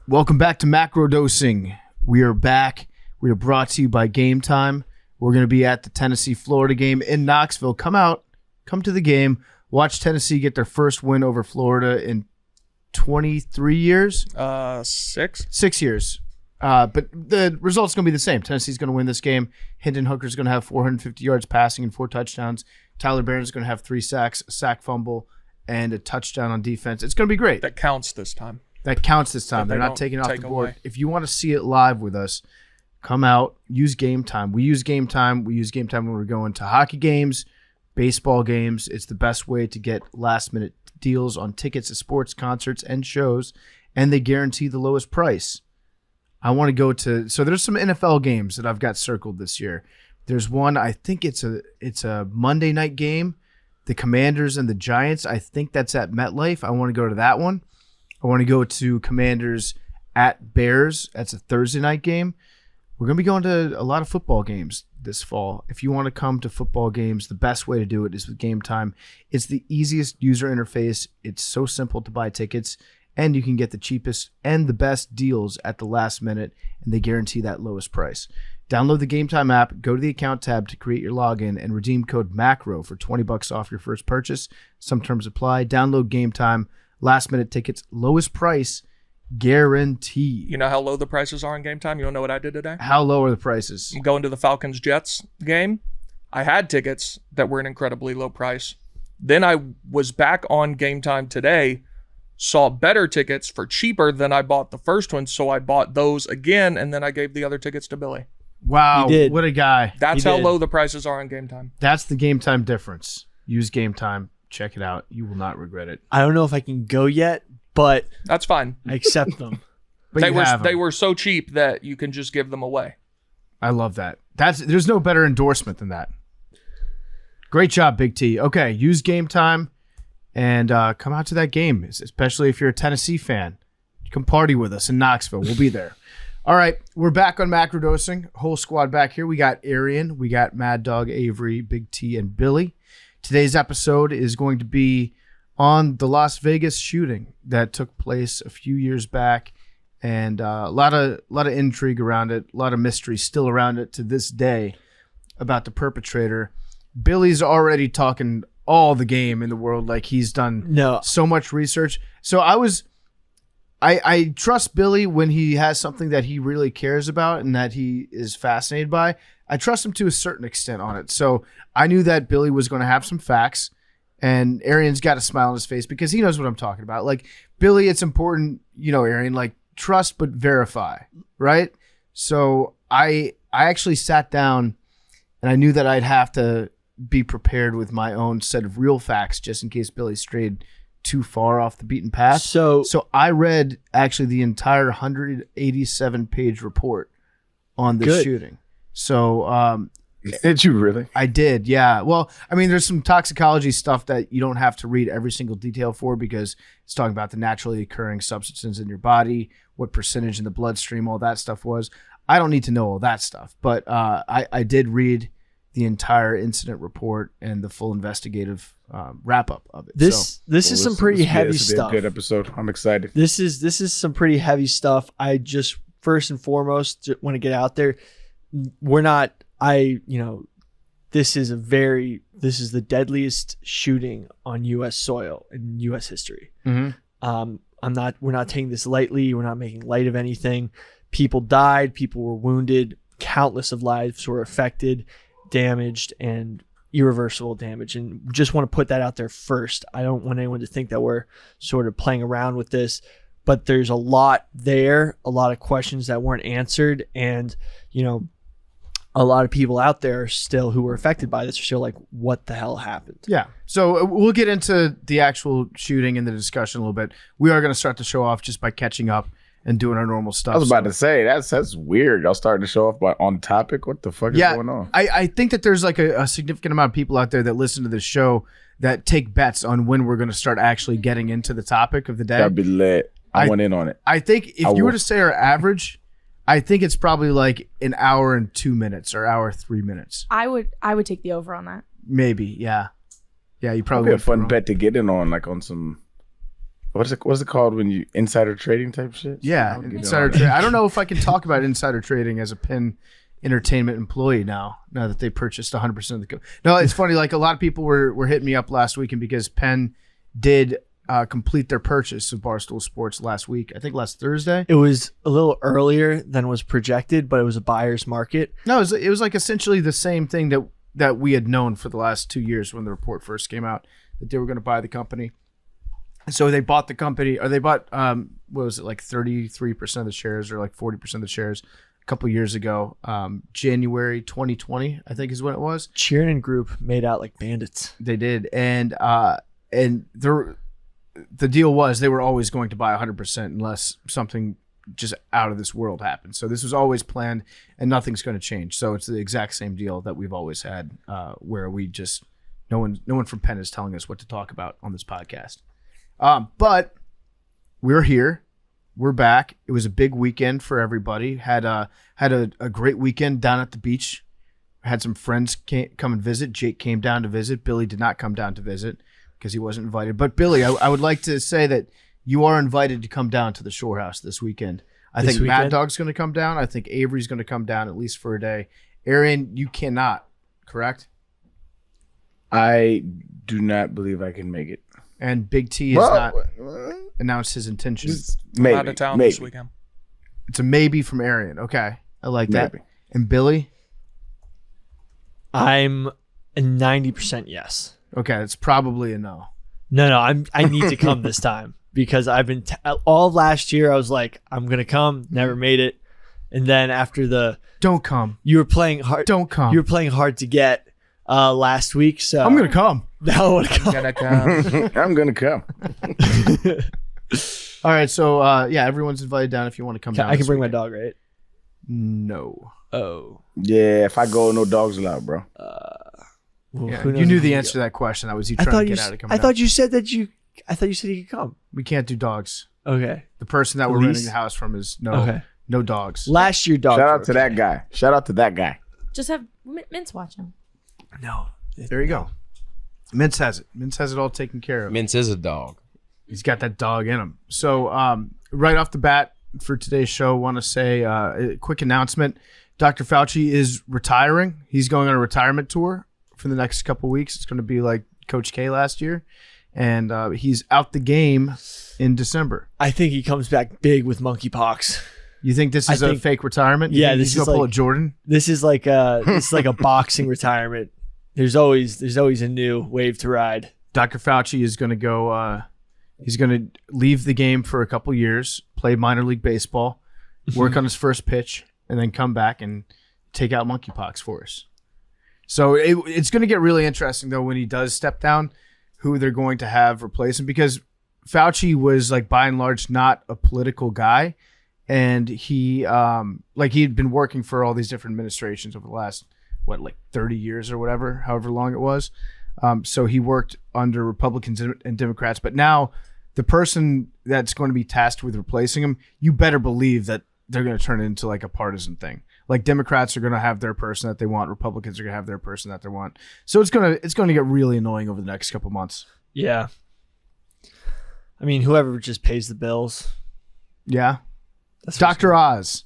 Welcome back to Macrodosing. We are back. We are brought to you by Game Time. We're going to be at the Tennessee-Florida game in Knoxville. Come to the game. Watch Tennessee get their first win over Florida in 23 years? 6. 6 years. But the result's going to be the same. Tennessee's going to win this game. Hendon Hooker's going to have 450 yards passing and 4 touchdowns. Tyler Barron's going to have 3 sacks, a sack fumble, and a touchdown on defense. It's going to be great. That counts this time. They're not taking it off the board. If you want to see it live with us, come out, use Game Time. We use Game Time. We use Game Time when we're going to hockey games, baseball games. It's the best way to get last-minute deals on tickets to sports, concerts, and shows, and they guarantee the lowest price. I want to go to – so there's some NFL games that I've got circled this year. There's one, I think it's a Monday night game, the Commanders and the Giants. I think that's at MetLife. I want to go to that one. I want to go to Commanders at Bears. That's a Thursday night game. We're going to be going to a lot of football games this fall. If you want to come to football games, the best way to do it is with Game Time. It's the easiest user interface. It's so simple to buy tickets, and you can get the cheapest and the best deals at the last minute, and they guarantee that lowest price. Download the Game Time app, go to the account tab to create your login, and redeem code MACRO for $20 off your first purchase. Some terms apply. Download Game Time. Last minute tickets, lowest price, guarantee. You know how low the prices are on Game Time? You don't know what I did today? How low are the prices? I'm going to the Falcons-Jets game. I had tickets that were an incredibly low price. Then I was back on Game Time today, saw better tickets for cheaper than I bought the first one, so I bought those again, and then I gave the other tickets to Billy. Wow, what a guy. That's how low the prices are on Game Time. That's the Game Time difference. Use Game Time. Check it out. You will not regret it. I don't know if I can go yet, but that's fine. I accept them. But they were so cheap that you can just give them away. I love that. There's no better endorsement than that. Great job, Big T. Okay, use Game Time and come out to that game, especially if you're a Tennessee fan. Come party with us in Knoxville. We'll be there. All right, we're back on Macrodosing. Whole squad back here. We got Arian, we got Mad Dog, Avery, Big T, and Billy. Today's episode is going to be on the Las Vegas shooting that took place a few years back, and a lot of intrigue around it, a lot of mystery still around it to this day about the perpetrator. Billy's already talking all the game in the world, like he's done so much research. So I trust Billy when he has something that he really cares about and that he is fascinated by. I trust him to a certain extent on it. So I knew that Billy was going to have some facts, and Arian's got a smile on his face because he knows what I'm talking about. Like, Billy, it's important, Arian, like, trust but verify, right? So I actually sat down, and I knew that I'd have to be prepared with my own set of real facts just in case Billy strayed too far off the beaten path. So I read actually the entire 187-page report on the shooting. So did you really? I did, yeah. Well, I mean, there's some toxicology stuff that you don't have to read every single detail for because it's talking about the naturally occurring substances in your body, what percentage in the bloodstream, all that stuff was. I don't need to know all that stuff, but I did read the entire incident report and the full investigative wrap-up of it. This is some pretty heavy stuff. Be a good episode. I'm excited. This is some pretty heavy stuff. I just first and foremost want to get out there. This is the deadliest shooting on U.S. soil in U.S. history. Mm-hmm. We're not taking this lightly. We're not making light of anything. People died. People were wounded. Countless of lives were affected, damaged, and irreversible damage. And just want to put that out there first. I don't want anyone to think that we're sort of playing around with this, but there's a lot there, a lot of questions that weren't answered. And, a lot of people out there still who were affected by this are still like, what the hell happened? Yeah. So we'll get into the actual shooting and the discussion a little bit. We are going to start the show off just by catching up and doing our normal stuff. I was about to say, that's weird. Y'all starting to show off on topic. What the fuck is going on? I think that there's like a significant amount of people out there that listen to this show that take bets on when we're going to start actually getting into the topic of the day. That'd be lit. I went in on it. I think if you were to say our average, I think it's probably like an hour and 2 minutes or hour 3 minutes. I would take the over on that. Maybe, yeah. Yeah, you probably would be a fun bet to get in on, like on some What's it called when you insider trading type shit? Yeah, insider trading. I don't know if I can talk about insider trading as a Penn Entertainment employee now that they purchased 100% of the. No, it's funny. Like a lot of people were hitting me up last weekend because Penn did complete their purchase of Barstool Sports last week. I think last Thursday. It was a little earlier than was projected, but it was a buyer's market. No, it was like essentially the same thing that we had known for the last 2 years when the report first came out that they were going to buy the company. So they bought the company, or they bought, what was it, like 33% of the shares or like 40% of the shares a couple years ago. January 2020, I think is when it was. Cheernan Group made out like bandits. They did. And the deal was they were always going to buy 100% unless something just out of this world happened. So this was always planned and nothing's going to change. So it's the exact same deal that we've always had where we just, no one from Penn is telling us what to talk about on this podcast. But we're here. We're back. It was a big weekend for everybody. Had a great weekend down at the beach. Had some friends come and visit. Jake came down to visit. Billy did not come down to visit because he wasn't invited. But Billy, I would like to say that you are invited to come down to the Shore House this weekend. I think Mad Dog's going to come down. I think Avery's going to come down at least for a day. Arian, you cannot, correct? I do not believe I can make it. And Big T has not announced his intention. Maybe. Out of town this weekend. It's a maybe from Arian. Okay. I like that. And Billy? I'm a 90% yes. Okay. It's probably a no. No, I need to come this time because I've been all of last year. I was like, I'm going to come, never made it. And then after don't come. You were playing hard. Don't come. You were playing hard to get last week. So I'm going to come. No, I'm gonna come. I'm gonna come. All right, so everyone's invited down if you want to come down. I can bring my dog, right? No. Oh. Yeah, if I go, no dogs allowed, bro. You knew the answer to that question. That was you trying to get out of coming. I thought you said you could come. We can't do dogs. Okay. The person that we're renting the house from is no dogs. Last year, dogs. Shout out to that guy. Shout out to that guy. Just have Mince watch him. No. There you go. Mince has it. Mince has it all taken care of. Mince is a dog. He's got that dog in him. So right off the bat for today's show, want to say a quick announcement. Dr. Fauci is retiring. He's going on a retirement tour for the next couple weeks. It's going to be like Coach K last year. And he's out the game in December. I think he comes back big with monkeypox. You think this is a fake retirement? Yeah, he's going to pull a Jordan? This is like a boxing retirement. There's always a new wave to ride. Dr. Fauci is going to go. He's going to leave the game for a couple years, play minor league baseball, work on his first pitch, and then come back and take out monkeypox for us. So it's going to get really interesting though when he does step down, who they're going to have replace him, because Fauci was like by and large not a political guy, and he he had been working for all these different administrations over the last 30 years or whatever, however long it was. So he worked under Republicans and Democrats, but now the person that's going to be tasked with replacing him, you better believe that they're going to turn it into like a partisan thing. Like Democrats are going to have their person that they want, Republicans are going to have their person that they want. So it's going to get really annoying over the next couple months. Yeah. I mean, whoever just pays the bills. Yeah. That's Dr. Oz.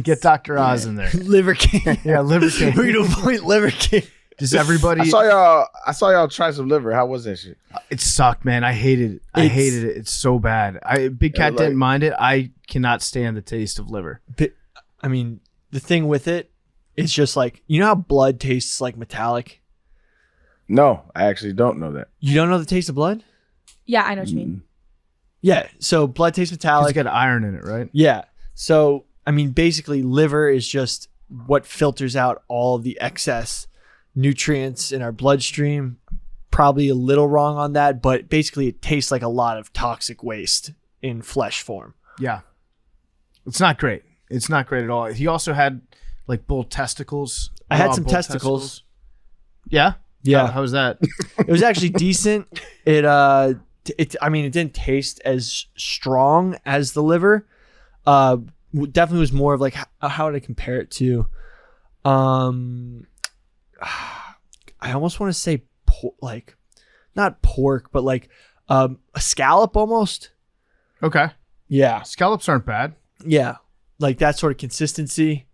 Get Dr. Oz in there. Liver King. Yeah, Liver King. We're going to appoint Liver King. Just everybody. I saw y'all try some liver. How was that shit? It sucked, man. I hated it. I hated it. It's so bad. Big Cat didn't mind it. I cannot stand the taste of liver. But, I mean, the thing with it, it's just like, you know how blood tastes like metallic? No, I actually don't know that. You don't know the taste of blood? Yeah, I know what you mean. Yeah, so blood tastes metallic. It's got iron in it, right? Yeah. So, I mean, basically, liver is just what filters out all of the excess nutrients in our bloodstream. Probably a little wrong on that, but basically it tastes like a lot of toxic waste in flesh form. Yeah. It's not great. It's not great at all. He also had like bull testicles. I had some testicles. Yeah? Yeah. How was that? It was actually decent. It didn't taste as strong as the liver. Definitely was more of like, how would I compare it to? I almost want to say not pork, but like A scallop almost. Okay. Yeah. Scallops aren't bad. Yeah. Like that sort of consistency.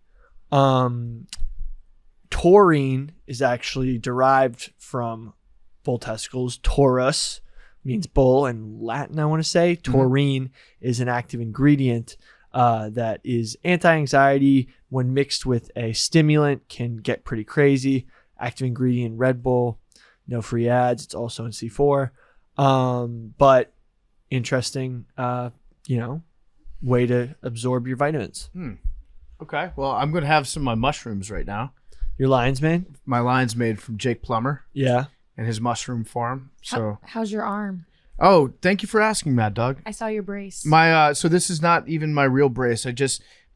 Taurine is actually derived from bull testicles. Taurus means bull in Latin, I want to say. Taurine is an active ingredient that is anti-anxiety. When mixed with a stimulant, can get pretty crazy. Active ingredient Red Bull. No free ads. It's also in C4. But interesting, way to absorb your vitamins. Okay. Well, I'm going to have some of my mushrooms right now. Your lion's mane? My line's made from Jake Plummer Yeah. and his mushroom farm. So, How's your arm? oh, thank you for asking, Mad Dog. I saw your brace. My so this is not even my real brace.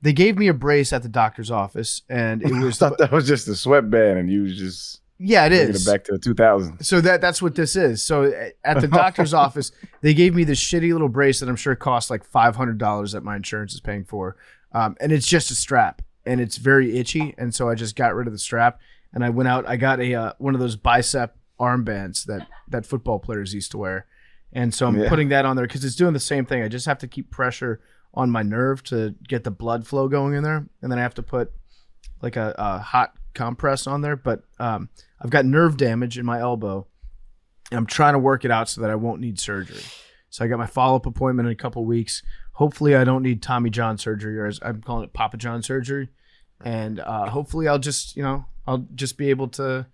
They gave me a brace at the doctor's office, and it I was thought that was just a sweatband, and you was just yeah, it bringing is. it back to the 2000s. So that's what this is. So at the doctor's office, they gave me this shitty little brace that I'm sure costs like $500 that my insurance is paying for, and it's just a strap, and it's very itchy, and so I just got rid of the strap, and I went out. I got a one of those bicep armbands that football players used to wear, and so I'm putting that on there because it's doing the same thing. I just have to keep pressure on my nerve to get the blood flow going in there, and then I have to put like a hot compress on there. But I've got nerve damage in my elbow, and I'm trying to work it out so that I won't need surgery. So I got my follow-up appointment in a couple weeks. Hopefully I don't need Tommy John surgery, or as I'm calling it, Papa John surgery. And hopefully I'll just be able to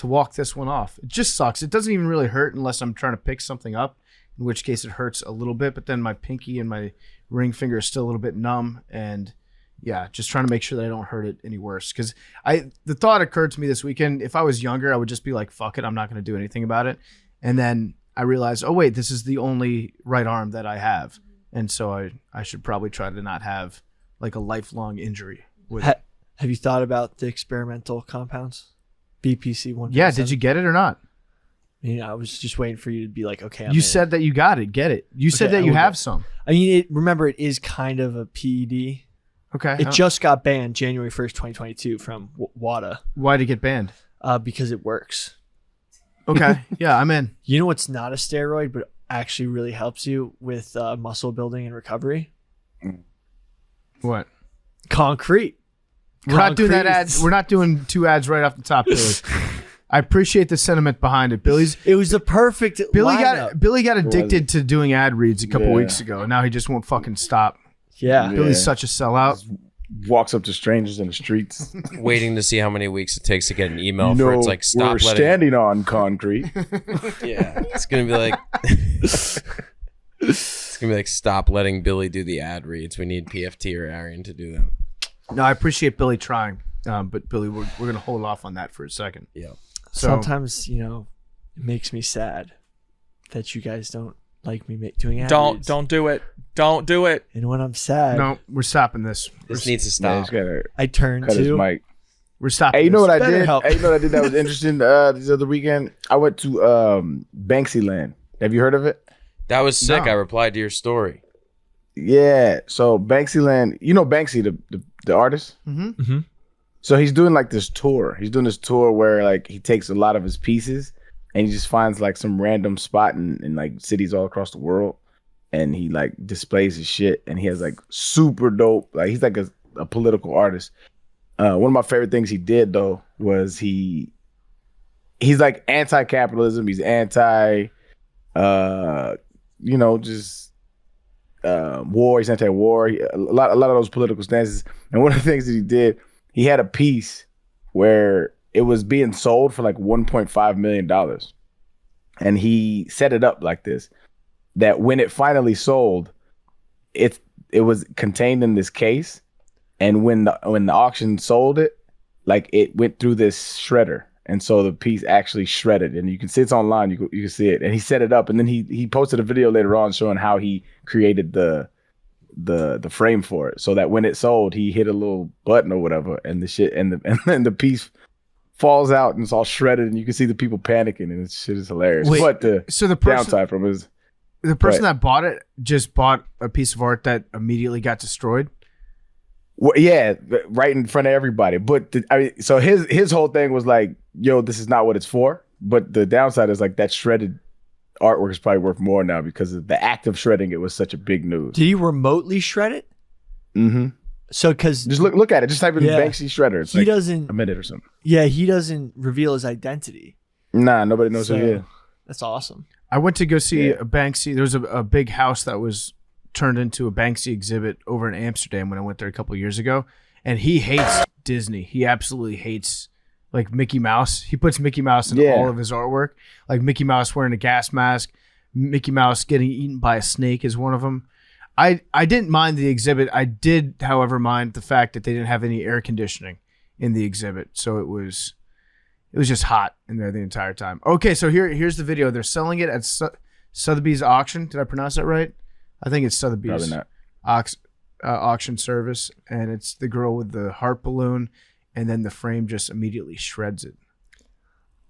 walk this one off. It just sucks. It doesn't even really hurt unless I'm trying to pick something up, in which case it hurts a little bit, but then my pinky and my ring finger is still a little bit numb, and yeah, just trying to make sure that I don't hurt it any worse. Because the thought occurred to me this weekend, if I was younger, I would just be like, fuck it, I'm not going to do anything about it. And then I realized, oh wait, this is the only right arm that I have, and so I should probably try to not have like a lifelong injury with it. Have you thought about the experimental compounds? BPC 1. Yeah, did you get it or not? I was just waiting for you to be like, okay. You said that you got it. Get it. You said that you have some. I mean, remember, it is kind of a PED. Okay. It just got banned January 1st, 2022 from WADA. Why did it get banned? Because it works. Okay. Yeah, I'm in. You know what's not a steroid, but actually really helps you with muscle building and recovery? What? Concrete. We're not doing that ads. We're not doing 2 ads right off the top, Billy. I appreciate the sentiment behind it. It was the perfect Billy lineup. got addicted to doing ad reads a couple weeks ago, and now he just won't fucking stop. Yeah. Billy's such a sellout. Just walks up to strangers in the streets. Waiting to see how many weeks it takes to get an email for it's like stop we're letting. standing on concrete. Yeah, it's gonna be like it's gonna be like stop letting Billy do the ad reads. We need PFT or Arian to do them. No, I appreciate Billy trying, but Billy, we're gonna hold off on that for a second. Yeah. So, sometimes, it makes me sad that you guys don't like me doing ad reads. Don't do it. Don't do it. And when I'm sad, no, we're stopping this. This needs to Yeah, stop. he's gotta I turn cut his to mic. We're stopping. Hey, you know what I Better did? help. Hey, you know what I did that was interesting this other weekend? I went to Banksyland. Have you heard of it? That was sick. No. I replied to your story. Yeah. So Banksyland, you know Banksy, the artist? Mm-hmm. So he's doing like this tour. He's doing this tour where like he takes a lot of his pieces and he just finds like some random spot in like cities all across the world, and he like displays his shit, and he has like super dope, like he's like a political artist. One of my favorite things he did though was he's like anti-capitalism. He's anti, just war. He's anti-war. A lot of those political stances. And one of the things that he did, he had a piece where it was being sold for like $1.5 million. And he set it up like this, that when it finally sold, it was contained in this case. And when the auction sold it, like it went through this shredder. And so the piece actually shredded, and you can see it's online. You can see it. And he set it up, and then he posted a video later on showing how he created the frame for it, so that when it sold, he hit a little button or whatever, and the shit and then the piece falls out and it's all shredded, and you can see the people panicking, and this shit is hilarious. Wait, but so the downside from it is the person Right. that bought it just bought a piece of art that immediately got destroyed. well, yeah, right in front of everybody. But so his whole thing was like, yo, this is not what it's for. But the downside is like that shredded artwork is probably worth more now because of the act of shredding it was such a big news. Did he remotely shred it? Mm-hmm. So, because Just look at it. Just type in Yeah. Banksy shredder. It's he like doesn't. a minute or something. Yeah, he doesn't reveal his identity. Nah, nobody knows who he So, is. that's awesome. I went to go see Yeah. a Banksy. There was a big house that was turned into a Banksy exhibit over in Amsterdam when I went there a couple of years ago. And he hates Disney. He absolutely hates like Mickey Mouse. He puts Mickey Mouse in Yeah. all of his artwork. Like Mickey Mouse wearing a gas mask, Mickey Mouse getting eaten by a snake is one of them. I didn't mind the exhibit. I did, however, mind the fact that they didn't have any air conditioning in the exhibit. So it was just hot in there the entire time. Okay, so here's the video. They're selling it at Sotheby's auction. Did I pronounce that right? I think it's Sotheby's. Probably not. Auction service, and it's the girl with the heart balloon, and then the frame just immediately shreds it.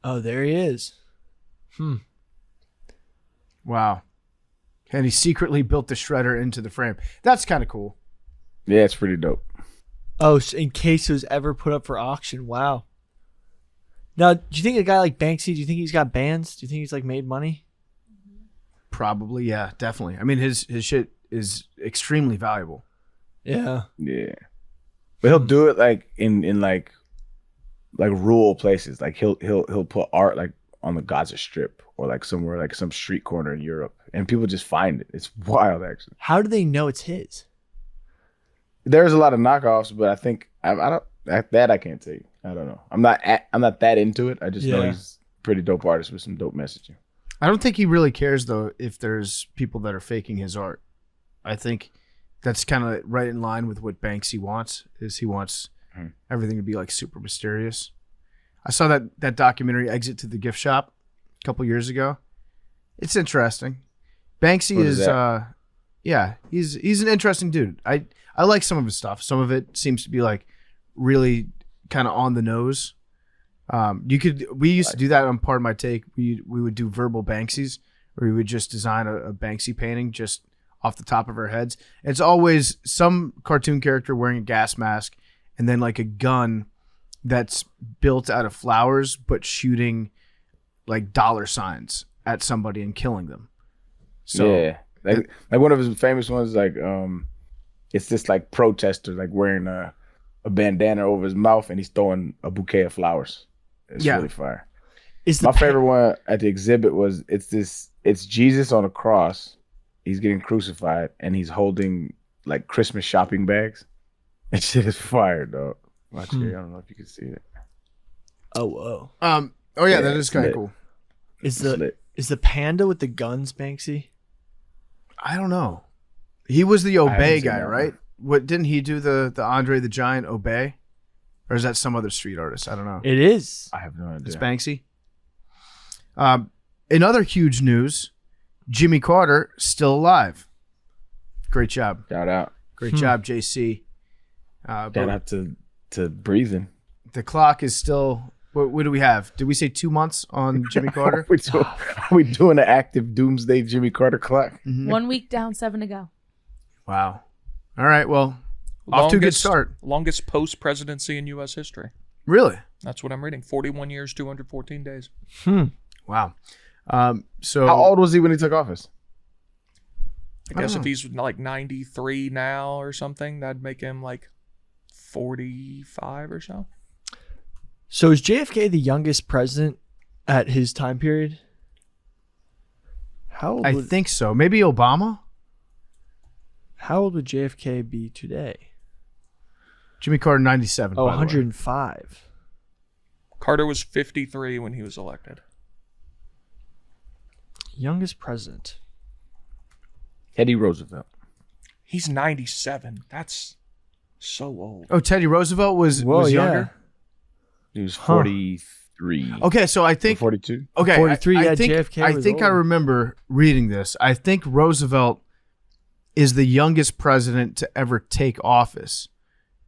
Oh, there he is. Wow. And he secretly built the shredder into the frame. That's kind of cool. Yeah, it's pretty dope. Oh, so in case it was ever put up for auction. Wow. Now, do you think a guy like Banksy, do you think he's got bands? Do you think he's like made money? Probably, yeah, definitely. I mean, his shit is extremely valuable. Yeah. Yeah, but he'll do it like in like rural places. Like he'll put art like on the Gaza Strip or like somewhere like some street corner in Europe, and people just find it. It's wild, actually. How do they know it's his? There's a lot of knockoffs, but I think I don't that I can't tell you. I don't know. I'm not that into it. I just know Yeah. he's a pretty dope artist with some dope messaging. I don't think he really cares, though, if there's people that are faking his art. I think that's kind of right in line with what Banksy wants, is he wants everything to be like super mysterious. I saw that documentary, Exit to the Gift Shop, a couple years ago. It's interesting. Banksy What is yeah, he's an interesting dude. I like some of his stuff. Some of it seems to be like really kind of on the nose. We used to do that on Part of My Take. We would do verbal Banksies, where we would just design a Banksy painting just off the top of our heads. It's always some cartoon character wearing a gas mask and then like a gun that's built out of flowers but shooting like dollar signs at somebody and killing them. So yeah, like one of his famous ones, like it's this like protester like wearing a bandana over his mouth and he's throwing a bouquet of flowers. It's really fire. My favorite one at the exhibit was it's Jesus on a cross. He's getting crucified and he's holding like Christmas shopping bags. That shit is fire, dog. Watch it. I don't know if you can see it. Oh, whoa. Oh yeah, that is kind of cool. Is the panda with the guns Banksy? I don't know. He was the Obey seen guy, that right? one. What didn't he do the Andre the Giant Obey? Or is that some other street artist? I don't know. It is. I have no idea. It's Banksy. In other huge news, Jimmy Carter still alive. Great job. Shout out. Great job, JC. Shout out to breathing. The clock is still. What do we have? Did we say 2 months on Jimmy Carter? we doing an active doomsday Jimmy Carter clock? Mm-hmm. 1 week down, 7 to go. Wow. All right. Well, off to a good start. Longest post presidency in U.S. history. Really? That's what I'm reading. 41 years, 214 days. Wow. So How old was he when he took office? I guess if he's like 93 now or something, that'd make him like 45 or so. So is JFK the youngest president at his time period? I think so. Maybe Obama. How old would JFK be today? Jimmy Carter, 97. Oh, by the way. 105. Carter was 53 when he was elected. Youngest president. Teddy Roosevelt. He's 97. That's so old. Oh, Teddy Roosevelt was Whoa, younger. He was 43. Okay, so I think 42. Okay, 43, I yeah, think, JFK I was think I older. remember reading this. I think Roosevelt is the youngest president to ever take office,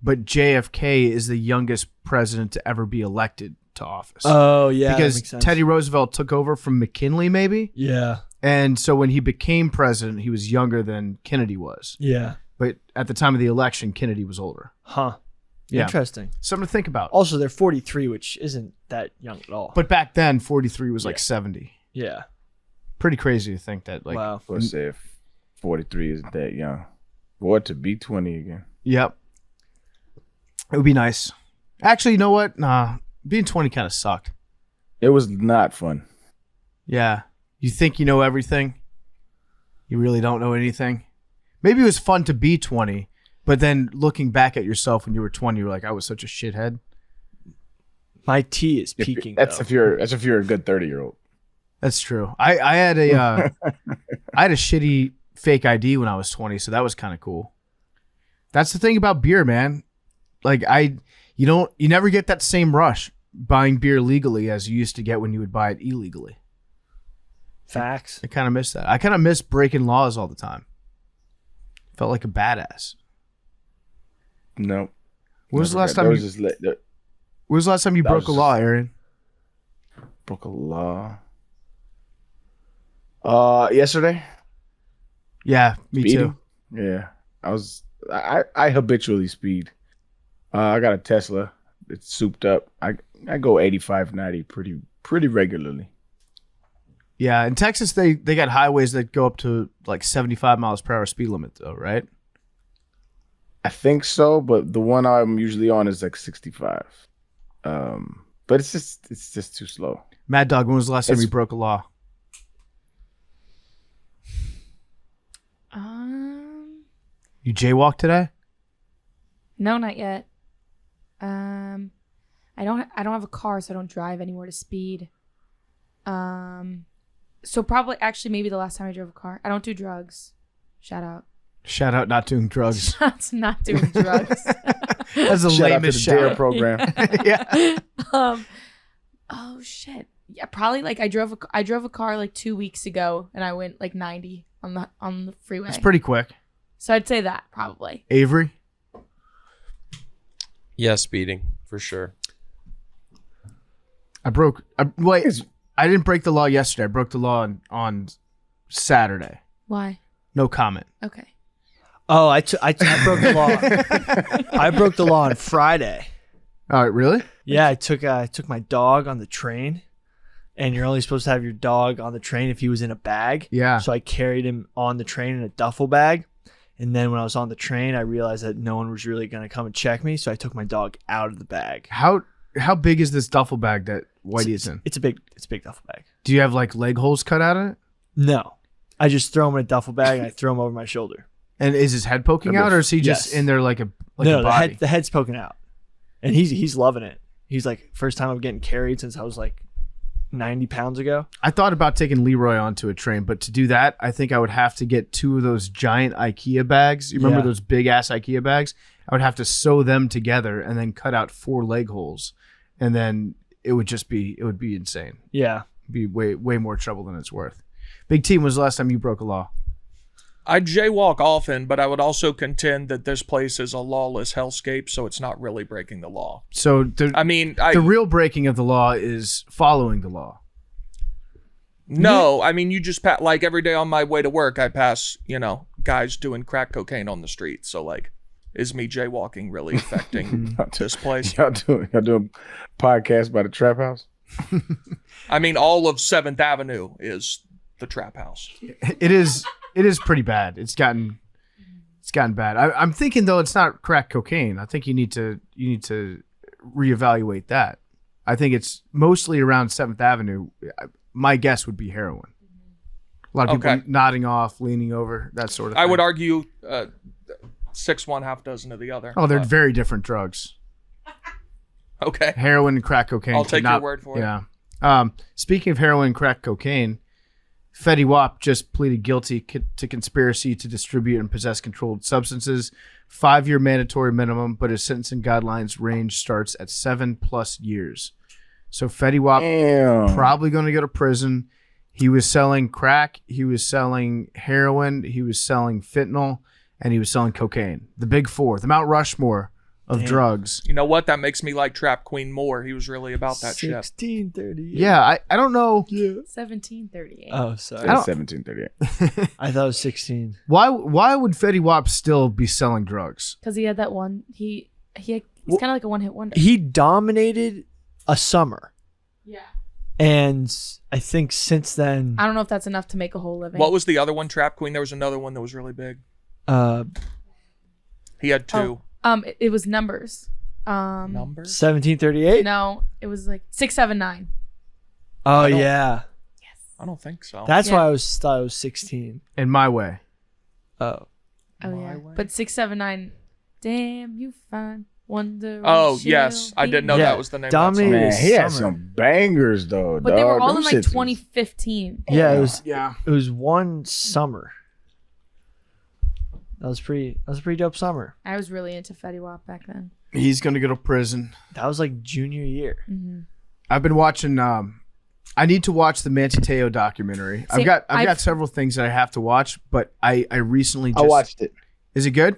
but JFK is the youngest president to ever be elected to office. Oh, yeah. that because makes sense. Teddy Roosevelt took over from McKinley, maybe, Yeah. and so when he became president, he was younger than Kennedy was. Yeah. But at the time of the election, Kennedy was older. Huh. Yeah. Interesting. Something to think about. Also, they're 43, which isn't that young at all. But back then, 43 was like 70. yeah. Pretty crazy to think that. Like, Wow. Let's say if 43 isn't that young. Boy, to be 20 again. Yep. It would be nice. Actually, you know what? Nah, being 20 kind of sucked. It was not fun. Yeah. You think you know everything. You really don't know anything. Maybe it was fun to be 20, but then looking back at yourself when you were 20, you're like, I was such a shithead. My T is peaking. That's though. if you're a good 30-year-old. That's true. I had a I had a shitty fake ID when I was 20, so that was kind of cool. That's the thing about beer, man. Like you never get that same rush buying beer legally as you used to get when you would buy it illegally. Facts. I kind of miss that. I kind of miss breaking laws all the time. Felt like a badass. No. When was the last time When was the last time you that broke a was law, just- Arian? broke a law? Yesterday. Yeah, me Speeding? too. Yeah. I habitually speed. I got a Tesla. It's souped up. I go 85, 90 pretty regularly. Yeah, in Texas they got highways that go up to like 75 miles per hour speed limit though, right? I think so, but the one I'm usually on is like 65. But it's just too slow. Mad Dog, when was the last time It's- you broke a law? You jaywalked today? No, not yet. I don't have a car, so I don't drive anywhere to speed. So probably actually maybe the last time I drove a car. I don't do drugs. Shout out. Shout out not doing drugs. That's not doing drugs. That's the Shout out to lamest the DARE shout. program. Yeah. Oh shit. Yeah, probably like I drove a car like 2 weeks ago and I went like 90 on the freeway. It's pretty quick. So I'd say that probably. Avery? Yeah, speeding for sure. I didn't break the law yesterday. I broke the law on Saturday. Why? No comment. Okay. Oh, I broke the law. I broke the law on Friday. All right, really? Yeah, I took my dog on the train, and you're only supposed to have your dog on the train if he was in a bag. Yeah. So I carried him on the train in a duffel bag, and then when I was on the train, I realized that no one was really gonna come and check me, so I took my dog out of the bag. How big is this duffel bag that Whitey is in? It's a big duffel bag. Do you have like leg holes cut out of it? No, I just throw him in a duffel bag and I throw him over my shoulder. And is his head poking out, or is he just Yes. in there like a No, body? the head's poking out, and he's loving it. He's like, first time I'm getting carried since I was like 90 pounds ago. I thought about taking Leroy onto a train, but to do that, I think I would have to get 2 of those giant IKEA bags. You remember Yeah. those big ass IKEA bags? I would have to sew them together and then cut out 4 leg holes, and then it would be insane. Yeah. It'd be way more trouble than it's worth. Big T, when was the last time you broke a law? I jaywalk often, but I would also contend that this place is a lawless hellscape, so it's not really breaking the law. So I mean, the real breaking of the law is following the law. no, I mean, you just like every day on my way to work, I pass, guys doing crack cocaine on the street. So like, is me jaywalking really affecting this place? Y'all doing podcast by the trap house? I mean, all of 7th Avenue is the trap house. It is pretty bad. It's gotten bad. I'm thinking though it's not crack cocaine. I think you need to reevaluate that. I think it's mostly around 7th Avenue. My guess would be heroin. A lot of people Okay. nodding off, leaning over, that sort of thing. I would argue 6 1, half dozen of the other. Oh, they're but- very different drugs. okay. Heroin and crack cocaine. I'll take your cannot- word for it. Yeah. Speaking of heroin and crack cocaine, Fetty Wap just pleaded guilty to conspiracy to distribute and possess controlled substances. 5-year mandatory minimum, but his sentencing guidelines range starts at 7+ years. So Fetty Wap Damn. probably going to go to prison. He was selling crack. He was selling heroin. He was selling fentanyl, and he was selling cocaine. The big 4, the Mount Rushmore of drugs. You know what? That makes me like Trap Queen more. He was really about that shit. 1638. Yeah, I don't know 1738. Oh, sorry. I don't- 1738. I thought it was 16. why would Fetty Wap still be selling drugs. Because he had that one. He's kind of like a one-hit wonder. He dominated a summer. Yeah. And I think since then, I don't know if that's enough to make a whole living. What was the other one? Trap Queen. There was another one that was really big. He had two. It was numbers. Numbers? 1738. No, it was like 679. Oh I don't- yeah, I don't think so. that's Yeah. why I thought it was 16. In my way. Oh, Oh My yeah, way. but 679. Damn, you fine. Wonder. Oh, what yes. she'll I didn't know Yeah, that was the name Dominator. of that Man, song. he had Summer. some bangers though. But they were dog. all Them in like shits was- 2015. yeah, it was. Yeah. It was one summer. That was pretty dope summer. I was really into Fetty Wap back then. He's gonna go to prison. That was like junior year. Mm-hmm. I've been watching. I need to watch the Manti Te'o documentary. See, I've I've- got several things that I have to watch, but I recently just I watched it. Is it good?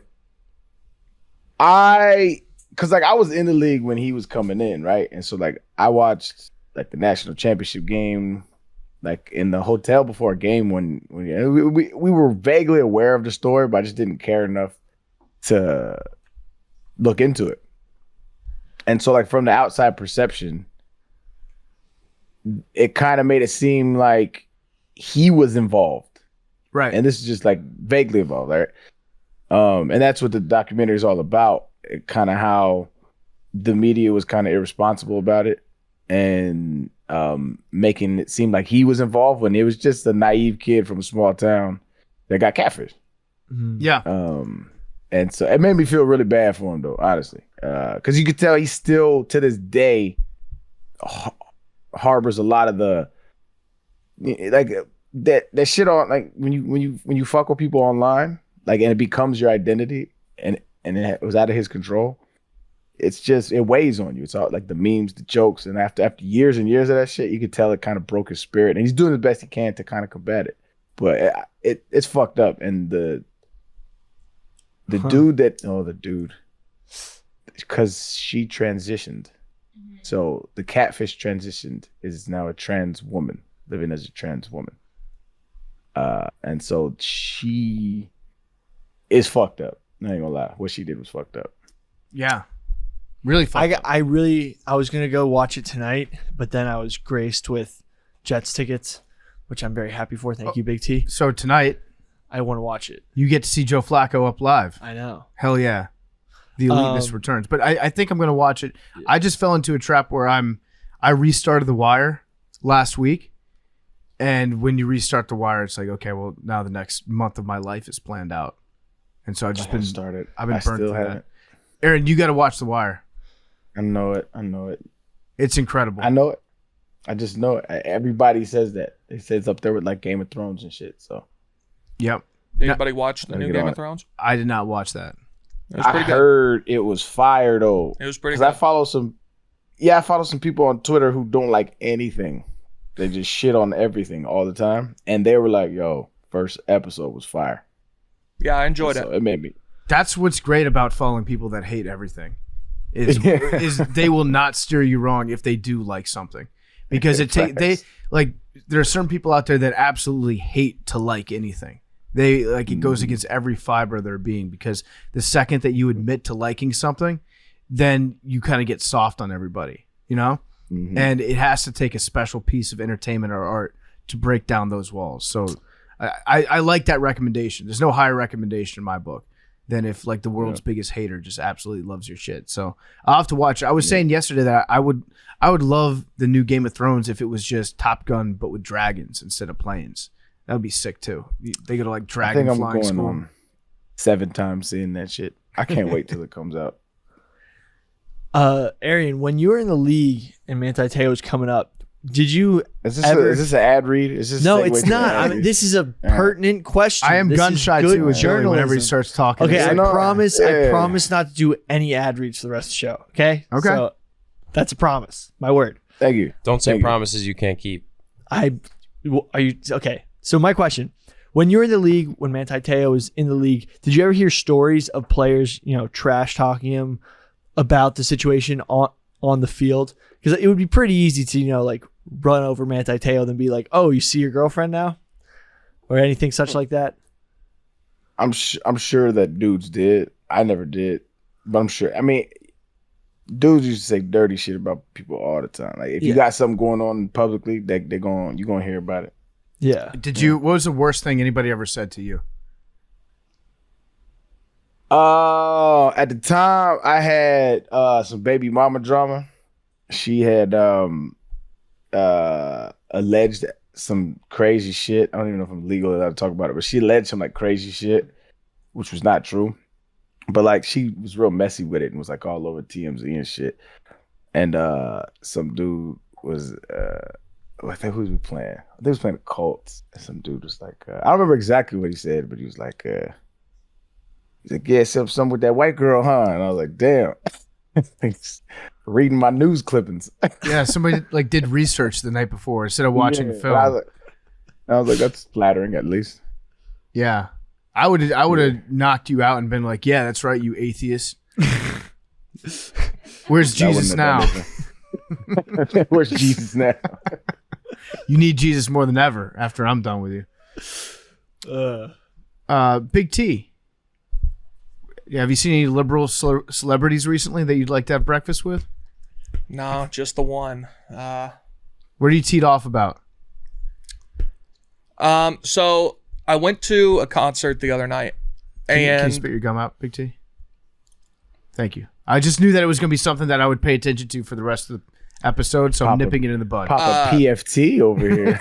Cause like I was in the league when he was coming in, right? And so like I watched like the national championship game, like in the hotel before a game when we were vaguely aware of the story, but I just didn't care enough to look into it. And so like from the outside perception, it kind of made it seem like he was involved. Right. And this is just like vaguely involved, right? And that's what the documentary is all about. Kind of how the media was kind of irresponsible about it and making it seem like he was involved when it was just a naive kid from a small town that got catfished. Yeah. And so it made me feel really bad for him though, honestly, because you could tell he's still to this day harbors a lot of the like that shit on, like when you fuck with people online, like, and it becomes your identity and it was out of his control. It's just, it weighs on you. It's all like the memes, the jokes, and after years and years of that shit, you could tell it kind of broke his spirit, and he's doing the best he can to kind of combat it. But it's fucked up, and the dude, because she transitioned. So the catfish transitioned is now a trans woman living as a trans woman. And so she is fucked up. I ain't gonna lie. What she did was fucked up. Yeah. Really fucked up. I was gonna go watch it tonight, but then I was graced with Jets tickets, which I'm very happy for. Thank you, Big T. So tonight I want to watch it. you get to see Joe Flacco up live. I know. Hell yeah. The eliteness returns. But I think I'm going to watch it. I just fell into a trap where I restarted The Wire last week. And when you restart The Wire, it's like, okay, well, now the next month of my life is planned out. And so I've just been started. I've been I burnt still through haven't. that. Aaron, you got to watch The Wire. I know it. It's incredible. I know it. I just know it. Everybody says that. They say it's up there with like Game of Thrones and shit. So Yep. Anybody watch the Gotta new get Game on of it. Thrones? I did not watch that. It was I pretty good. heard it was fire though. It was pretty Because good. I follow some people on Twitter who don't like anything. They just shit on everything all the time. And they were like, yo, first episode was fire. Yeah, I enjoyed So it. it made me. That's what's great about following people that hate everything. Is they will not steer you wrong if they do like something. Because they like there are certain people out there that absolutely hate to like anything. They like it goes against every fiber of their being, because the second that you admit to liking something, then you kind of get soft on everybody, you know? Mhm. And it has to take a special piece of entertainment or art to break down those walls. So I like that recommendation. There's no higher recommendation in my book than if like the world's biggest hater just absolutely loves your shit. So I'll have to watch it. I was saying yesterday that I would love the new Game of Thrones if it was just Top Gun but with dragons instead of planes. That would be sick too. They go to like I dragon think I'm flying going school. on 7 times seeing that shit. I can't wait till it comes out. Arian, when you were in the league and Manti Te'o was coming up, did you Is ever? this an ad read? Is this a No, segue it's to an not. ad I mean, read? this is a pertinent question. I am This gun is shy good too with Billy whenever he journalism. starts talking. Okay, It's I like, know. promise. I Yeah. promise not to do any ad reads for the rest of the show. Okay. Okay. So that's a promise. My word. Thank you. Don't say Thank you. promises you can't keep. Are you okay? So my question: when you're in the league, when Manti Te'o was in the league, did you ever hear stories of players, trash talking him about the situation on the field? Because it would be pretty easy to, like run over Manti Te'o and be like, "Oh, you see your girlfriend now," or anything such like that. I'm sure that dudes did. I never did, but I'm sure. I mean, dudes used to say dirty shit about people all the time. Like if you got something going on publicly, you're gonna hear about it. Yeah. What was the worst thing anybody ever said to you? At the time I had some baby mama drama. She had alleged some crazy shit. I don't even know if I'm legally allowed to talk about it, but she alleged some like crazy shit, which was not true. But like she was real messy with it and was like all over TMZ and shit. And some dude was I think who was we playing? I think he was playing the Colts. And some dude was like, I don't remember exactly what he said, but he was like, he's like, yeah, something with that white girl, huh? And I was like, damn. Reading my news clippings. Yeah, somebody like did research the night before instead of watching a film. I was like, that's flattering at least. Yeah. I would have knocked you out and been like, yeah, that's right, you atheist. Where's Jesus now? Where's Jesus now? You need Jesus more than ever after I'm done with you. Big T. Yeah, have you seen any liberal celebrities recently that you'd like to have breakfast with? No, just the one. What are you teed off about? So I went to a concert the other night, Can you and spit your gum out, Big T? Thank you. I just knew that it was going to be something that I would pay attention to for the rest of the episode, so I'm nipping it in the bud. Pop a PFT over here.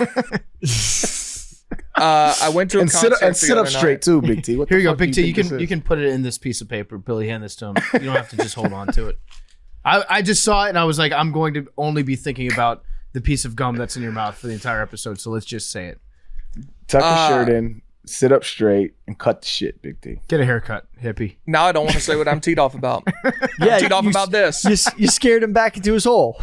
I went to a concert sit up straight too, Big T. What Here the you go, fuck Big do T. think You this can put it in this piece of paper. Billy, hand this to him. You don't have to just hold on to it. I just saw it and I was like, I'm going to only be thinking about the piece of gum that's in your mouth for the entire episode. So let's just say it. Tuck your shirt in, sit up straight, and cut the shit, Big T. Get a haircut, hippie. Now I don't want to say what I'm teed off about. I'm teed off about this. You scared him back into his hole.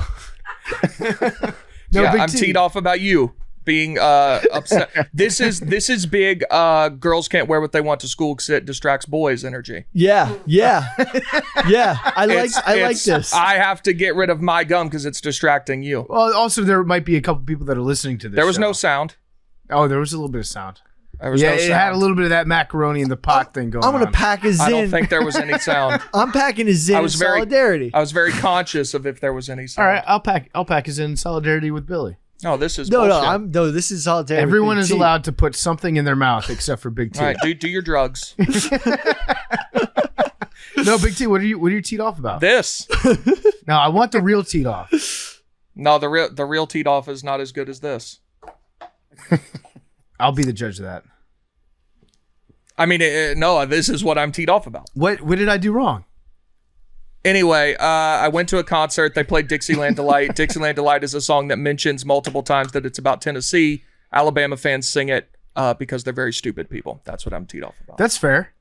No, yeah, Big I'm T. teed off about you being upset. This is big. Girls can't wear what they want to school because it distracts boys' energy. Yeah. I like this. I have to get rid of my gum because it's distracting you. Well, also there might be a couple people that are listening to this. There was show. no sound. Oh, there was a little bit of sound. There was Yeah, no it sound. had a little bit of that macaroni in the pot thing going on. I'm gonna pack a Zin. I don't think there was any sound. I'm packing a Zin in solidarity. I was very conscious of if there was any sound. All right, I'll pack us in solidarity with Billy. No, this is bullshit. This is solidarity. Everyone with is Big T. allowed to put something in their mouth except for Big T. All right, do your drugs. No, Big T, what are you teed off about? This. No, I want the real teed off. No, the real teed off is not as good as this. I'll be the judge of that. I mean, no, this is what I'm teed off about. What did I do wrong? Anyway, I went to a concert. They played Dixieland Delight. Dixieland Delight is a song that mentions multiple times that it's about Tennessee. Alabama fans sing it because they're very stupid people. That's what I'm teed off about. That's fair.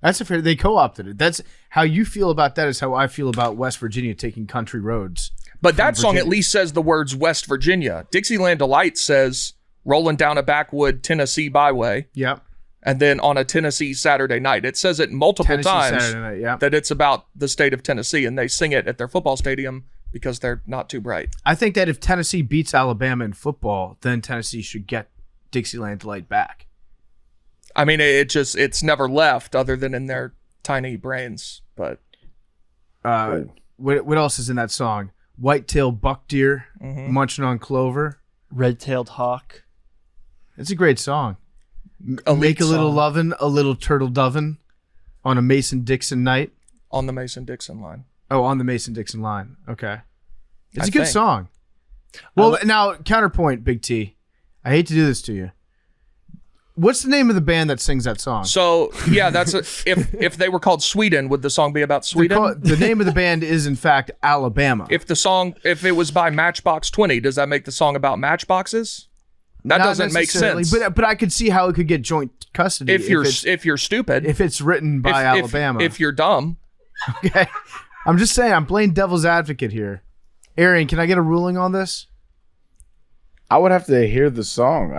They co-opted it. That's how you feel about that is how I feel about West Virginia taking country roads. But that song at least says the words West Virginia. Dixieland Delight says rolling down a backwood Tennessee byway. Yep. And then on a Tennessee Saturday night. It says it multiple times Saturday night, yeah. that it's about the state of Tennessee, and they sing it at their football stadium because they're not too bright. I think that if Tennessee beats Alabama in football, then Tennessee should get Dixieland Delight back. I mean, it's never left other than in their tiny brains. But what else is in that song? White-tailed buck deer, munching on clover. Red-tailed hawk. It's a great song. Elite Make a little song. lovin', a little turtle dovin' on a Mason-Dixon night. On the Mason-Dixon line. Oh, on the Mason-Dixon line. Okay. It's I a good think. song. Well, now, counterpoint, Big T. I hate to do this to you. What's the name of the band that sings that song? So, yeah, if they were called Sweden, would the song be about Sweden? The name of the band is, in fact, Alabama. If it was by Matchbox 20, does that make the song about matchboxes? That Not doesn't make necessarily, sense. But I could see how it could get joint custody if you're stupid, if it's written by Alabama. If you're dumb, okay. I'm just saying, I'm playing devil's advocate here. Arian, can I get a ruling on this? I would have to hear the song.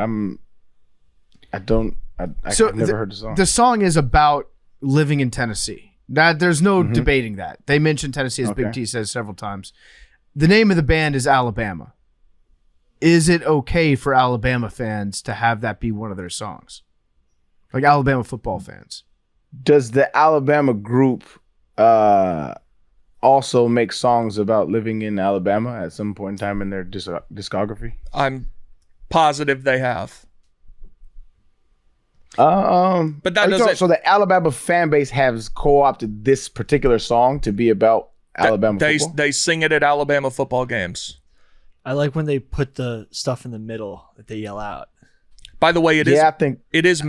I've never heard the song. The song is about living in Tennessee. There's no debating that. They mentioned Tennessee, as Big T says several times. The name of the band is Alabama. Is it okay for Alabama fans to have that be one of their songs? Like Alabama football fans. Does the Alabama group also make songs about living in Alabama at some point in time in their discography? I'm positive they have. But that doesn't. So the Alabama fan base has co-opted this particular song to be about Alabama football? They sing it at Alabama football games. I like when they put the stuff in the middle that they yell out. By the way, it is I Mason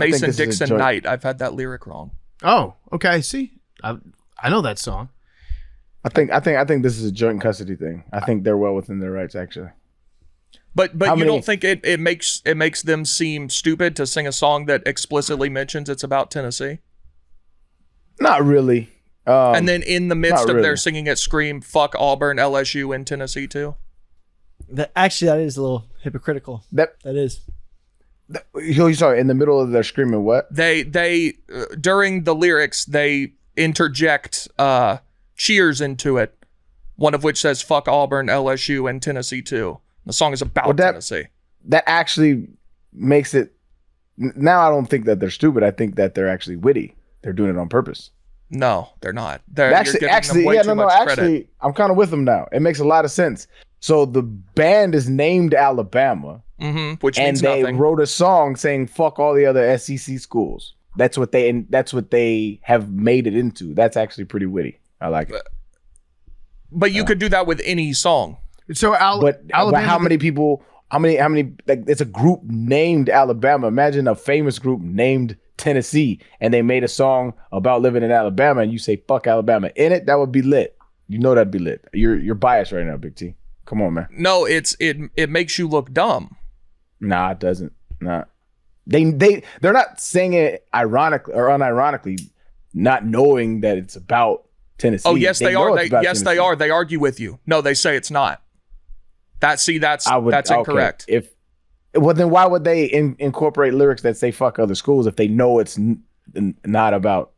think this is a Dixon joint. Night. I've had that lyric wrong. Oh, okay. See, I know that song. I think this is a joint custody thing. I think they're well within their rights, actually. But you don't think it makes them seem stupid to sing a song that explicitly mentions it's about Tennessee? Not really. And then in the midst of really. their singing it, scream "fuck Auburn, LSU, and Tennessee too." That is a little hypocritical. That is. Sorry, in the middle of their screaming what? They during the lyrics they interject cheers into it, one of which says "fuck Auburn, LSU, and Tennessee too." The song is about Tennessee. That actually makes it. Now I don't think that they're stupid. I think that they're actually witty. They're doing it on purpose. No, they're not. You're giving them way too much credit. Actually, I'm kind of with them now. It makes a lot of sense. So the band is named Alabama, which and means they nothing. wrote a song saying "fuck all the other SEC schools." That's what they have made it into. That's actually pretty witty. I like it. But you could do that with any song. So But Alabama, how many people? How many? Like, it's a group named Alabama. Imagine a famous group named Tennessee, and they made a song about living in Alabama, and you say "fuck Alabama" in it. That would be lit. You know that'd be lit. You're biased right now, Big T. Come on, man. No, it makes you look dumb. Nah, it doesn't. Nah. They're not saying it ironically or unironically, not knowing that it's about Tennessee. Oh yes, they are. Yes, they Tennessee. are. They argue with you. No, they say it's not. That's incorrect. Okay. Well, then why would they incorporate lyrics that say "fuck other schools" if they know it's not about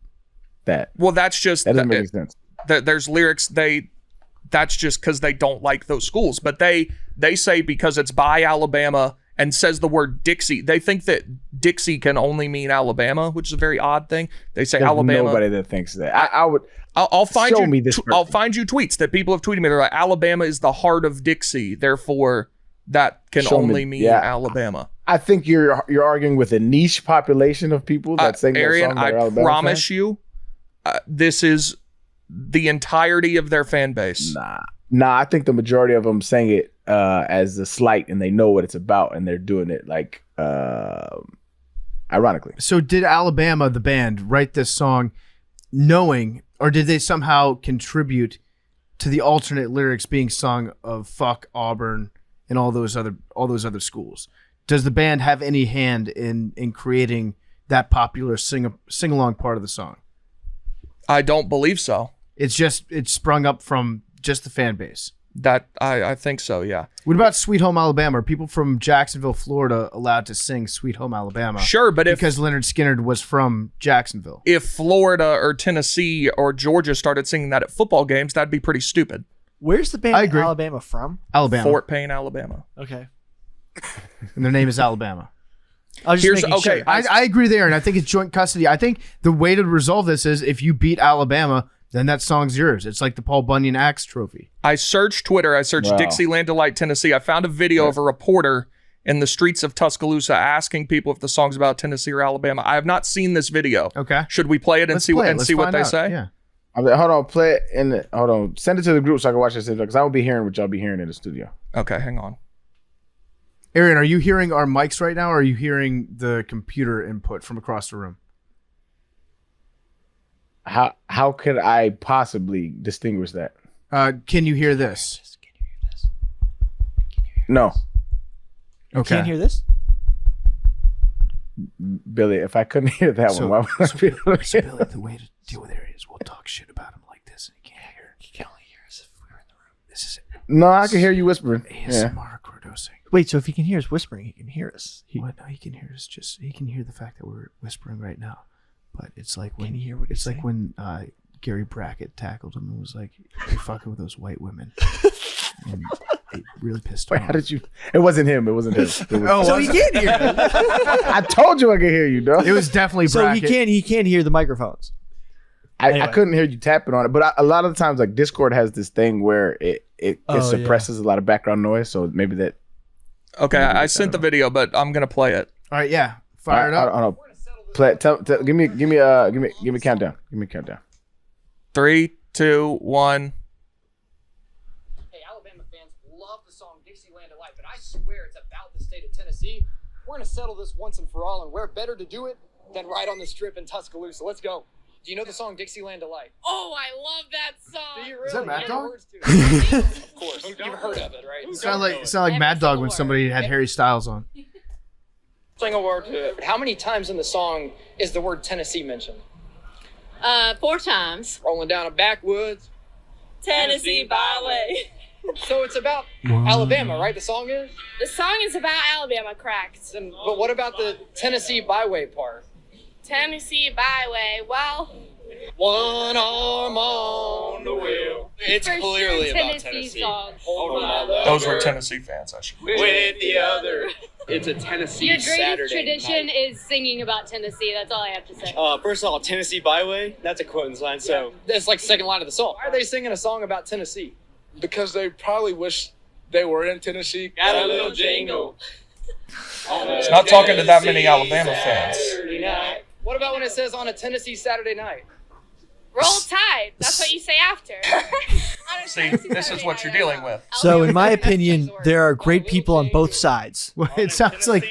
that? Well, that's just That doesn't make any sense. There's lyrics that's just because they don't like those schools, but they say because it's by Alabama and says the word Dixie, they think that Dixie can only mean Alabama, which is a very odd thing. They say There's Alabama. Nobody that thinks that. I would. I'll find show you. me this I'll person. find you tweets that people have tweeted me. They're like, Alabama is the heart of Dixie, therefore that can Show me- only mean yeah. Alabama. I think you're arguing with a niche population of people that sing Arian, that song that are I Alabama promise fans. you, this is the entirety of their fan base. Nah. I think the majority of them sang it as a slight, and they know what it's about, and they're doing it like ironically. So did Alabama, the band, write this song knowing, or did they somehow contribute to the alternate lyrics being sung of "fuck Auburn" and all those other schools? Does the band have any hand in creating that popular sing along part of the song? I don't believe so. It's sprung up from just the fan base. That I think so, yeah. What about Sweet Home Alabama? Are people from Jacksonville, Florida allowed to sing Sweet Home Alabama? Sure, but because Leonard Skinner was from Jacksonville. If Florida or Tennessee or Georgia started singing that at football games, that'd be pretty stupid. Where's the band I agree. Alabama from? Alabama. Fort Payne, Alabama. Okay. And their name is Alabama. I was just making sure. I agree there, and I think it's joint custody. I think the way to resolve this is if you beat Alabama, then that song's yours. It's like the Paul Bunyan Axe Trophy. I searched Twitter. I searched Wow. Dixieland Delight, Tennessee. I found a video of a reporter in the streets of Tuscaloosa asking people if the song's about Tennessee or Alabama. I have not seen this video. Okay. Should we play it and Let's see play it. and Let's see what find they out. say? Yeah. Hold on, play it hold on. Send it to the group so I can watch this because I won't be hearing what y'all be hearing in the studio. Okay, hang on. Arian, are you hearing our mics right now, or are you hearing the computer input from across the room? How could I possibly distinguish that? Can you hear this? No, Okay. Can't hear this? Billy. If I couldn't hear that one, why would I be able to hear? Billy, the way to deal with Arian is we'll talk shit about him like this, and he can't hear. He can only hear us if we're in the room. This is No, I can hear you whispering. Yeah. ASMR Macrodosing. Wait, so if he can hear us whispering, he can hear us. Well, no, he can hear us. He can hear the fact that we're whispering right now. But it's like when Can he hear what it's he's like when Gary Brackett tackled him and was like, "You're fucking with those white women," and it really pissed him Wait, off. how did you? It wasn't him. It wasn't him. It was, So he can't hear us. I told you I could hear you, dog. It was definitely So Brackett. he can't hear the microphones. I couldn't hear you tapping on it, but a lot of the times, like Discord has this thing where it suppresses a lot of background noise, so maybe that. Okay, I sent the video, but I'm gonna play it. All right, yeah, fire it up. Hold on. Play. Give me a countdown. Give me a countdown. 3, 2, 1. Hey, Alabama fans love the song Dixieland Delight, but I swear it's about the state of Tennessee. We're going to settle this once and for all, and where better to do it than right on the strip in Tuscaloosa. Let's go. Do you know the song Dixieland Delight? Oh, I love that song. Do you really? Is that Mad You Dog? know the words to it. Of course. You've heard of it, right? Sound like Mad Dog when somebody had Harry Styles on. Sing a word to it. How many times in the song is the word Tennessee mentioned? 4 times. Rolling down a backwoods. Tennessee byway. So it's about Alabama, right? The song is? The song is about Alabama, correct? But what about the Tennessee byway part? Tennessee byway. Well, One arm on the wheel. It's clearly about Tennessee. song. Hold my love. Those were Tennessee fans, I should. With the other. It's a Tennessee Your greatest Saturday tradition night. is singing about Tennessee. That's all I have to say. First of all, Tennessee Byway, that's a quoting line. So That's like the second line of the song. Why are they singing a song about Tennessee? Because they probably wish they were in Tennessee. got a little jingle. It's not talking to that many Alabama fans. Saturday night. What about when it says on a Tennessee Saturday night? Roll Tide. That's what you say after. See, this is what you're dealing with. So, in my opinion, there are great people on both sides. Well, it sounds like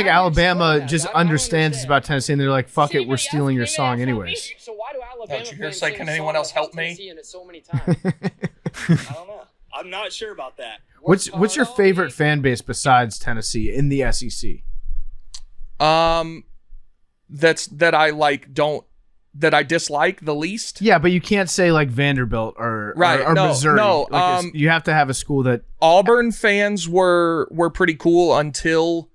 Alabama just understands it's about Tennessee, and they're like, "Fuck it, we're stealing your song anyways." So why do Alabama Don't you hear fans say, sing "Can a anyone song else help about me?" Tennessee and it so many times? I don't know. I'm not sure about that. What's your favorite fan base besides Tennessee in the SEC? That I dislike the least. Yeah, but you can't say like Vanderbilt or Missouri. No, you have to have a school that Auburn fans were pretty cool until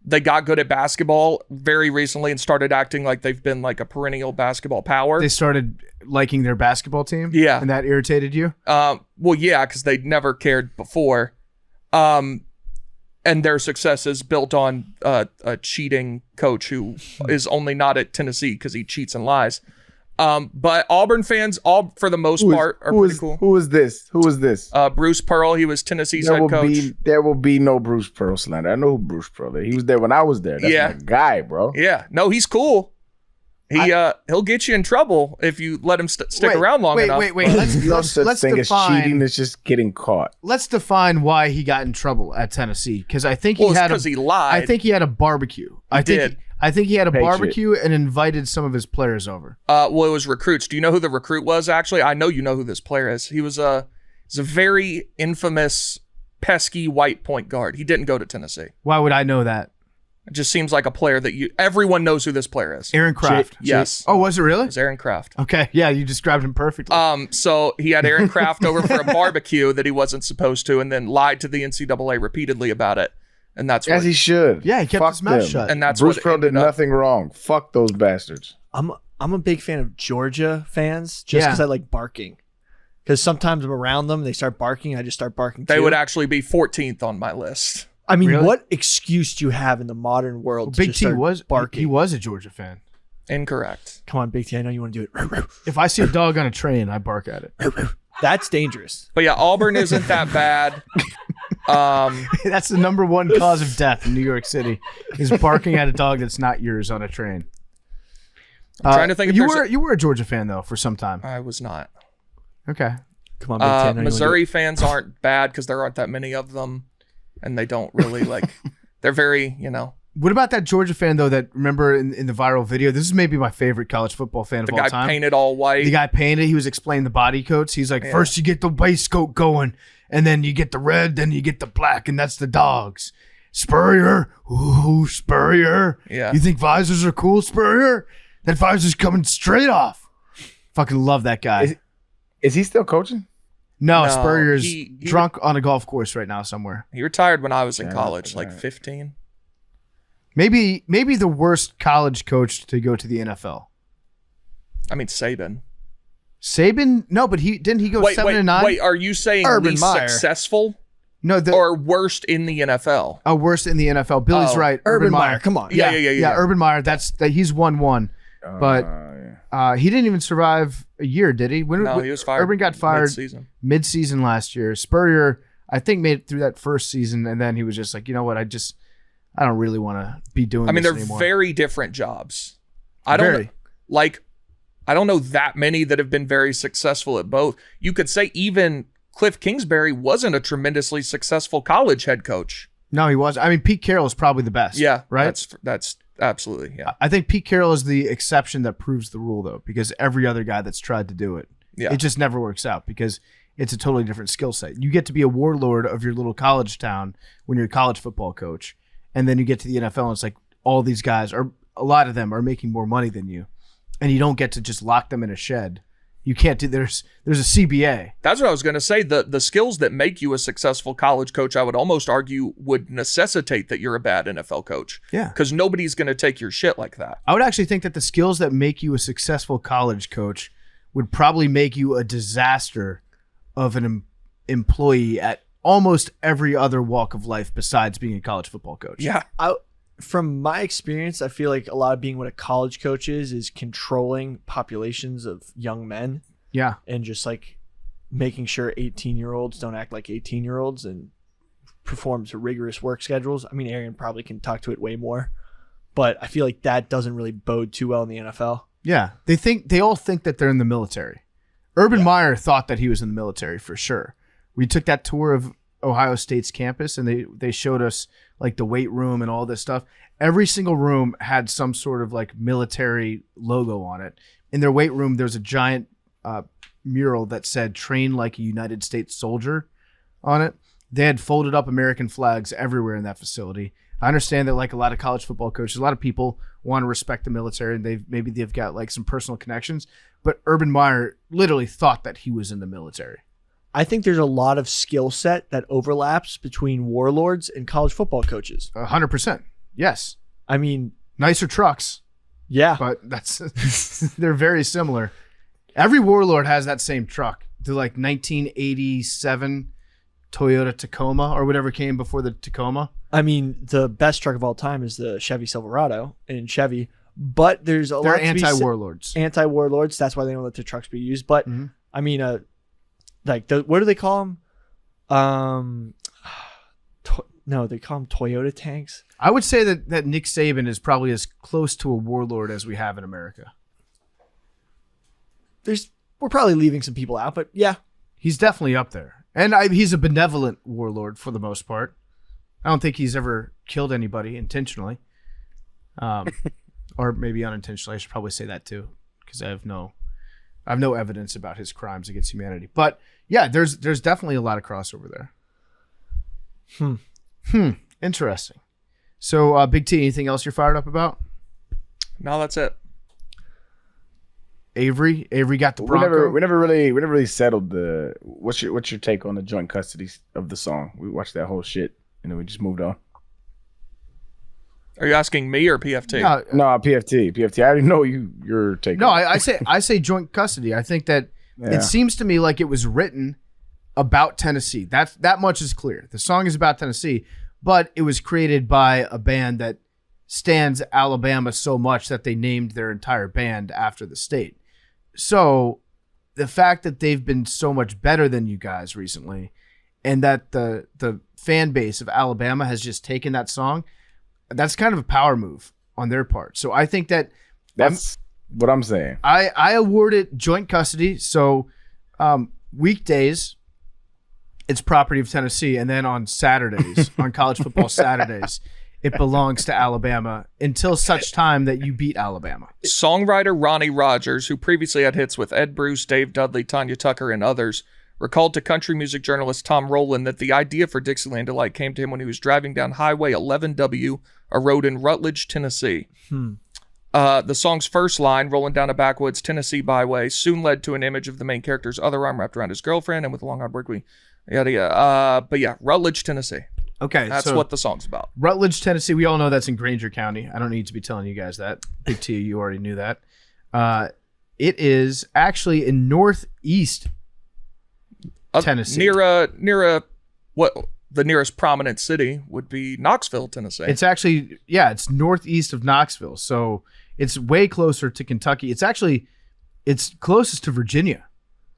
they got good at basketball very recently and started acting like they've been like a perennial basketball power. they started liking their basketball team. Yeah. and that irritated you. Well, yeah, because they'd never cared before. And their success is built on a cheating coach who is only not at Tennessee because he cheats and lies. But Auburn fans, all for the most part, are pretty cool. Who is this? Bruce Pearl, he was Tennessee's head coach. There will be no Bruce Pearl slander. I know who Bruce Pearl is. He was there when I was there. That's Yeah. my guy, bro. Yeah, no, he's cool. He'll get you in trouble if you let him stick around long enough. Wait. Let's No such let's thing define. as cheating. It's just getting caught. Let's define why he got in trouble at Tennessee, because I think Well, he it's had because he lied. I think he had a barbecue. I think he had a Patriot. barbecue and invited some of his players over. Well, it was recruits. Do you know who the recruit was? Actually, I know you know who this player is. He's a very infamous, pesky white point guard. He didn't go to Tennessee. Why would I know that? It just seems like a player that everyone knows who this player is. Aaron Kraft. Yes. Oh, was it really? It's Aaron Kraft. Okay. Yeah, you described him perfectly. So he had Aaron Kraft over for a barbecue that he wasn't supposed to, and then lied to the NCAA repeatedly about it. And that's As he should. Yeah, he kept Fuck his mouth them. shut. And that's Bruce what Pearl did ended up- nothing wrong. Fuck those bastards. I'm a big fan of Georgia fans just Yeah. because I like barking. Because sometimes I'm around them, they start barking, I just start barking They too. would actually be 14th on my list. I mean, Really? what excuse do you have in the modern world to Big just T start was barking? He was a Georgia fan. Incorrect. Come on, Big T, I know you want to do it. If I see a dog on a train, I bark at it. That's dangerous. But yeah, Auburn isn't that bad. That's the number one cause of death in New York City is barking at a dog that's not yours on a train. Trying to think if you there's were you were a Georgia fan though for some time. I was not. Okay. Come on, Big T, I know you wanna do Missouri it. fans aren't bad because there aren't that many of them, and they don't really they're very, What about that Georgia fan though that remember in the viral video? This is maybe my favorite college football fan the of all guy time. painted all white. The guy painted. He was explaining the body coats. He's like, first you get the waistcoat going, and then you get the red, then you get the black, and that's the dogs. Spurrier, ooh, Spurrier. Yeah. You think visors are cool, Spurrier? That visor's coming straight off. Fucking love that guy. Is he still coaching? No, No, Spurrier's he- drunk on a golf course right now somewhere. He retired when I was in Yeah, college, like right. 15. Maybe the worst college coach to go to the NFL. I mean, Saban. Saban? No, but he go Wait, 7-9. wait. Are you saying Urban least Meyer. successful No, or worst in the NFL? worst in the NFL. Billy's Oh. right. Urban Meyer, come on. Yeah. Urban Meyer. He's 1-1. But he didn't even survive a year, did he? No, he was fired. Urban got fired mid-season last year. Spurrier, I think, made it through that first season, and then he was just like, you know what? I don't really want to be doing this anymore. They're very different jobs. I don't know that many that have been very successful at both. You could say even Cliff Kingsbury wasn't a tremendously successful college head coach. No, he was. I mean, Pete Carroll is probably the best. Yeah, right. That's absolutely, yeah. I think Pete Carroll is the exception that proves the rule, though, because every other guy that's tried to do it, it just never works out because it's a totally different skill set. You get to be a warlord of your little college town when you're a college football coach, and then you get to the NFL and it's like all these guys a lot of them are making more money than you, and you don't get to just lock them in a shed. You can't do. There's a CBA. That's what I was going to say. The skills that make you a successful college coach, I would almost argue, would necessitate that you're a bad NFL coach. Yeah, because nobody's going to take your shit like that. I would actually think that the skills that make you a successful college coach would probably make you a disaster of an employee at almost every other walk of life besides being a college football coach. Yeah. From my experience, I feel like a lot of being what a college coach is controlling populations of young men. Yeah. And just like making sure 18-year-olds don't act like 18-year-olds and perform to rigorous work schedules. I mean, Arian probably can talk to it way more, but I feel like that doesn't really bode too well in the NFL. Yeah. They all think that they're in the military. Urban Meyer thought that he was in the military for sure. We took that tour of Ohio State's campus and they showed us like the weight room and all this stuff. Every single room had some sort of like military logo on it. In their weight room, there's a giant mural that said "Train like a United States soldier" on it. They had folded up American flags everywhere in that facility. I understand that like a lot of college football coaches, a lot of people want to respect the military and they've got like some personal connections, but Urban Meyer literally thought that he was in the military. I think there's a lot of skill set that overlaps between warlords and college football coaches. 100%. Yes. I mean, nicer trucks. Yeah. But they're very similar. Every warlord has that same truck. The like 1987 Toyota Tacoma or whatever came before the Tacoma. I mean, the best truck of all time is the Chevy Silverado in Chevy, but there's a lot They're anti-warlords. Anti-warlords. That's why they don't let their trucks be used. But I mean, like what do they call them? No, they call them Toyota tanks. I would say that Nick Saban is probably as close to a warlord as we have in America. We're probably leaving some people out, but yeah, he's definitely up there. And he's a benevolent warlord for the most part. I don't think he's ever killed anybody intentionally, or maybe unintentionally. I should probably say that too, because I have no evidence about his crimes against humanity. But yeah, there's definitely a lot of crossover there. Interesting. So, Big T, anything else you're fired up about? No, that's it. Avery got the Bronco. We never really settled the. What's your take on the joint custody of the song? We watched that whole shit and then we just moved on. Are you asking me or PFT? No, PFT. I already know your take. No, I say joint custody. I think that it seems to me like it was written about Tennessee. That much is clear. The song is about Tennessee, but it was created by a band that stands Alabama so much that they named their entire band after the state. So the fact that they've been so much better than you guys recently, and that the fan base of Alabama has just taken that song, that's kind of a power move on their part. So I think that's what I'm saying. I award it joint custody. So weekdays, it's property of Tennessee. And then on Saturdays, on college football Saturdays, it belongs to Alabama until such time that you beat Alabama. Songwriter Ronnie Rogers, who previously had hits with Ed Bruce, Dave Dudley, Tanya Tucker, and others, recalled to country music journalist Tom Rowland that the idea for Dixieland Delight came to him when he was driving down Highway 11W, a road in Rutledge, Tennessee. The song's first line, rolling down a backwoods Tennessee byway, soon led to an image of the main character's other arm wrapped around his girlfriend, and with a long hard work week, yada yada. But yeah, Rutledge, Tennessee. Okay, that's what the song's about. Rutledge, Tennessee. We all know that's in Granger County. I don't need to be telling you guys that. Big T, you already knew that. It is actually in northeast Tennessee. Near what the nearest prominent city would be Knoxville, Tennessee. It's actually, it's northeast of Knoxville. So It's way closer to Kentucky. It's closest to Virginia.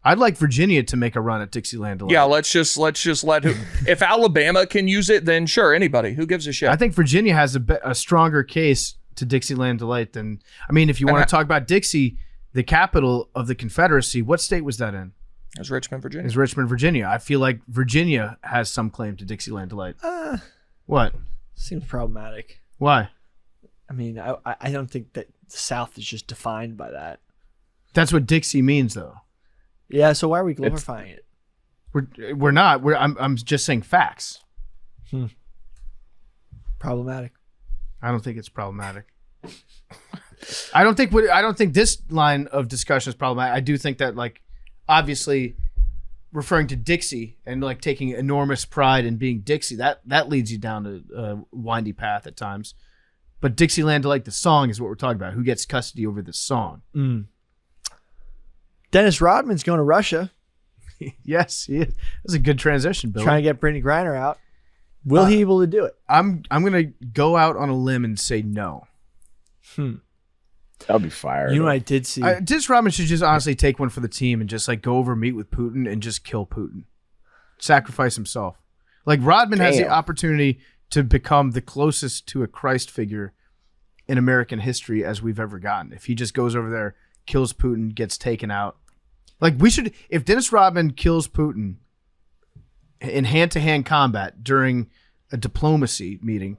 I'd like Virginia to make a run at Dixieland Delight. Yeah, let's just let if Alabama can use it, then sure, anybody. Who gives a shit? I think Virginia has a stronger case to Dixieland Delight than, I mean, if you want to talk about Dixie, the capital of the Confederacy, what state was that in? It was Richmond, Virginia. It's Richmond, Virginia. I feel like Virginia has some claim to Dixieland Delight. What? Seems problematic. Why? I mean, I don't think that the South is just defined by that. That's what Dixie means, though. Yeah, so why are we glorifying it? We're not. I'm just saying facts. Problematic. I don't think it's problematic. I don't think this line of discussion is problematic. I do think that, like, obviously referring to Dixie and like taking enormous pride in being Dixie, that leads you down a windy path at times. But Dixieland Delight, the song, is what we're talking about. Who gets custody over this song? Dennis Rodman's going to Russia. Yes, he is. That's a good transition, Bill. Trying to get Brittany Griner out. Will he able to do it? I'm gonna go out on a limb and say no. That'll be fire. You know what I did see? Dennis Rodman should just honestly take one for the team and just like go over, meet with Putin and just kill Putin. Sacrifice himself. Like Rodman has the opportunity to become the closest to a Christ figure in American history as we've ever gotten. If he just goes over there, kills Putin, gets taken out. Like we should, if Dennis Rodman kills Putin in hand-to-hand combat during a diplomacy meeting,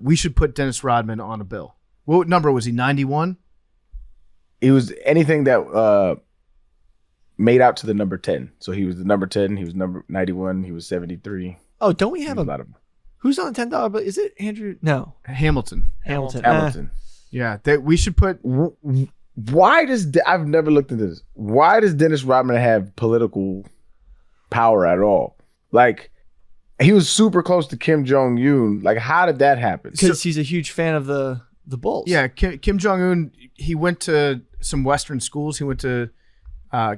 we should put Dennis Rodman on a bill. What number was he? 91? He was anything that made out to the number 10. So he was the number 10. He was number 91. He was 73. Oh, don't we have a lot of? Who's on the $10 bill? Is it Andrew? No, Hamilton. Hamilton. Yeah, we should put. Why does I've never looked into this? Why does Dennis Rodman have political power at all? Like, he was super close to Kim Jong-un. Like, how did that happen? Because he's a huge fan of the Bulls. Yeah, Kim Jong-un, he went to some Western schools. He went to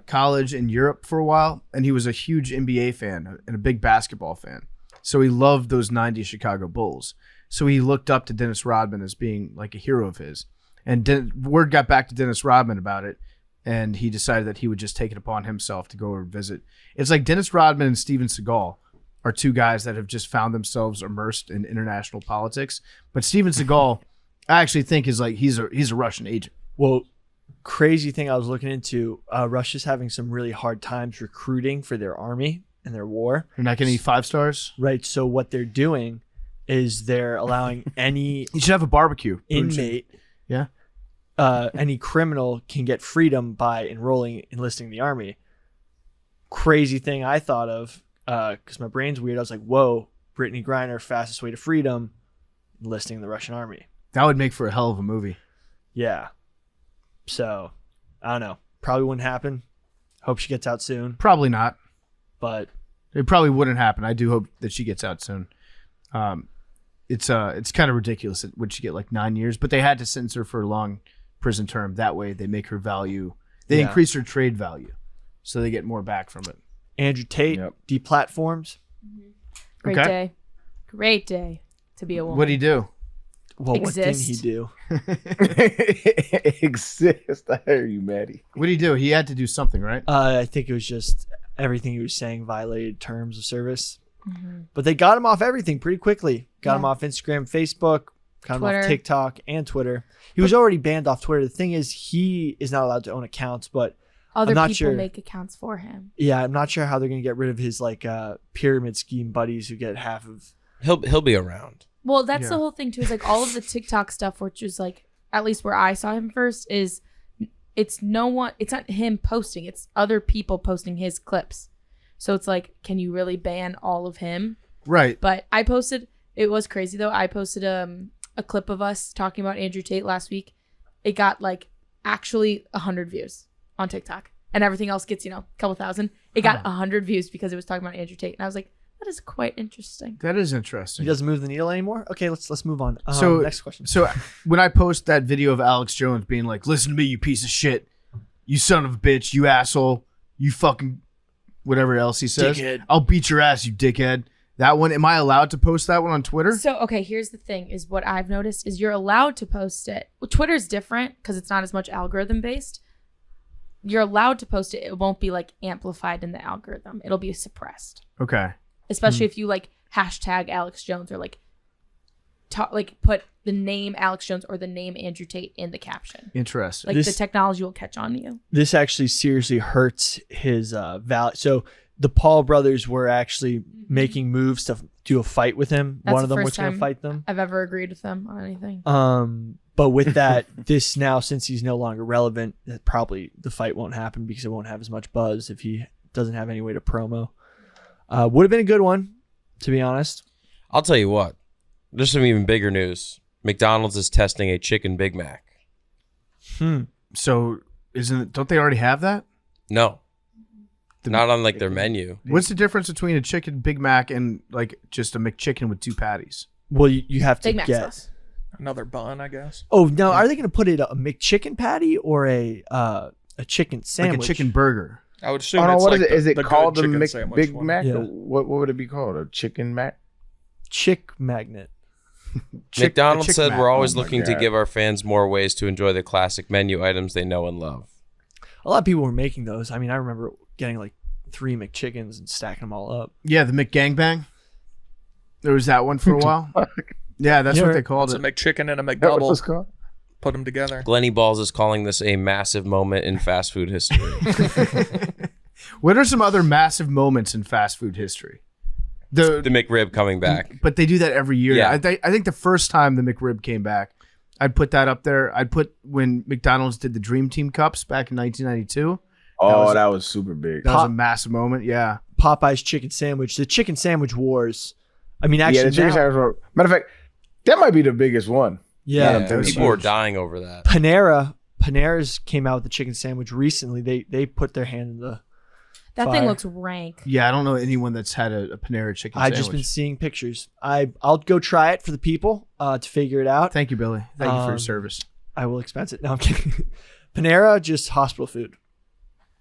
college in Europe for a while, and he was a huge NBA fan and a big basketball fan. So he loved those 90s Chicago Bulls. So he looked up to Dennis Rodman as being like a hero of his. And word got back to Dennis Rodman about it, and he decided that he would just take it upon himself to go over and visit. It's like Dennis Rodman and Steven Seagal are two guys that have just found themselves immersed in international politics. But Steven Seagal, I actually think is like he's a Russian agent. Well, crazy thing I was looking into, Russia's having some really hard times recruiting for their army and their war. They're not getting any 5 stars? Right. So what they're doing is they're allowing any you should have a barbecue. inmate, any criminal can get freedom by enlisting in the army. Crazy thing I thought of, because my brain's weird. I was like, whoa, Brittany Griner, fastest way to freedom, enlisting in the Russian army. That would make for a hell of a movie. Yeah. So, I don't know. Probably wouldn't happen. Hope she gets out soon. Probably not. But it probably wouldn't happen. I do hope that she gets out soon. It's kind of ridiculous that would she get like 9 years, but they had to sentence her for a long prison term. That way they make her value. They increase her trade value, so they get more back from it. Andrew Tate, deplatforms. Great day to be a woman. What'd he do? Well, what didn't he do? Exist. I hear you, Maddie. What'd he do? He had to do something, right? I think it was just everything he was saying violated terms of service. But they got him off everything pretty quickly. Got him off Instagram, Facebook, got him off TikTok and Twitter. He was already banned off Twitter. The thing is, he is not allowed to own accounts, but other people make accounts for him. Yeah, I'm not sure how they're going to get rid of his like pyramid scheme buddies who get half of. He'll be around. Well, that's the whole thing too. Is like all of the TikTok stuff, which is like at least where I saw him first, is it's not him posting. It's other people posting his clips. So it's like, can you really ban all of him? Right. But I posted, it was crazy though. I posted a clip of us talking about Andrew Tate last week. It got like actually 100 views on TikTok, and everything else gets, a couple thousand. It got 100 views because it was talking about Andrew Tate. And I was like, that is quite interesting. That is interesting. He doesn't move the needle anymore? Okay, let's move on. So next question. So when I post that video of Alex Jones being like, listen to me, you piece of shit, you son of a bitch, you asshole, you fucking whatever else he says. Dickhead. I'll beat your ass, you dickhead. That one, am I allowed to post that one on Twitter? So, okay, here's the thing is what I've noticed is you're allowed to post it. Well, Twitter's different because it's not as much algorithm based. You're allowed to post it. It won't be like amplified in the algorithm. It'll be suppressed. Okay. Especially if you like hashtag Alex Jones or like put the name Alex Jones or the name Andrew Tate in the caption. Interesting. Like the technology will catch on to you. This actually seriously hurts his value. So the Paul brothers were actually making moves to do a fight with him. That's One of the them first was going to time fight them. I've ever agreed with them on anything. But with that, this now, since he's no longer relevant, that probably the fight won't happen because it won't have as much buzz if he doesn't have any way to promo. Would have been a good one, to be honest. I'll tell you what. There's some even bigger news. McDonald's is testing a chicken Big Mac. So don't they already have that? No. Not on like their menu. What's the difference between a chicken Big Mac and like just a McChicken with 2 patties? Well, you have to Big Mac get sauce. Another bun, I guess. Oh no! Are they going to put it a McChicken patty or a chicken sandwich? Like a chicken burger. I would assume Oh no, it's what like is it? Is it the called good the chicken sandwich Big one. Mac? Yeah. Or what would it be called? A chicken Mac? Chick magnet. McDonald's Chick said Mac. we're always Oh my looking to God. give our fans more ways to enjoy the classic menu items they know and love. A lot of people were making those. I mean, I remember getting like 3 McChickens and stacking them all up. Yeah, the McGangbang. There was that one for a while. Yeah, that's Yeah, what they called It's a it. McChicken and a Is that what it's McDouble. called? Put them together. Glenny Balls is calling this a massive moment in fast food history. What are some other massive moments in fast food history? the McRib coming back. But they do that every year. Yeah. I think the first time the McRib came back, I'd put that up there. I'd put when McDonald's did the Dream Team Cups back in 1992. Oh, that was super big. That was a massive moment. Yeah. Popeye's chicken sandwich. The chicken sandwich wars. I mean, actually, Yeah, the chicken now- sandwich were- matter of fact, that might be the biggest one. yeah, that was People were huge. dying over that. Panera's came out with the chicken sandwich recently. They put their hand in the That fire. thing looks rank. Yeah, I don't know anyone that's had a Panera chicken I've sandwich. just been seeing pictures. I'll go try it for the people to figure it out. Thank you, Billy. Thank you for your service. I will expense it. No, I'm kidding. Panera, just hospital food.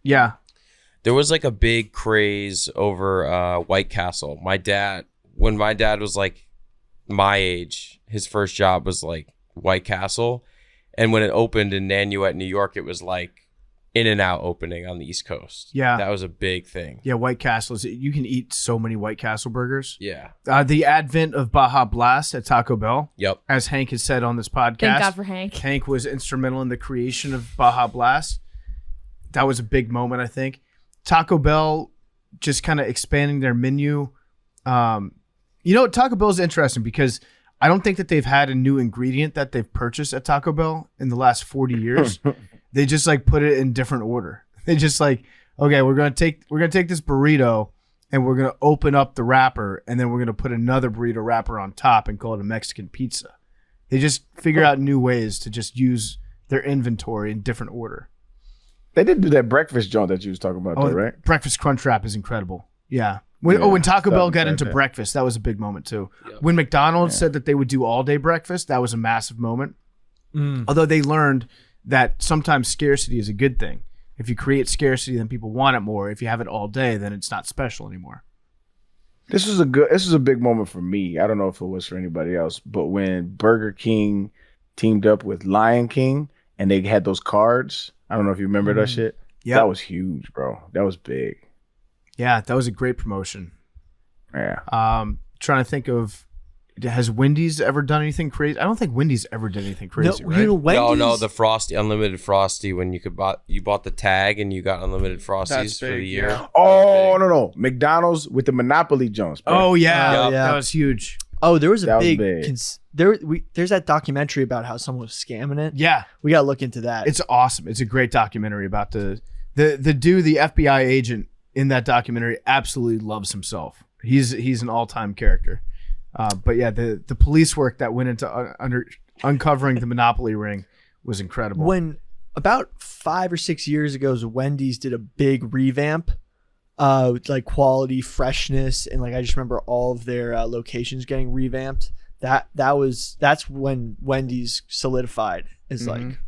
Yeah. There was like a big craze over White Castle. When my dad was like my age, his first job was like White Castle. And when it opened in Nanuet, New York, it was like In-N-Out opening on the East Coast. Yeah. That was a big thing. Yeah, White Castles. You can eat so many White Castle burgers. Yeah. The advent of Baja Blast at Taco Bell, Yep. as Hank has said on this podcast. Thank God for Hank. Hank was instrumental in the creation of Baja Blast. That was a big moment, I think. Taco Bell just kind of expanding their menu. Taco Bell is interesting because I don't think that they've had a new ingredient that they've purchased at Taco Bell in the last 40 years. They just like put it in different order. They just like, okay, we're gonna take this burrito and we're gonna open up the wrapper and then we're gonna put another burrito wrapper on top and call it a Mexican pizza. They just figure out new ways to just use their inventory in different order. They did do that breakfast joint that you was talking about, though, right? Breakfast Crunch Wrap is incredible. Yeah. When Taco Bell got into that. breakfast, that was a big moment too. Yep. When McDonald's said that they would do all day breakfast, that was a massive moment. Although they learned that sometimes scarcity is a good thing. If you create scarcity, then people want it more. If you have it all day, then it's not special anymore. This was a big moment for me. I don't know if it was for anybody else, but when Burger King teamed up with Lion King and they had those cards, I don't know if you remember that shit. Yeah, that was huge, bro. That was big. Yeah, that was a great promotion. Yeah. Trying to think of, has Wendy's ever done anything crazy? I don't think Wendy's ever did anything crazy, right? No, the Frosty, unlimited Frosty, when you bought the tag and you got unlimited Frosties for the year. Yeah. Oh, no. McDonald's with the Monopoly Jones, bro. Oh, yeah. Yeah. That was huge. Oh, there was a That was big. big. There's that documentary about how someone was scamming it. Yeah. We gotta look into that. It's awesome. It's a great documentary about the dude, the FBI agent in that documentary absolutely loves himself. He's an all-time character. But yeah, the police work that went into uncovering the Monopoly ring was incredible. When about 5 or 6 years ago, Wendy's did a big revamp, with like quality, freshness, and like I just remember all of their locations getting revamped. That's when Wendy's solidified. It's like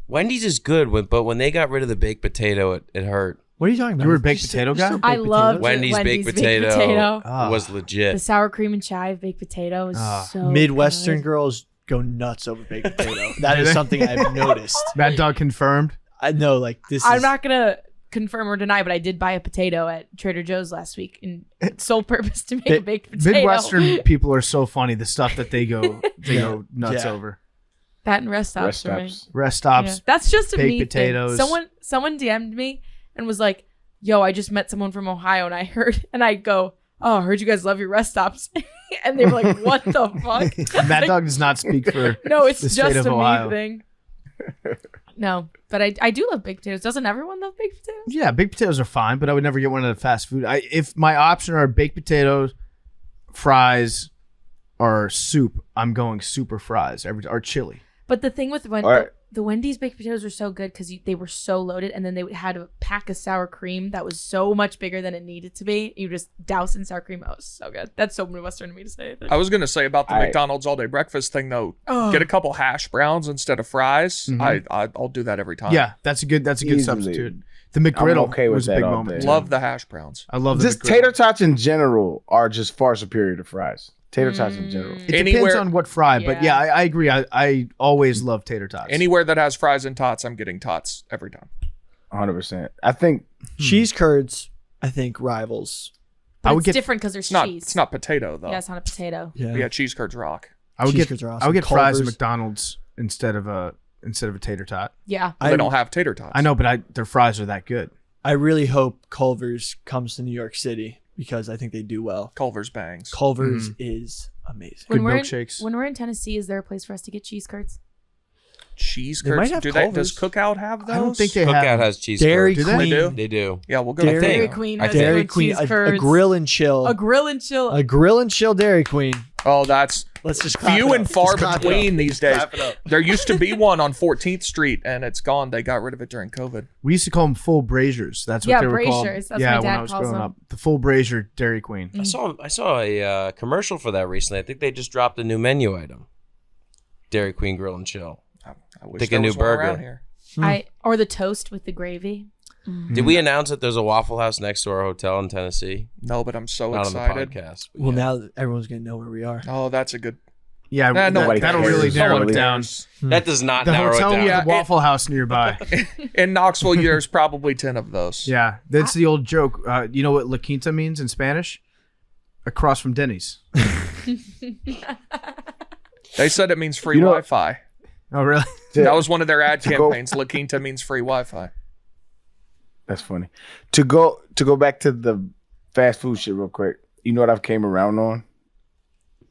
Wendy's is good, but when they got rid of the baked potato, it hurt. What are you talking about? You were a baked potato guy? I love Wendy's baked potato was The legit. sour cream and chive baked potato is so Midwestern good. girls go nuts over baked potato. That is something I've noticed. Mad Dog confirmed. I know, like this. I'm not gonna confirm or deny, but I did buy a potato at Trader Joe's last week in sole purpose to make a baked potato. Midwestern people are so funny. The stuff that they go nuts over. That and rest stops for me. Rest stops. Yeah. That's just a baked me potatoes. thing. Someone DM'd me and was like, "Yo, I just met someone from Ohio, and I go, oh, I heard you guys love your rest stops," and they were like, "What the fuck?" Mad Dog does not speak for No, it's the state just of a Ohio. me thing. No, but I do love baked potatoes. Doesn't everyone love baked potatoes? Yeah, baked potatoes are fine, but I would never get one at a fast food. If my option are baked potatoes, fries, or soup, I'm going super fries or chili. But the thing with the Wendy's baked potatoes were so good because they were so loaded, and then they had a pack of sour cream that was so much bigger than it needed to be. You just douse in sour cream. Oh, it was so good. That's so Midwestern to me to say. I was gonna say about the McDonald's all day breakfast thing though. Get a couple hash browns instead of fries. I'll do that every time. Yeah, that's a good substitute. The McGriddle was a big moment. Love the hash browns. I love the just tater tots in general are just far superior to fries. Tater tots in general. It depends on what fry, but yeah, I agree. I always love tater tots. Anywhere that has fries and tots, I'm getting tots every time. 100%. I think cheese curds, rivals. But it's different because there's cheese. It's not potato though. Yeah, it's not a potato. Yeah, cheese curds rock. I would Cheese get curds are awesome. I would get fries at Culver's. McDonald's instead of a tater tot. Yeah. They don't have tater tots. I know, but their fries are that good. I really hope Culver's comes to New York City because I think they do well. Culver's bangs. Culver's is amazing. When Good we're milkshakes. when we're in Tennessee, is there a place for us to get cheese curds? Cheese They might curds. have Does Culver's. Cookout have those? I don't think they Cookout have. has cheese Dairy curds. Queen. They do? They do. Yeah, we'll go. Dairy- to Dairy Cookout. Queen I has think- their Dairy own Queen, cheese a curds. grill and chill. A grill and chill. A grill and chill Dairy Queen. Oh, that's Let's just clap few it and up. far Just clap it between up. these days. Clap it up. There used to be one on 14th Street, and it's gone. They got rid of it during COVID. We used to call them full braziers. That's what they were called. braziers. That's yeah, what my when dad I was calls growing them. up. The full brazier Dairy Queen. I saw a commercial for that recently. I think they just dropped a new menu item. Dairy Queen Grill and Chill. I wish Take a there new was one around burger. here. Or the toast with the gravy. Did we announce that there's a Waffle House next to our hotel in Tennessee? No, but I'm so Not excited. on the podcast. but Well, yeah. now everyone's going to know where we are. Oh, that's a good. Yeah, nobody that'll cares. really narrow Nobody it down. cares. That does not The narrow hotel it down. with Yeah, the Waffle House nearby. In Knoxville, there's probably 10 of those. Yeah, that's the old joke. You know what La Quinta means in Spanish? Across from Denny's. They said it means free You know- Wi-Fi. Oh, really? That was one of their ad To go- campaigns. La Quinta means free Wi-Fi. that's funny. To go back to the fast food shit real quick. You know what I've came around on?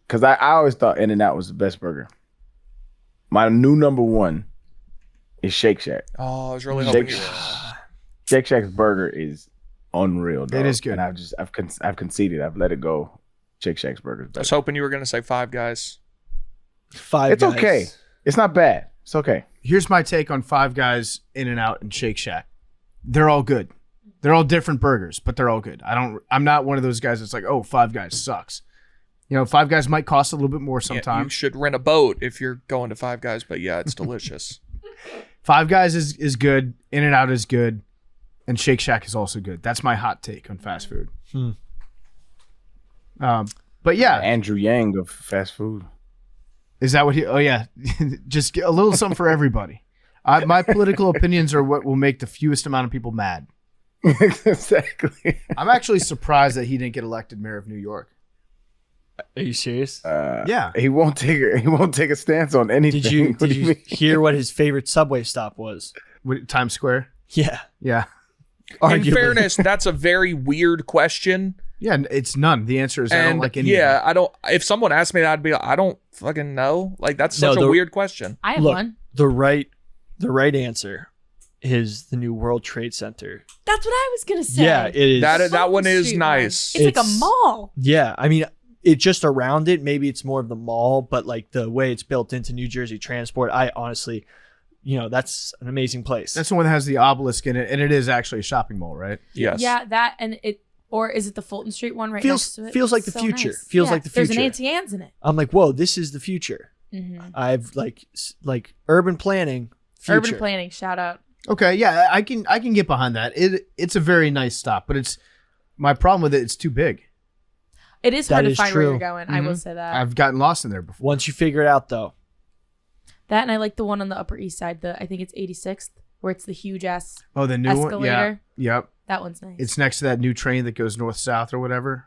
Because I always thought In-N-Out was the best burger. My new number one is Shake Shack. Oh, I was really hoping Shake, you Shake Shack's burger is unreal. Dog. It is good. And I've conceded. I've let it go. Shake Shack's burger is I was better. hoping you were going to say Five Guys. Five It's Guys. okay. It's not bad. It's okay. Here's my take on Five Guys, In-N-Out, and Shake Shack. They're all good. They're all different burgers, but they're all good. I'm not one of those guys that's like, oh, Five Guys sucks. You know, Five Guys might cost a little bit more Yeah, you sometimes. should rent a boat if you're going to Five Guys, but yeah, it's delicious. Five Guys is good. In-N-Out is good. And Shake Shack is also good. That's my hot take on fast food. But yeah, Andrew Yang of fast food. is that what he? Oh yeah, just get a little something for everybody. My political opinions are what will make the fewest amount of people mad. Exactly. I'm actually surprised that he didn't get elected mayor of New York. Are you serious? Yeah, He won't take a stance on anything. Did you What did do you mean? hear what his favorite subway stop was? Times Square. Yeah. Yeah, In Arguably. fairness, that's a very weird question. yeah. It's none. The answer is I don't And like any. yeah, I don't. If someone asked me that, I'd be like, I don't fucking know. Like that's No, such a the- weird question. I have Look, one. the right answer is the new World Trade Center. That's what I was gonna say. Yeah, it is. That one is Street nice. It's like a It's- mall. Yeah, I mean, it just around it. Maybe it's more of the mall, but like the way it's built into New Jersey transport, I honestly, that's an amazing place. That's the one that has the obelisk in it, and it is actually a shopping mall, right? Yes. Yeah, that and it. Or is it the Fulton Street one right Feels- next to it? feels like the So future. nice. Feels like the There's an future. Auntie Anne's in it. I'm like, whoa, this is the future. Mm-hmm. I've like urban planning. Future. Urban planning. Shout out. Okay, yeah, I can get behind that. It's a very nice stop, but it's my problem with it. It's too big. It is hard That to is find where true. you're going. I will say that. I've gotten lost in there before. Once you figure it out, though. That and I like the one on the Upper East Side. I think it's 86th, where it's the huge ass Oh, the new one. Yeah. escalator. Yep. That one's nice. It's next to that new train that goes north south or whatever.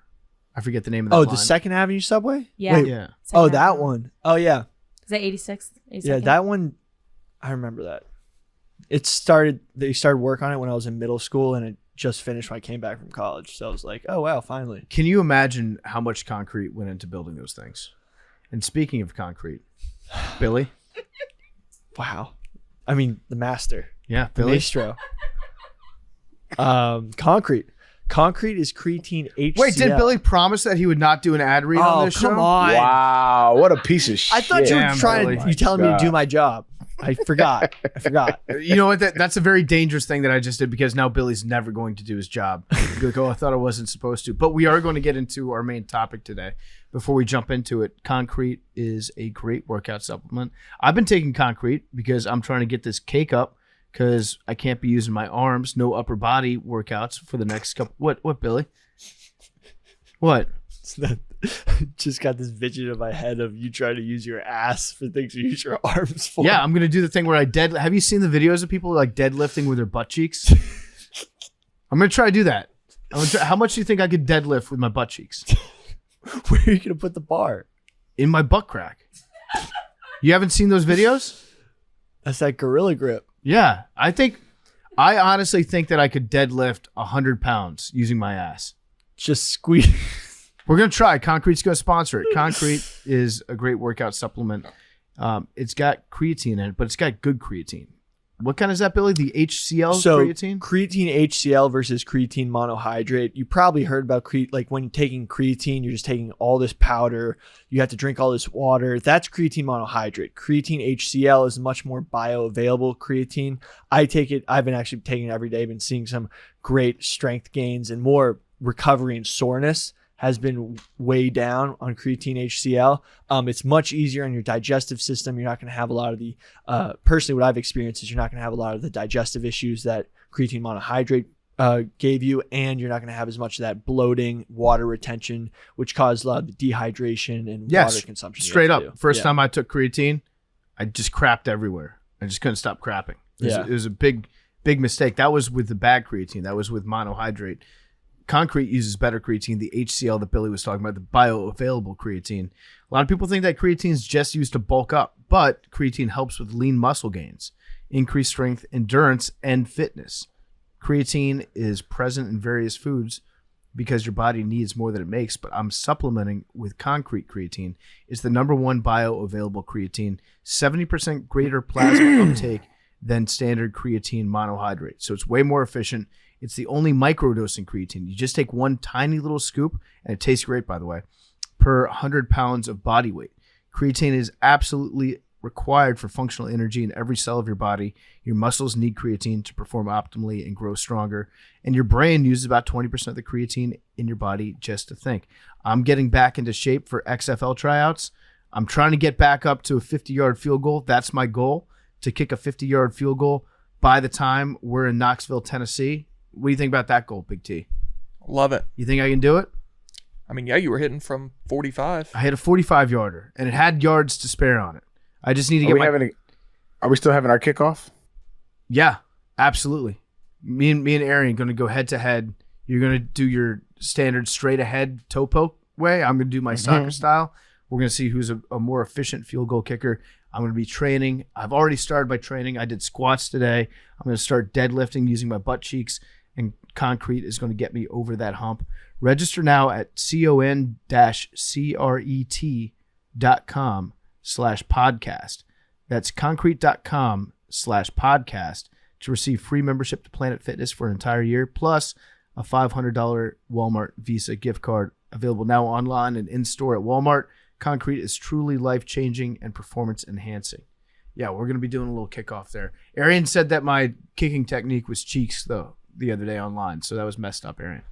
I forget the name of that. Oh, line. the 2nd Avenue subway? Yeah. Wait, Yeah. Second oh, that Avenue. one. Oh, yeah. Is that 86th? 82nd? Yeah, that one. I remember that. They started work on it when I was in middle school, and it just finished when I came back from college. So I was like, oh, wow, finally. Can you imagine how much concrete went into building those things? And speaking of concrete, Billy. Wow. I mean, the master. Yeah, The Billy. maestro. Concrete. Concrete is creatine HCl. Wait, did Billy promise that he would not do an ad read on Oh, this come show? on. Wow, what a piece of shit. I thought you were Damn, trying Billy. to, you telling me to do God. my job. I forgot. You know what? That's a very dangerous thing that I just did because now Billy's never going to do his job. He'll be like, oh, I thought I wasn't supposed to. But we are going to get into our main topic today. Before we jump into it, concrete is a great workout supplement. I've been taking concrete because I'm trying to get this cake up because I can't be using my arms. No upper body workouts for the next couple. What, Billy? What? Just got this vision in my head of you trying to use your ass for things you use your arms for. Yeah, I'm gonna do the thing where I have you seen the videos of people like deadlifting with their butt cheeks? I'm gonna try to do that. How much do you think I could deadlift with my butt cheeks? Where are you gonna put the bar? In my butt crack. You haven't seen those videos? That's that gorilla grip. Yeah, I honestly think that I could deadlift 100 pounds using my ass. Just squeeze. We're gonna try. Concrete's gonna sponsor it. Concrete is a great workout supplement. It's got creatine in it, but it's got good creatine. What kind is that, Billy? The HCl creatine? Creatine HCl versus creatine monohydrate. You probably heard about like when taking creatine, you're just taking all this powder. You have to drink all this water. That's creatine monohydrate. Creatine HCl is much more bioavailable creatine. I take it. I've been actually taking it every day. Been seeing some great strength gains and more recovery and soreness has been way down on creatine HCl. It's much easier on your digestive system. You're not going to have a lot of the, personally what I've experienced is you're not going to have a lot of the digestive issues that creatine monohydrate gave you, and you're not going to have as much of that bloating, water retention, which caused a lot of the dehydration and water consumption. Straight up. Do. First time I took creatine, I just crapped everywhere. I just couldn't stop crapping. It was a big mistake. That was with the bad creatine. That was with monohydrate. Concrete uses better creatine, the HCl that Billy was talking about, the bioavailable creatine. A lot of people think that creatine is just used to bulk up, but creatine helps with lean muscle gains, increased strength, endurance, and fitness. Creatine is present in various foods because your body needs more than it makes, but I'm supplementing with concrete creatine. It's the #1 bioavailable creatine, 70% greater plasma uptake than standard creatine monohydrate. So it's way more efficient. It's the only microdosing creatine. You just take one tiny little scoop, and it tastes great, by the way, per 100 pounds of body weight. Creatine is absolutely required for functional energy in every cell of your body. Your muscles need creatine to perform optimally and grow stronger. And your brain uses about 20% of the creatine in your body just to think. I'm getting back into shape for XFL tryouts. I'm trying to get back up to a 50-yard field goal. That's my goal, to kick a 50-yard field goal by the time we're in Knoxville, Tennessee. What do you think about that goal, Big T? Love it. You think I can do it? I mean, yeah, you were hitting from 45. I hit a 45-yarder, and it had yards to spare on it. I just need to get Are we still having our kickoff? Yeah, absolutely. Me and Arian going to go head-to-head. You're going to do your standard straight-ahead toe poke way. I'm going to do my soccer style. We're going to see who's a more efficient field goal kicker. I'm going to be training. I've already started by training. I did squats today. I'm going to start deadlifting using my butt cheeks, and concrete is going to get me over that hump. Register now at concrete.com/podcast. That's concrete.com/podcast to receive free membership to Planet Fitness for an entire year, plus a $500 Walmart Visa gift card, available now online and in-store at Walmart. Concrete is truly life-changing and performance-enhancing. Yeah, we're going to be doing a little kickoff there. Arian said that my kicking technique was cheeks, though, the other day online, so that was messed up, Arian.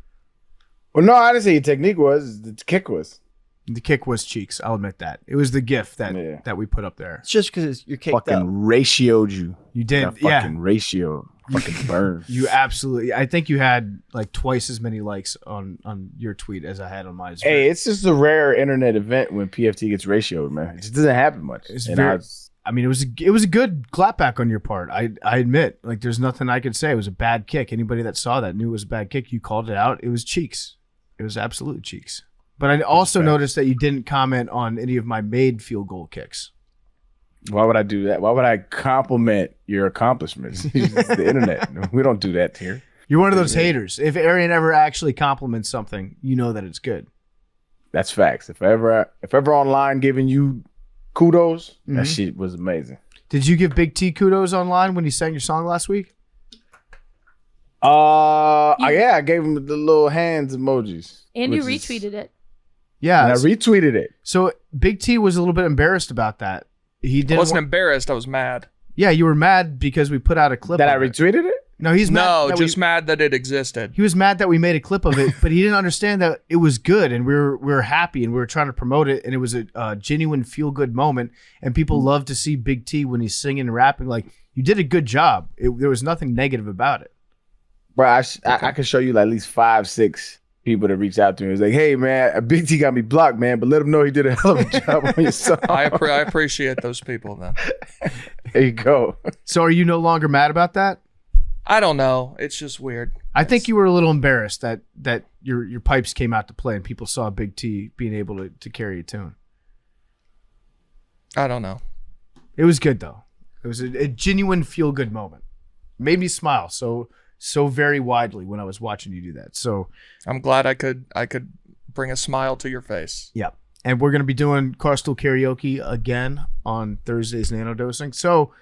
Well, no, I didn't say your technique was. The kick was. The kick was cheeks. I'll admit that. It was the gif that we put up there. It's just because you're caked Fucking up. ratioed you. You did, Fucking ratio. Fucking burn. You absolutely. I think you had like twice as many likes on your tweet as I had on mine. Hey, it's just a rare internet event when PFT gets ratioed, man. It just doesn't happen much. I mean, it was a good clapback on your part. I admit, like, there's nothing I could say. It was a bad kick. Anybody that saw that knew it was a bad kick. You called it out. It was cheeks. It was absolute cheeks. But I also noticed that you didn't comment on any of my made field goal kicks. Why would I do that? Why would I compliment your accomplishments? It's the internet. We don't do that here. You're one of those haters. If Arian ever actually compliments something, you know that it's good. That's facts. If ever online giving you kudos, that shit was amazing. Did you give Big T kudos online when he sang your song last week? I gave him the little hands emojis. And you retweeted it. Yeah. And I retweeted it. So Big T was a little bit embarrassed about that. I wasn't embarrassed. I was mad. Yeah, you were mad because we put out a clip that of I retweeted it? No, he's mad. No, just mad that it existed. He was mad that we made a clip of it, but he didn't understand that it was good and we were happy and we were trying to promote it, and it was a genuine feel good moment, and people love to see Big T when he's singing and rapping. Like, you did a good job. There was nothing negative about it. Bro, I can show you at least 5, 6 people that reached out to me. It's like, hey man, Big T got me blocked, man, but let him know he did a hell of a job on your song. I appreciate those people then. There you go. So are you no longer mad about that? I don't know. It's just weird. I think you were a little embarrassed that your pipes came out to play and people saw Big T being able to carry a tune. I don't know. It was good though. It was a genuine feel good moment. Made me smile so very widely when I was watching you do that. So I'm glad I could bring a smile to your face. Yeah. And we're going to be doing Barstool karaoke again on Thursday's Nanodosing. So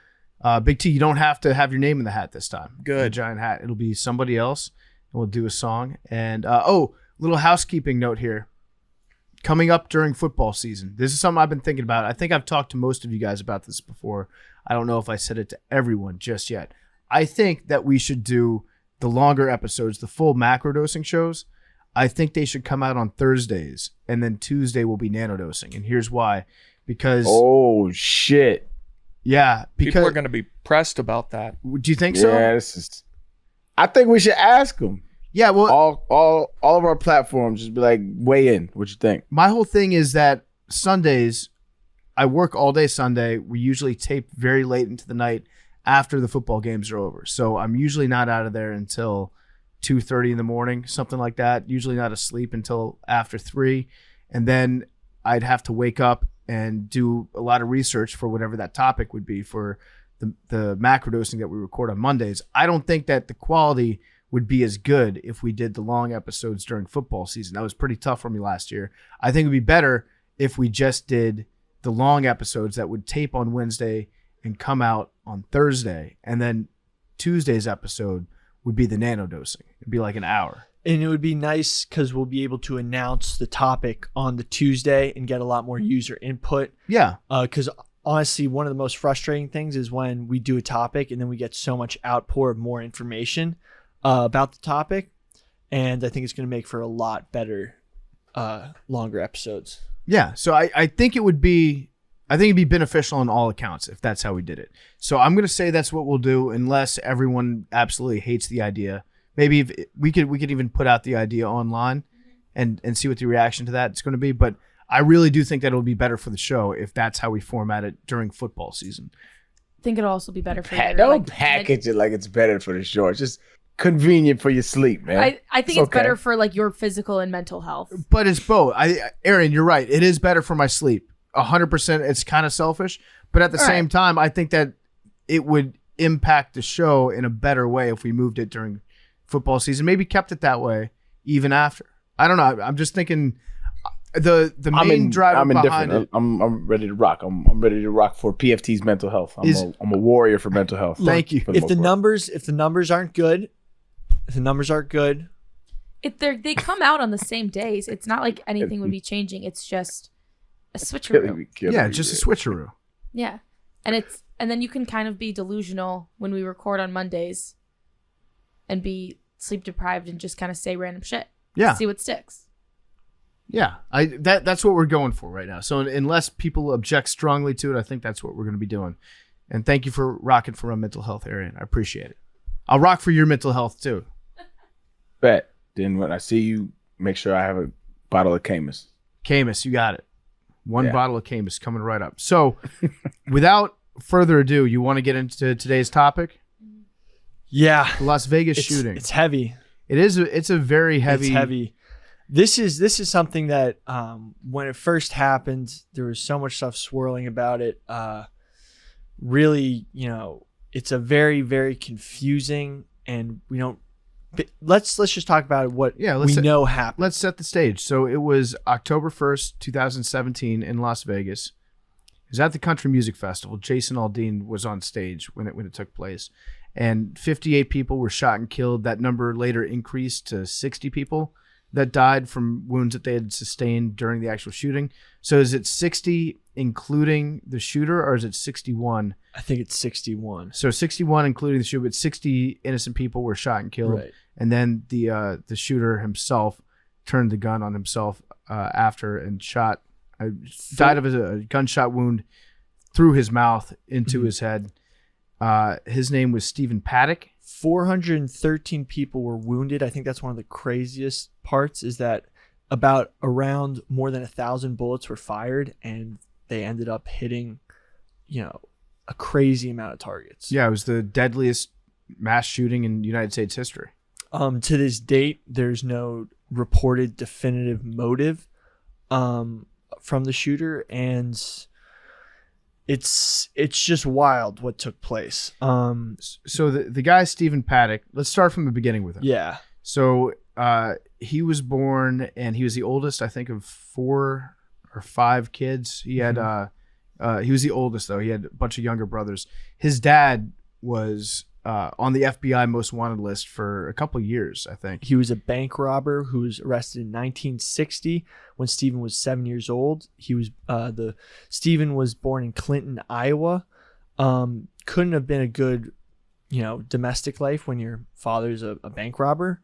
Big T, you don't have to have your name in the hat this time. Good. The giant hat. It'll be somebody else, and we'll do a song. And little housekeeping note here. Coming up during football season, this is something I've been thinking about. I think I've talked to most of you guys about this before. I don't know if I said it to everyone just yet. I think that we should do the longer episodes, the full macrodosing shows. I think they should come out on Thursdays, and then Tuesday will be nanodosing. And here's why. Because oh shit. Yeah, because people are going to be pressed about that. Do you think so? Yeah, I think we should ask them. Yeah, well, all of our platforms just be like, weigh in. What you think? My whole thing is that Sundays, I work all day Sunday. We usually tape very late into the night after the football games are over. So I'm usually not out of there until 2:30 in the morning, something like that. Usually not asleep until after 3. And then I'd have to wake up and do a lot of research for whatever that topic would be for the macrodosing that we record on Mondays. I don't think that the quality would be as good if we did the long episodes during football season. That was pretty tough for me last year. I think it would be better if we just did the long episodes that would tape on Wednesday and come out on Thursday. And then Tuesday's episode would be the nanodosing. It'd be like an hour. And it would be nice because we'll be able to announce the topic on the Tuesday and get a lot more user input. Yeah. Because honestly, one of the most frustrating things is when we do a topic and then we get so much outpour of more information about the topic. And I think it's going to make for a lot better, longer episodes. Yeah. So I think it would be, it'd be beneficial on all accounts if that's how we did it. So I'm going to say that's what we'll do unless everyone absolutely hates the idea. Maybe if we could even put out the idea online and see what the reaction to that is going to be. But I really do think that it'll be better for the show if that's how we format it during football season. I think it'll also be better for don't package it like it's better for the show. It's just convenient for your sleep, man. I think it's better for like your physical and mental health. But it's both. Arian, you're right. It is better for my sleep. 100%. It's kind of selfish, but at the same time, I think that it would impact the show in a better way if we moved it during football season. Maybe kept it that way even after. I don't know. I'm just thinking the main driver behind it. I'm ready to rock. I'm ready to rock for PFT's mental health. I'm a warrior for mental health. Thank you. If the numbers aren't good, if they come out on the same days, it's not like anything would be changing. It's just a switcheroo. Yeah, just a switcheroo. Yeah. And then you can kind of be delusional when we record on Mondays and be sleep deprived and just kind of say random shit. Yeah. See what sticks. Yeah. That's what we're going for right now. So unless people object strongly to it, I think that's what we're going to be doing. And thank you for rocking for my mental health, Arian. I appreciate it. I'll rock for your mental health too. Bet. Then when I see you, make sure I have a bottle of Camus. Camus, you got it. One Yeah. bottle of Camus coming right up. So, without further ado, you want to get into today's topic? Yeah. The Las Vegas It's, shooting. it's heavy. It's a very heavy. It's heavy. This is something that when it first happened, there was so much stuff swirling about it. Really, it's a very, very confusing, and we don't. Let's just talk about what we know happened. Let's set the stage. So it was October 1st, 2017 in Las Vegas. It was at the Country Music Festival. Jason Aldean was on stage when it took place. And 58 people were shot and killed. That number later increased to 60 people that died from wounds that they had sustained during the actual shooting. So is it 60 including the shooter, or is it 61? I think it's 61. So 61 including the shooter, but 60 innocent people were shot and killed. Right. And then the shooter himself turned the gun on himself after and died of a gunshot wound through his mouth into his head. His name was Stephen Paddock. 413 people were wounded. I think that's one of the craziest parts, is that around more than 1,000 bullets were fired, and they ended up hitting, a crazy amount of targets. Yeah, it was the deadliest mass shooting in United States history. To this date, there's no reported definitive motive from the shooter, and it's just wild what took place. So the guy Stephen Paddock, let's start from the beginning with him. Yeah. So he was born, and he was the oldest, I think, of 4 or 5 kids. He had he was the oldest, though. He had a bunch of younger brothers. His dad was on the FBI most wanted list for a couple years, I think. He was a bank robber who was arrested in 1960 when Stephen was 7 years old. He was Stephen was born in Clinton, Iowa. Couldn't have been a good, domestic life when your father's a bank robber.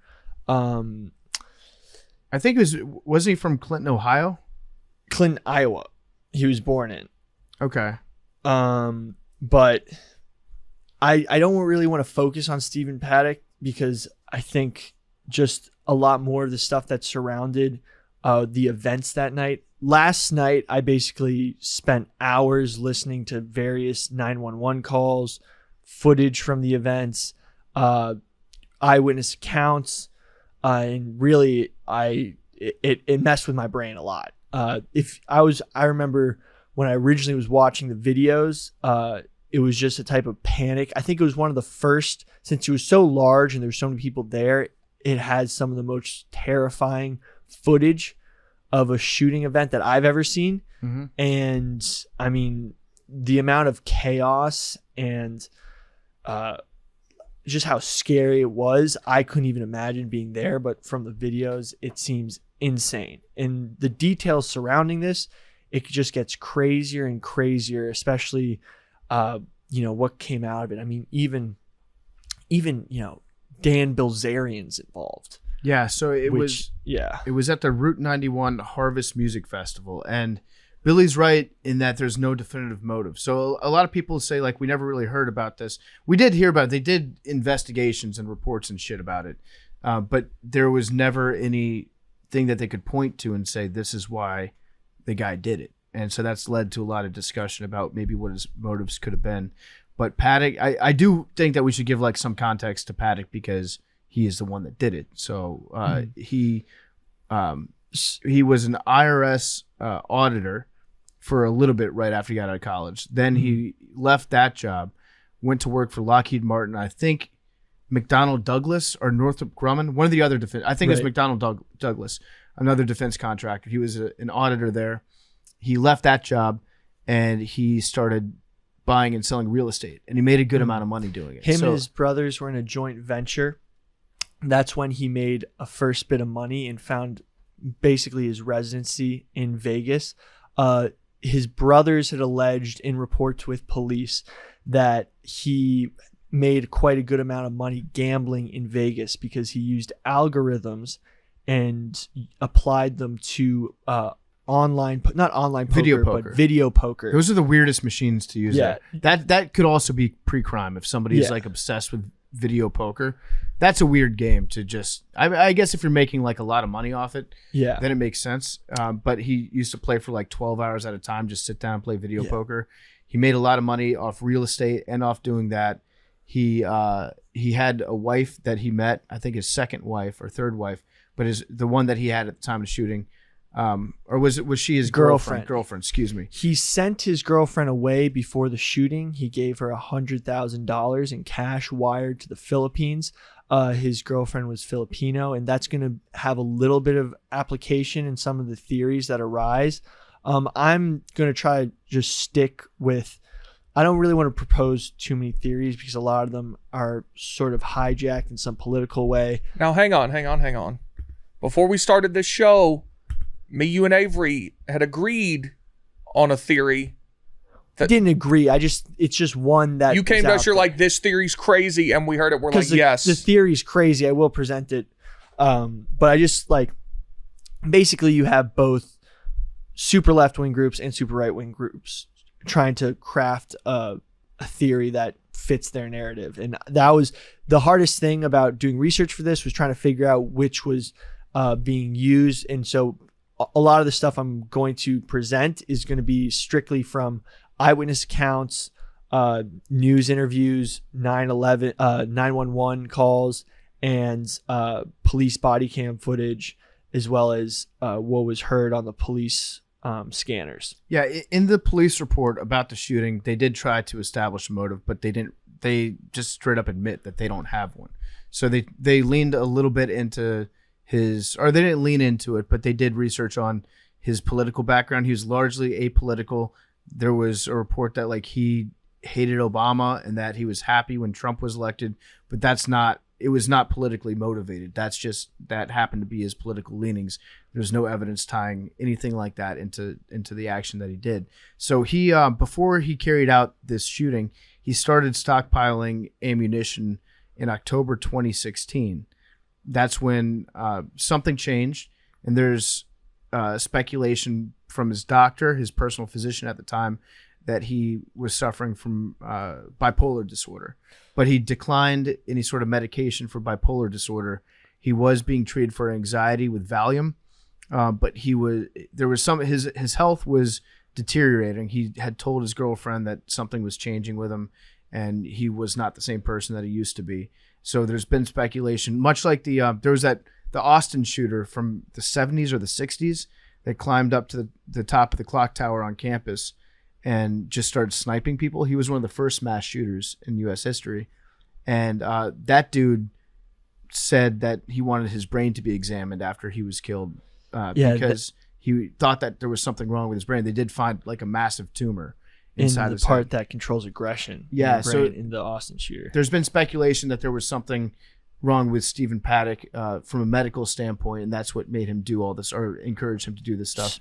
I think wasn't he from Clinton, Ohio? Clinton, Iowa. He was born in. Okay. But I don't really want to focus on Stephen Paddock, because I think just a lot more of the stuff that surrounded the events that night. Last night, I basically spent hours listening to various 911 calls, footage from the events, eyewitness accounts, and really, it messed with my brain a lot. I remember when I originally was watching the videos, it was just a type of panic. I think it was one of the first, since it was so large and there were so many people there, it had some of the most terrifying footage of a shooting event that I've ever seen. Mm-hmm. And I mean, the amount of chaos and just how scary it was, I couldn't even imagine being there. But from the videos, it seems insane. And the details surrounding this, it just gets crazier and crazier, especially what came out of it. I mean, even Dan Bilzerian's involved. Yeah, so it was at the Route 91 Harvest Music Festival, and Billy's right in that there's no definitive motive. So a lot of people say, like, we never really heard about this. We did hear about it. They did investigations and reports and shit about it, but there was never anything that they could point to and say this is why the guy did it. And so that's led to a lot of discussion about maybe what his motives could have been. But Paddock, I do think that we should give like some context to Paddock, because he is the one that did it. So he was an IRS auditor for a little bit right after he got out of college. Then he left that job, went to work for Lockheed Martin. I think McDonnell Douglas or Northrop Grumman, one of the other defense. I think it was McDonnell Douglas, another defense contractor. He was an auditor there. He left that job and he started buying and selling real estate, and he made a good amount of money doing it. Him and his brothers were in a joint venture. That's when he made a first bit of money and found basically his residency in Vegas. His brothers had alleged in reports with police that he made quite a good amount of money gambling in Vegas because he used algorithms and applied them to not online poker, video poker. but video poker. Those are the weirdest machines to use. Yeah. That could also be pre-crime if somebody is like obsessed with video poker. That's a weird game to just. I guess if you're making like a lot of money off it, Yeah. then it makes sense. But he used to play for like 12 hours at a time, just sit down and play video poker. He made a lot of money off real estate and off doing that. He had a wife that he met, I think his second wife or third wife, but the one that he had at the time of shooting, or was she his girlfriend? Girlfriend, excuse me. He sent his girlfriend away before the shooting. He gave her $100,000 in cash wired to the Philippines. His girlfriend was Filipino, and that's going to have a little bit of application in some of the theories that arise. I'm going to try to just stick with, I don't really want to propose too many theories because a lot of them are sort of hijacked in some political way. Now, hang on. Before we started this show, me, you, and Avery had agreed on a theory. I didn't agree. It's just one that You came to us, you're like, this theory's crazy, and we heard it. We're like, yes. The theory's crazy. I will present it. But I just like, basically you have both super left-wing groups and super right-wing groups trying to craft a theory that fits their narrative. And that was the hardest thing about doing research for this, was trying to figure out which was being used. And so a lot of the stuff I'm going to present is going to be strictly from eyewitness accounts, news interviews, 911 calls, and police body cam footage, as well as what was heard on the police scanners. Yeah, in the police report about the shooting, they did try to establish a motive, but they didn't. They just straight up admit that they don't have one. So they leaned a little bit into they didn't lean into it, but they did research on his political background. He was largely apolitical. There was a report that like he hated Obama and that he was happy when Trump was elected, but it was not politically motivated. That happened to be his political leanings. There's no evidence tying anything like that into the action that he did. So he, before he carried out this shooting, he started stockpiling ammunition in October 2016. That's when something changed, and there's speculation from his doctor, his personal physician at the time, that he was suffering from bipolar disorder. But he declined any sort of medication for bipolar disorder. He was being treated for anxiety with Valium, but his health was deteriorating. He had told his girlfriend that something was changing with him, and he was not the same person that he used to be. So there's been speculation, much like there was the Austin shooter from the 70s or the 60s that climbed up to the top of the clock tower on campus and just started sniping people. He was one of the first mass shooters in U.S. history. And that dude said that he wanted his brain to be examined after he was killed because he thought that there was something wrong with his brain. They did find like a massive tumor inside in his the part head that controls aggression. Yeah, in the so brain in the Austin shooter. There's been speculation that there was something wrong with Stephen Paddock from a medical standpoint, and that's what made him do all this or encourage him to do this stuff.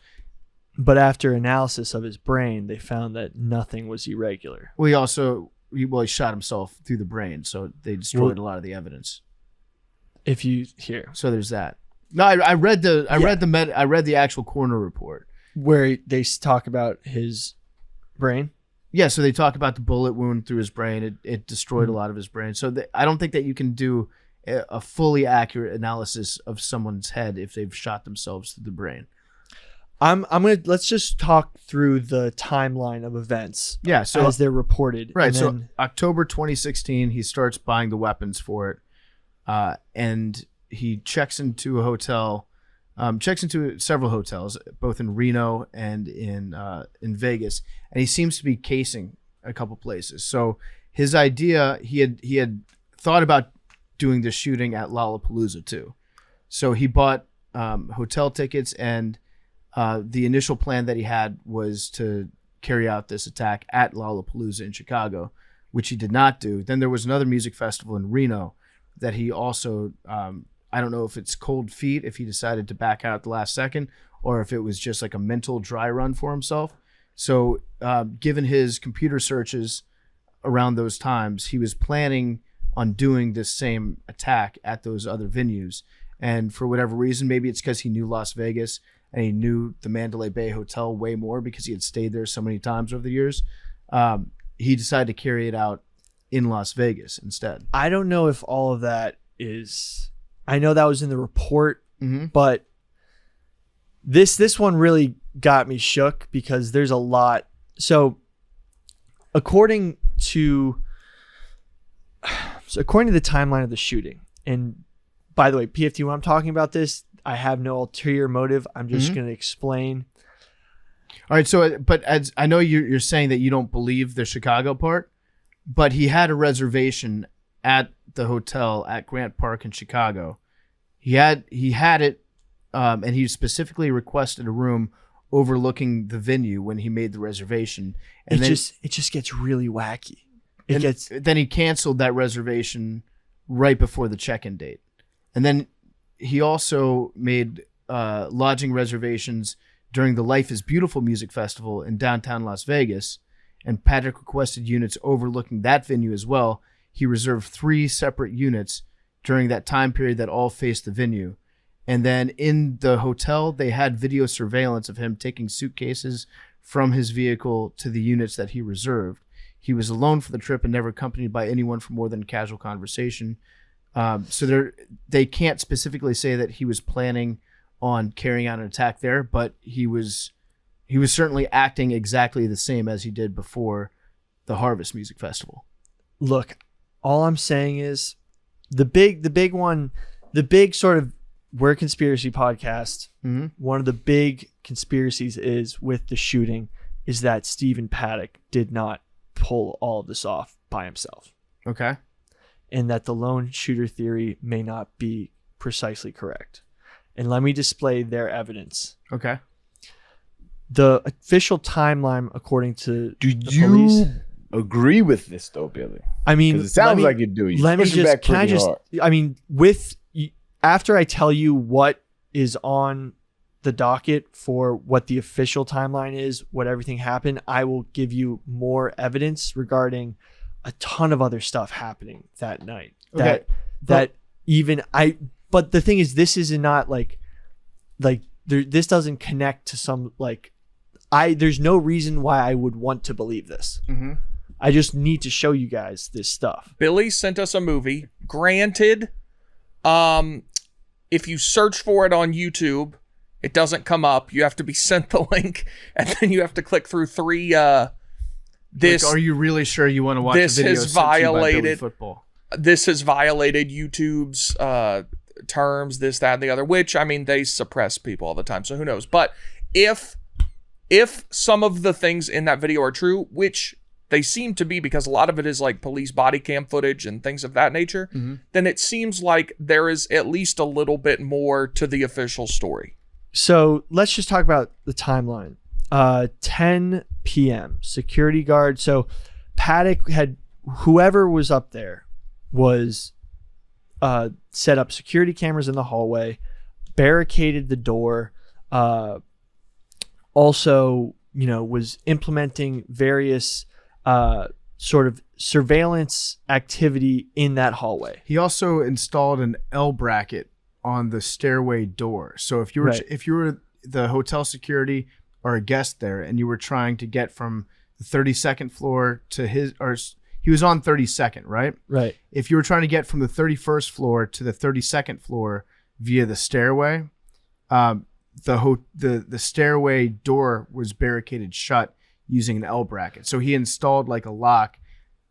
But after analysis of his brain, they found that nothing was irregular. Well, he shot himself through the brain, so they destroyed a lot of the evidence. So there's that. No, I read the actual coroner report where they talk about his brain. Yeah, so they talk about the bullet wound through his brain. It destroyed a lot of his brain. So I don't think that you can do a fully accurate analysis of someone's head if they've shot themselves through the brain. Let's just talk through the timeline of events. Yeah, so as they're reported. Right. So October 2016, he starts buying the weapons for it, and he checks into a hotel. Checks into several hotels, both in Reno and in Vegas, and he seems to be casing a couple places. So his idea, he had thought about doing the shooting at Lollapalooza too. So he bought hotel tickets, and the initial plan that he had was to carry out this attack at Lollapalooza in Chicago, which he did not do. Then there was another music festival in Reno that he also. I don't know if it's cold feet, if he decided to back out at the last second, or if it was just like a mental dry run for himself. So given his computer searches around those times, he was planning on doing this same attack at those other venues. And for whatever reason, maybe it's because he knew Las Vegas and he knew the Mandalay Bay Hotel way more because he had stayed there so many times over the years. He decided to carry it out in Las Vegas instead. I don't know if all of that is. I know that was in the report, Mm-hmm. but this one really got me shook because there's a lot. So according to the timeline of the shooting, and by the way, PFT, when I'm talking about this, I have no ulterior motive. I'm just going to explain. All right. So, but as I know you're saying that you don't believe the Chicago part, but he had a reservation at the hotel at Grant Park in Chicago. He had it, and he specifically requested a room overlooking the venue when he made the reservation. And it just gets really wacky. Then he canceled that reservation right before the check-in date, and then he also made lodging reservations during the Life is Beautiful music festival in downtown Las Vegas, and Paddock requested units overlooking that venue as well. He reserved 3 separate units during that time period that all faced the venue. And then in the hotel, they had video surveillance of him taking suitcases from his vehicle to the units that he reserved. He was alone for the trip and never accompanied by anyone for more than casual conversation. So they can't specifically say that he was planning on carrying out an attack there, but he was certainly acting exactly the same as he did before the Harvest Music Festival. Look, all I'm saying is the big one, the big sort of We're a Conspiracy podcast. Mm-hmm. One of the big conspiracies is with the shooting is that Stephen Paddock did not pull all of this off by himself. Okay. And that the lone shooter theory may not be precisely correct. And let me display their evidence. Okay. The official timeline, according to Do the you police, agree with this though, Billy? I mean, 'Cause it sounds like you do. Let me just, can I just, I mean, after I tell you what is on the docket for what the official timeline is, what everything happened, I will give you more evidence regarding a ton of other stuff happening that night. Okay. But the thing is, this is not this doesn't connect to some, there's no reason why I would want to believe this. Mm-hmm. I just need to show you guys this stuff. Billy sent us a movie. Granted, if you search for it on YouTube, it doesn't come up. You have to be sent the link, and then you have to click through 3. This are you really sure you want to watch this a video has sent to you by Billy violated Football? This has violated YouTube's terms, this, that, and the other. Which, I mean, they suppress people all the time, so who knows? But if some of the things in that video are true, which they seem to be, because a lot of it is like police body cam footage and things of that nature, then it seems like there is at least a little bit more to the official story. So let's just talk about the timeline. 10 p.m. security guard. So Paddock had, whoever was up there was set up security cameras in the hallway, barricaded the door, also, was implementing various sort of surveillance activity in that hallway. He also installed an L bracket on the stairway door. So if you were the hotel security or a guest there and you were trying to get from the 32nd floor to he was on 32nd, right? Right. If you were trying to get from the 31st floor to the 32nd floor via the stairway, the stairway door was barricaded shut using an L bracket. So he installed like a lock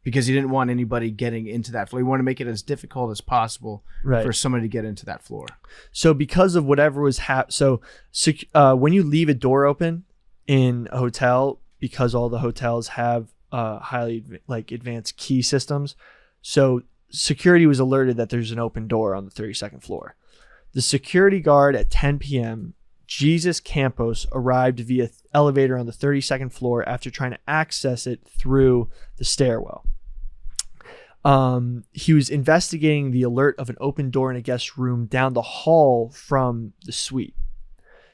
because he didn't want anybody getting into that floor. He wanted to make it as difficult as possible for somebody to get into that floor. So because of whatever was when you leave a door open in a hotel, because all the hotels have highly advanced key systems, so security was alerted that there's an open door on the 32nd floor. The security guard at 10 p.m., Jesus Campos, arrived via elevator on the 32nd floor after trying to access it through the stairwell. He was investigating the alert of an open door in a guest room down the hall from the suite.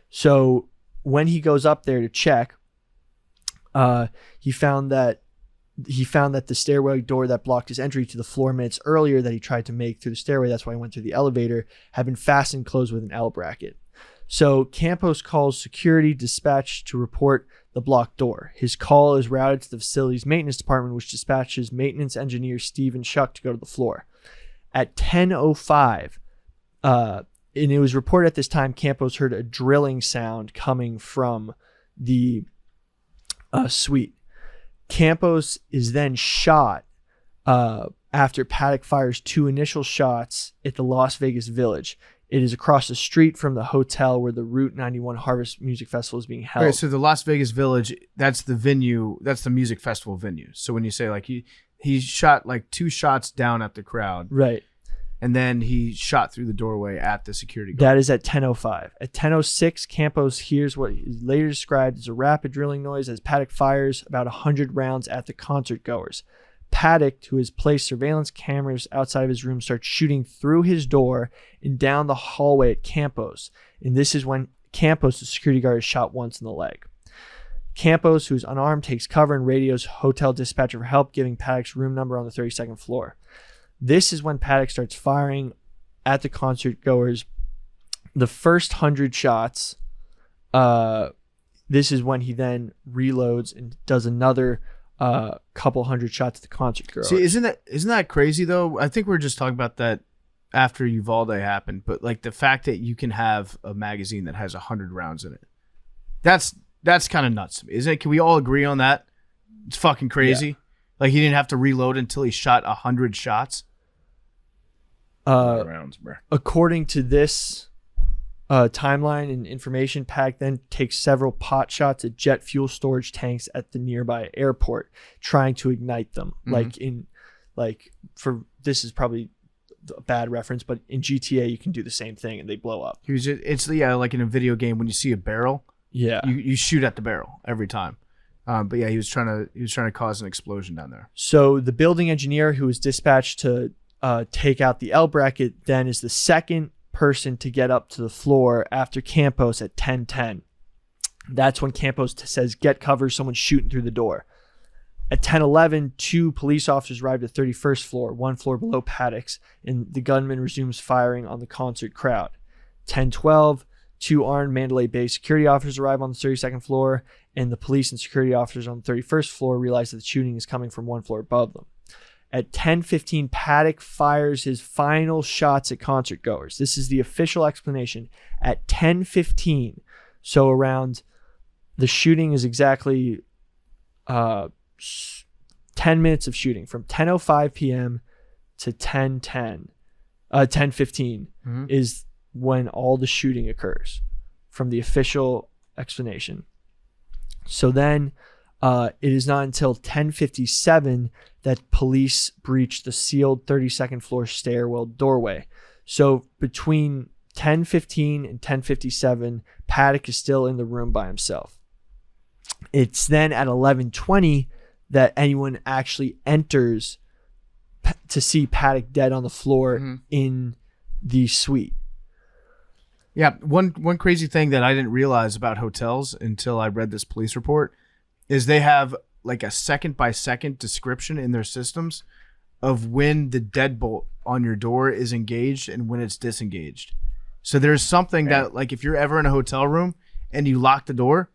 So when he goes up there to check, he found that the stairway door that blocked his entry to the floor minutes earlier that he tried to make through the stairway, that's why he went through the elevator, had been fastened closed with an L bracket. So Campos calls security dispatch to report the block door. His call is routed to the facility's maintenance department, which dispatches maintenance engineer Stephen Shuck to go to the floor. At 10:05, and it was reported at this time, Campos heard a drilling sound coming from the suite. Campos is then shot after Paddock fires 2 initial shots at the Las Vegas Village. It is across the street from the hotel where the Route 91 Harvest Music Festival is being held. Okay, so the Las Vegas Village, that's the venue, that's the music festival venue. So when you say like he shot like 2 shots down at the crowd. Right. And then he shot through the doorway at the security guard. That is at 10:05. At 10:06, Campos hears what is later described as a rapid drilling noise as Paddock fires about 100 rounds at the concert goers. Paddock, who has placed surveillance cameras outside of his room, starts shooting through his door and down the hallway at Campos. And this is when Campos, the security guard, is shot once in the leg. Campos, who is unarmed, takes cover and radios hotel dispatcher for help, giving Paddock's room number on the 32nd floor. This is when Paddock starts firing at the concert goers. The first 100 shots, this is when he then reloads and does another couple 100 shots at the concert goers. See, isn't that crazy though? I think we were just talking about that after Uvalde happened, but like the fact that you can have a magazine that has 100 rounds in it, that's kind of nuts to me, isn't it? Can we all agree on that? It's fucking crazy. Yeah. Like he didn't have to reload until he shot 100 shots. Rounds, bro. According to this timeline and information, Paddock then takes several pot shots at jet fuel storage tanks at the nearby airport, trying to ignite them. Mm-hmm. This is probably a bad reference, but in GTA you can do the same thing and they blow up. It's like in a video game when you see a barrel, you shoot at the barrel every time. But yeah, he was trying to cause an explosion down there. So the building engineer who was dispatched to take out the L bracket then is the second person to get up to the floor after Campos at 10:10. That's when Campos says, "Get cover, someone's shooting through the door." At 10:11, 2 police officers arrived at 31st floor, 1 floor below Paddock's, and the gunman resumes firing on the concert crowd. 10:12, 2 armed Mandalay Bay security officers arrive on the 32nd floor, and the police and security officers on the 31st floor realize that the shooting is coming from 1 floor above them. At 10:15, Paddock fires his final shots at concert goers. This is the official explanation. At 10:15, so around the shooting is exactly 10 minutes of shooting from 10:05 p.m. to 10:15 is when all the shooting occurs from the official explanation. So then it is not until 10:57 that police breach the sealed 32nd floor stairwell doorway. So between 10:15 and 10:57, Paddock is still in the room by himself. It's then at 11:20 that anyone actually enters to see Paddock dead on the floor in the suite. Yeah, one crazy thing that I didn't realize about hotels until I read this police report is they have like a second by second description in their systems of when the deadbolt on your door is engaged and when it's disengaged. So there's something that like if you're ever in a hotel room and you lock the door,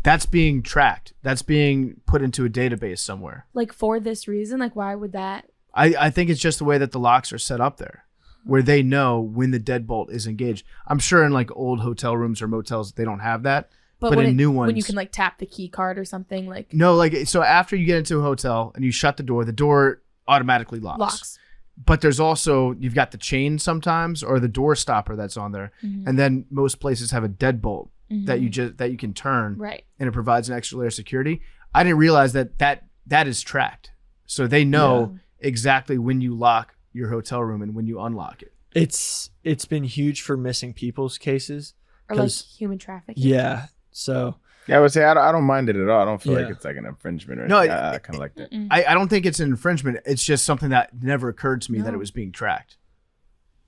that's being tracked. That's being put into a database somewhere. Like for this reason, like why would that? I think it's just the way that the locks are set up there, where they know when the deadbolt is engaged. I'm sure in like old hotel rooms or motels they don't have that. But in new ones, when you can like tap the key card or something, like no, like so after you get into a hotel and you shut the door automatically locks. But there's also you've got the chain sometimes or the door stopper that's on there, and then most places have a deadbolt that you can turn, right, and it provides an extra layer of security. I didn't realize that is tracked, so they know exactly when you lock your hotel room and when you unlock it. It's been huge for missing people's cases or like human trafficking. Yeah. So yeah, I would say I don't mind it at all. I don't feel like it's like an infringement or anything. No, I kind of like that. I don't think it's an infringement. It's just something that never occurred to me that it was being tracked.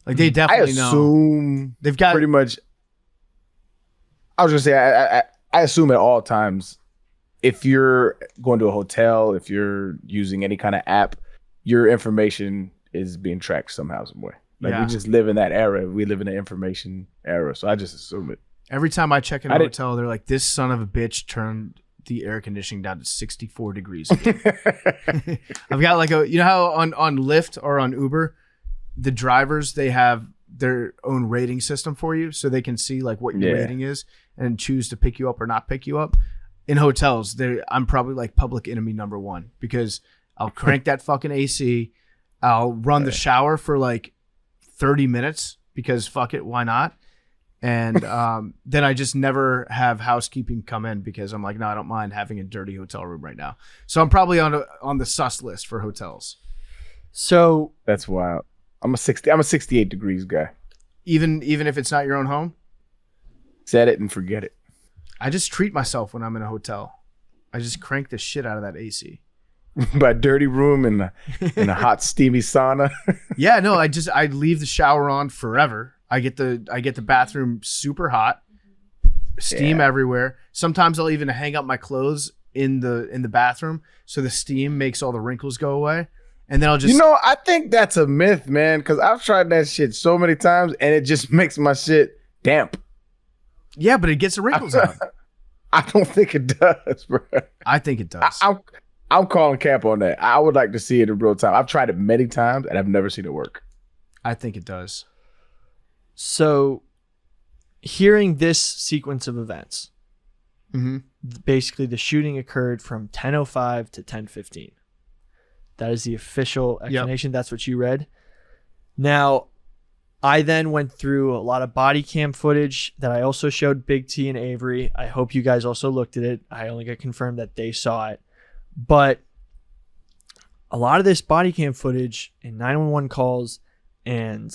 Like they definitely know. They've got pretty much. I was gonna say I assume at all times, if you're going to a hotel, if you're using any kind of app, your information is being tracked somehow, some way. Like we just live in that era. We live in the information era, so I just assume it. Every time I check in a hotel, they're like, "This son of a bitch turned the air conditioning down to 64 degrees. I've got like you know how on Lyft or on Uber, the drivers, they have their own rating system for you so they can see like what your rating is and choose to pick you up or not pick you up. In hotels, I'm probably like public enemy number one because I'll crank that fucking AC. I'll run the shower for like 30 minutes because fuck it, why not? And then I just never have housekeeping come in because I'm like, no, I don't mind having a dirty hotel room right now. So I'm probably on the sus list for hotels. So that's wild. I'm a 68 degrees guy. Even if it's not your own home? Set it and forget it. I just treat myself when I'm in a hotel. I just crank the shit out of that AC. By dirty room in a hot steamy sauna. Yeah, no, I leave the shower on forever. I get the bathroom super hot, steam everywhere. Sometimes I'll even hang up my clothes in the bathroom so the steam makes all the wrinkles go away. And then I'll just I think that's a myth, man, because I've tried that shit so many times and it just makes my shit damp. Yeah, but it gets the wrinkles out. I don't think it does, bro. I think it does. I'm calling cap on that. I would like to see it in real time. I've tried it many times and I've never seen it work. I think it does. So, hearing this sequence of events, basically the shooting occurred from 10:05 to 10:15. That is the official explanation. Yep. That's what you read. Now, I then went through a lot of body cam footage that I also showed Big T and Avery. I hope you guys also looked at it. I only got confirmed that they saw it. But a lot of this body cam footage and 911 calls and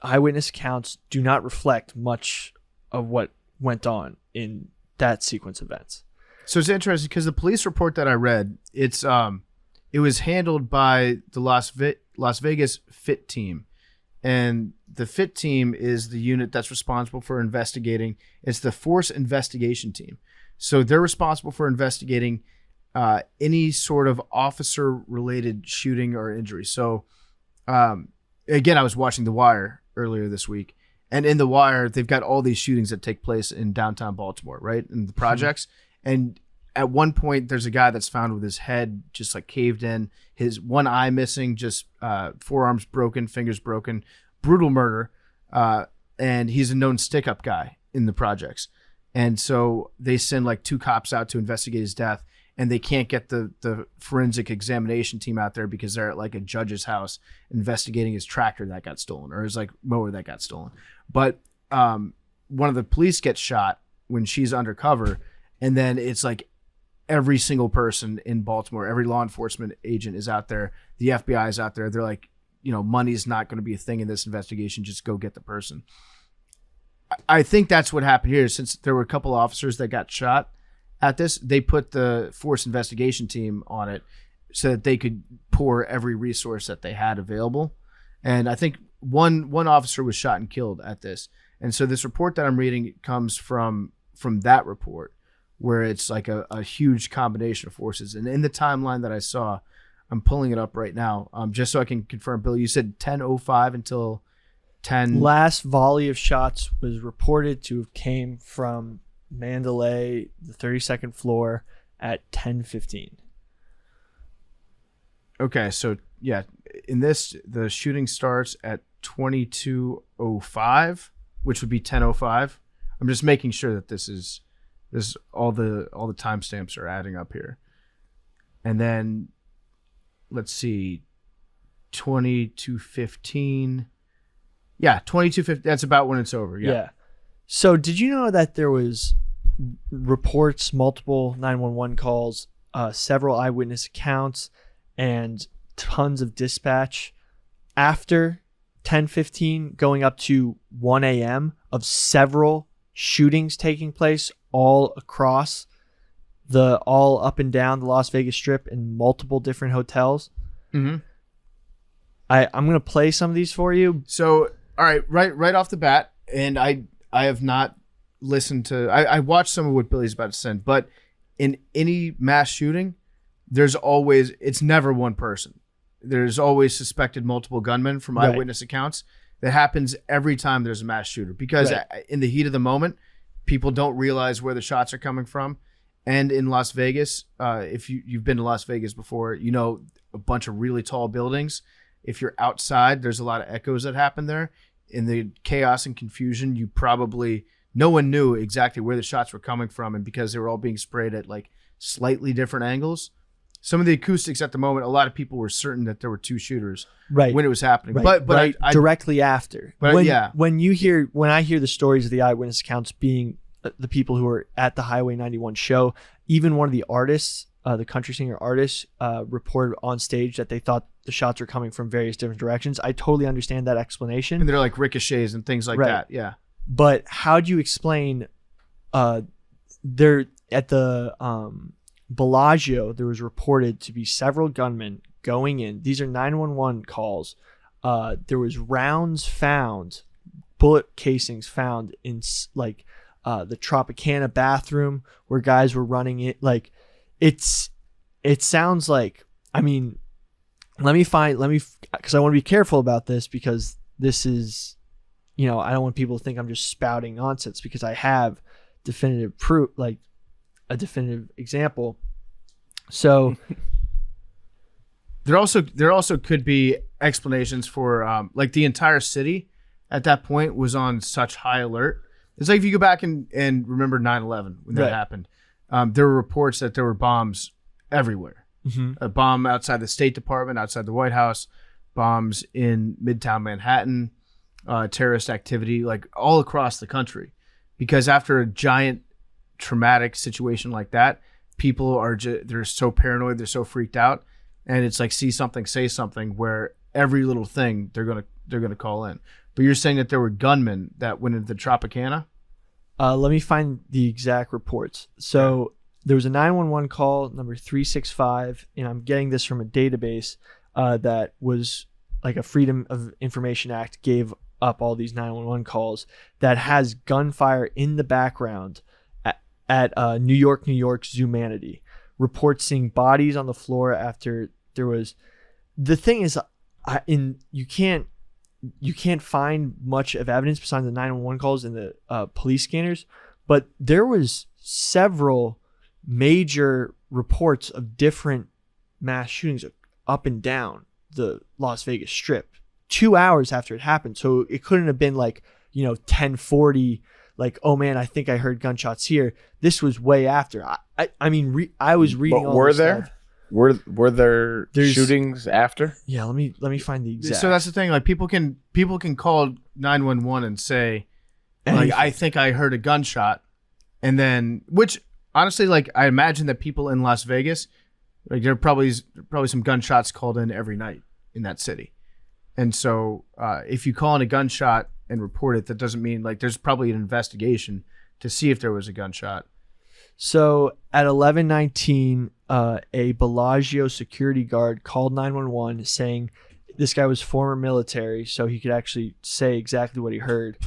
eyewitness accounts do not reflect much of what went on in that sequence of events. So it's interesting because the police report that I read, it was handled by the Las Vegas FIT team. And the FIT team is the unit that's responsible for investigating. It's the Force Investigation Team. So they're responsible for investigating any sort of officer-related shooting or injury. So, again, I was watching The Wire earlier this week. And in The Wire, they've got all these shootings that take place in downtown Baltimore, right? In the projects. And at one point, there's a guy that's found with his head just like caved in, his one eye missing, just forearms broken, fingers broken, brutal murder. And he's a known stick-up guy in the projects. And so they send like 2 cops out to investigate his death, and they can't get the forensic examination team out there because they're at like a judge's house investigating his tractor that got stolen or his like mower that got stolen. But one of the police gets shot when she's undercover. And then it's like every single person in Baltimore, every law enforcement agent is out there. The FBI is out there. They're like, money's not going to be a thing in this investigation. Just go get the person. I think that's what happened here. Since there were a couple officers that got shot at this, they put the Force Investigation Team on it so that they could pour every resource that they had available. And I think one officer was shot and killed at this. And so this report that I'm reading comes from that report, where it's like a huge combination of forces. And in the timeline that I saw, I'm pulling it up right now, just so I can confirm. Bill, you said 10:05 until 10. Last volley of shots was reported to have came from Mandalay, the 32nd floor, at 10:15. Okay, so yeah, in this, the shooting starts at 22:05, which would be 10:05. I'm just making sure that this all the timestamps are adding up here. And then let's see, 22:15. Yeah, 22:15. That's about when it's over. Yeah. So did you know that there was reports, multiple 911 calls, several eyewitness accounts, and tons of dispatch after 10:15 going up to 1 a.m. of several shootings taking place all across all up and down the Las Vegas Strip in multiple different hotels? Mm-hmm. I'm going to play some of these for you. So, all right off the bat, and I have not listened to, I watched some of what Billy's about to send, but in any mass shooting, it's never one person. There's always suspected multiple gunmen from eyewitness accounts. That happens every time there's a mass shooter because in the heat of the moment, people don't realize where the shots are coming from. And in Las Vegas, if you've been to Las Vegas before, you know a bunch of really tall buildings. If you're outside, there's a lot of echoes that happen there. In the chaos and confusion, no one knew exactly where the shots were coming from. And because they were all being sprayed at like slightly different angles, some of the acoustics at the moment, a lot of people were certain that there were two shooters right when it was happening. right. But I directly after. But when I hear the stories of the eyewitness accounts being the people who were at the Highway 91 show, even one of the artists, the country singer artists, reported on stage that they thought the shots were coming from various different directions. I totally understand that explanation. And they're like ricochets and things like that. Yeah. But how do you explain there at the Bellagio, there was reported to be several gunmen going in. These are 911 calls. There was rounds found, bullet casings found in like the Tropicana bathroom where guys were running it. Like it sounds like, I mean, because I want to be careful about this, because this is, I don't want people to think I'm just spouting nonsense, because I have definitive proof, like a definitive example. So there also could be explanations for like the entire city at that point was on such high alert. It's like if you go back and remember 9/11 when that happened, there were reports that there were bombs everywhere. Mm-hmm. A bomb outside the State Department, outside the White House, bombs in Midtown Manhattan, terrorist activity like all across the country. Because after a giant traumatic situation like that, people are they're so paranoid, they're so freaked out, and it's like see something, say something, where every little thing they're gonna call in. But you're saying that there were gunmen that went into the Tropicana? Let me find the exact reports. So there was a 911 call, number 365, and I'm getting this from a database that was like a Freedom of Information Act gave up all these 911 calls that has gunfire in the background at New York Zumanity. Reports seeing bodies on the floor after there was. The thing is, you can't find much of evidence besides the 911 calls and the police scanners, but there was several major reports of different mass shootings up and down the Las Vegas Strip 2 hours after it happened. So it couldn't have been like 10:40, like, oh man, I think I heard gunshots here. This was way after. I was reading. But all were this there stuff. were there shootings after? Yeah, let me find the exact. So that's the thing. Like people can call 911 and say, like, I think I heard a gunshot, and then which honestly, like, I imagine that people in Las Vegas, like, there are probably some gunshots called in every night in that city, and so if you call in a gunshot and report it, that doesn't mean, like, there's probably an investigation to see if there was a gunshot. So at 11:19, a Bellagio security guard called 911 saying this guy was former military, so he could actually say exactly what he heard,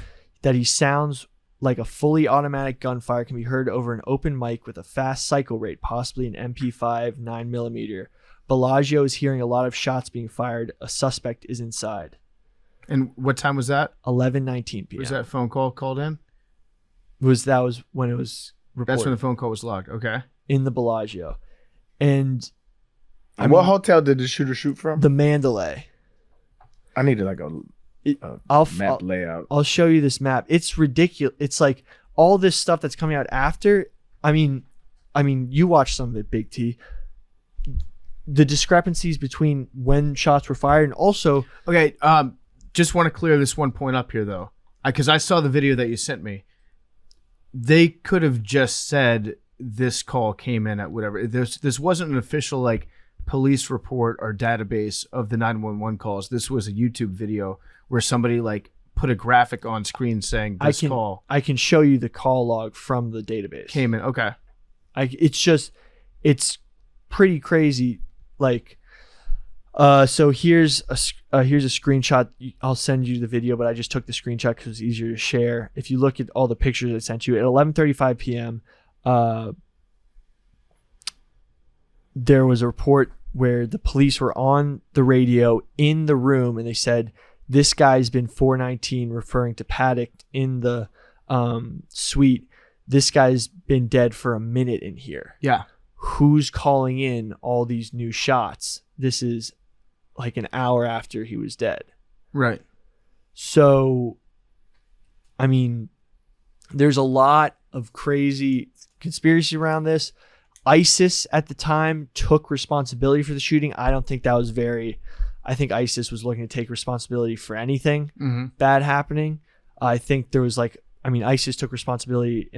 that he sounds like a fully automatic gunfire can be heard over an open mic with a fast cycle rate, possibly an MP5 9mm. Bellagio is hearing a lot of shots being fired. A suspect is inside. And what time was that? 11:19 p.m. Was that phone call called in? That was when it was reported. That's when the phone call was logged. Okay. In the Bellagio. And what hotel did the shooter shoot from? The Mandalay. I needed like a map layout. I'll show you this map. It's ridiculous. It's like all this stuff that's coming out after. I mean, you watched some of it, Big T. The discrepancies between when shots were fired and also. Okay. Just want to clear this one point up here, though, because I saw the video that you sent me. They could have just said this call came in at whatever. This wasn't an official like police report or database of the 911 calls. This was a YouTube video where somebody like put a graphic on screen saying this call. I can show you the call log from the database. Came in. Okay. It's pretty crazy. Like, so here's a screenshot. I'll send you the video, but I just took the screenshot because it's easier to share. If you look at all the pictures I sent you at 11:35 p.m., there was a report where the police were on the radio in the room, and they said this guy's been 419, referring to Paddock in the suite. this guy's been dead for a minute in here. Yeah. Who's calling in all these new shots? This is like an hour after he was dead. Right. So, I mean, there's a lot of crazy conspiracy around this. ISIS at the time took responsibility for the shooting. I don't think that was I think ISIS was looking to take responsibility for anything bad happening. I think there was ISIS took responsibility.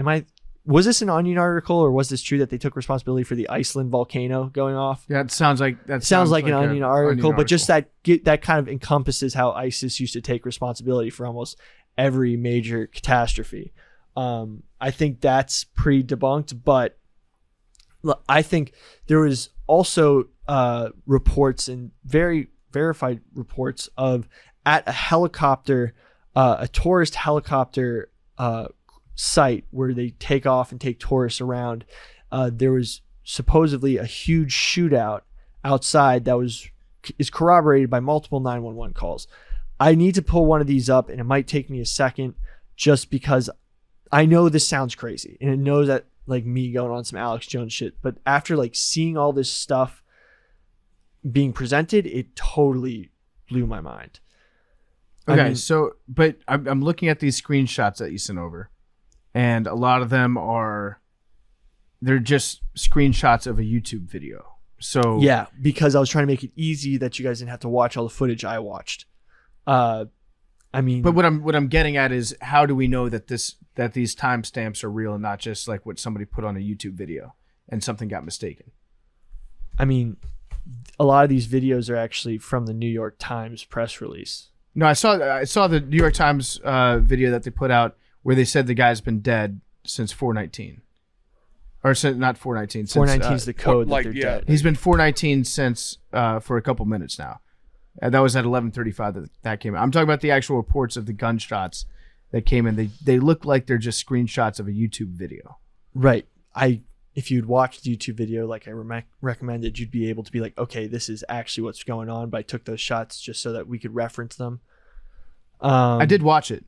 Was this an Onion article, or was this true that they took responsibility for the Iceland volcano going off? Yeah, it sounds like an Onion article, but just that kind of encompasses how ISIS used to take responsibility for almost every major catastrophe. I think that's pretty debunked, but I think there was also reports and very verified reports of at a helicopter, a tourist helicopter site where they take off and take tourists around. There was supposedly a huge shootout outside that is corroborated by multiple 911 calls. I need to pull one of these up, and it might take me a second just because I know this sounds crazy, and it knows that me going on some Alex Jones shit, but after seeing all this stuff being presented, it totally blew my mind. Okay, but I'm looking at these screenshots that you sent over, and a lot of them they're just screenshots of a YouTube video. So yeah, because I was trying to make it easy that you guys didn't have to watch all the footage I watched. But what I'm getting at is, how do we know that these timestamps are real and not just what somebody put on a YouTube video and something got mistaken? I mean, a lot of these videos are actually from the New York Times press release. No, I saw the New York Times video that they put out where they said the guy's been dead since 419. Or not 419. 419 is the code that they're dead. He's been 419 since for a couple minutes now. That was at 11:35 that came out. I'm talking about the actual reports of the gunshots that came in. They look like they're just screenshots of a YouTube video. Right. If you'd watched the YouTube video like I recommended, you'd be able to be like, okay, this is actually what's going on. But I took those shots just so that we could reference them. I did watch it,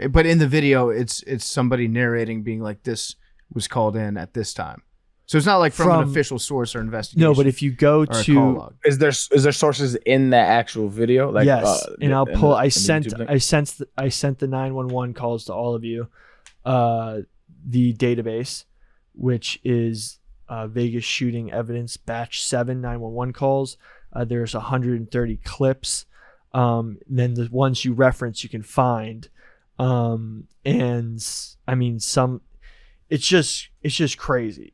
but in the video, it's somebody narrating, being like, "This was called in at this time." So it's not like from an official source or investigation. No, but if you go to, is there sources in that actual video? Yes, and I'll pull. I sent the 911 calls to all of you. The database, which is Vegas shooting evidence batch 7 911 calls. There's 130 clips. Then the ones you reference you can find. And I mean, it's just crazy.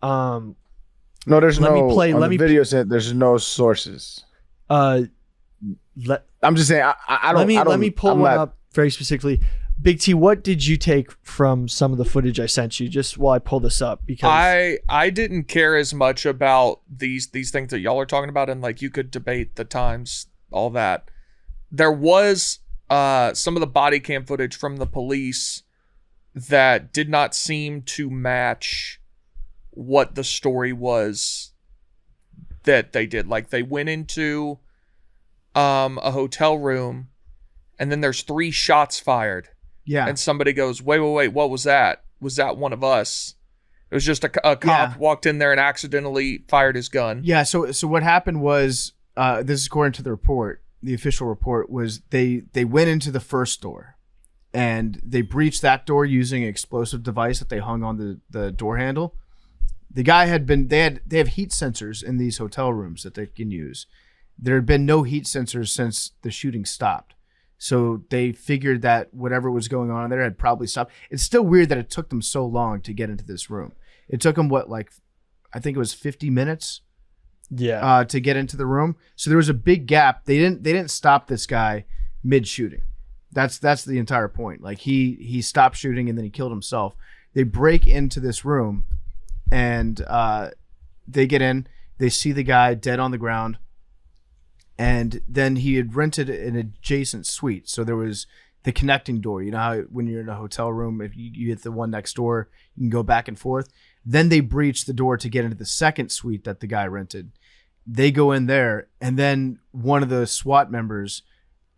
No, there's let no. Me play. On let the me video said there's no sources. I'm just saying. I don't. Let me pull one up very specifically. Big T, what did you take from some of the footage I sent you? Just while I pull this up, because I didn't care as much about these things that y'all are talking about, and you could debate the times, all that. There was some of the body cam footage from the police that did not seem to match what the story was that they did. They went into a hotel room, and then there's 3 shots fired. Yeah. And somebody goes, wait, what was that? Was that one of us? It was just a cop walked in there and accidentally fired his gun. Yeah, so what happened was, this is according to the report, the official report, was they went into the first door and they breached that door using an explosive device that they hung on the door handle. The guy they have heat sensors in these hotel rooms that they can use. There had been no heat sensors since the shooting stopped. So they figured that whatever was going on there had probably stopped. It's still weird that it took them so long to get into this room. It took them I think it was 50 minutes to get into the room. So there was a big gap. They didn't stop this guy mid shooting. That's the entire point. He stopped shooting and then he killed himself. They break into this room and they get in, they see the guy dead on the ground. And then he had rented an adjacent suite. So there was the connecting door. You know how when you're in a hotel room, if you hit the one next door, you can go back and forth. Then they breach the door to get into the second suite that the guy rented. They go in there, and then one of the SWAT members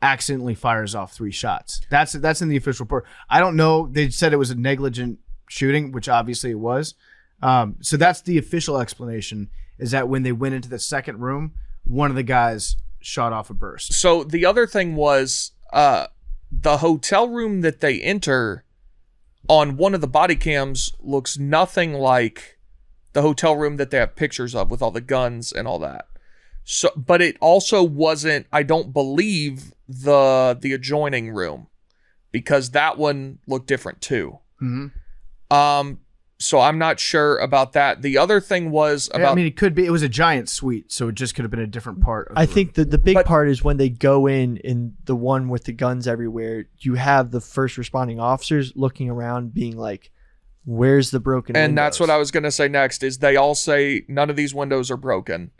accidentally fires off 3 shots. That's in the official report. I don't know. They said it was a negligent shooting, which obviously it was. So that's the official explanation, is that when they went into the second room, one of the guys shot off a burst. So the other thing was the hotel room that they enter on one of the body cams looks nothing like the hotel room that they have pictures of with all the guns and all that. So, but it also wasn't, I don't believe, the adjoining room, because that one looked different too. Mm-hmm. So I'm not sure about that. The other thing was about, I mean, it could be, it was a giant suite, so it just could have been a different part of I the think room. the big part is when they go in the one with the guns everywhere, you have the first responding officers looking around being like, where's the broken and windows? that's what I was going to say next, is they all say none of these windows are broken.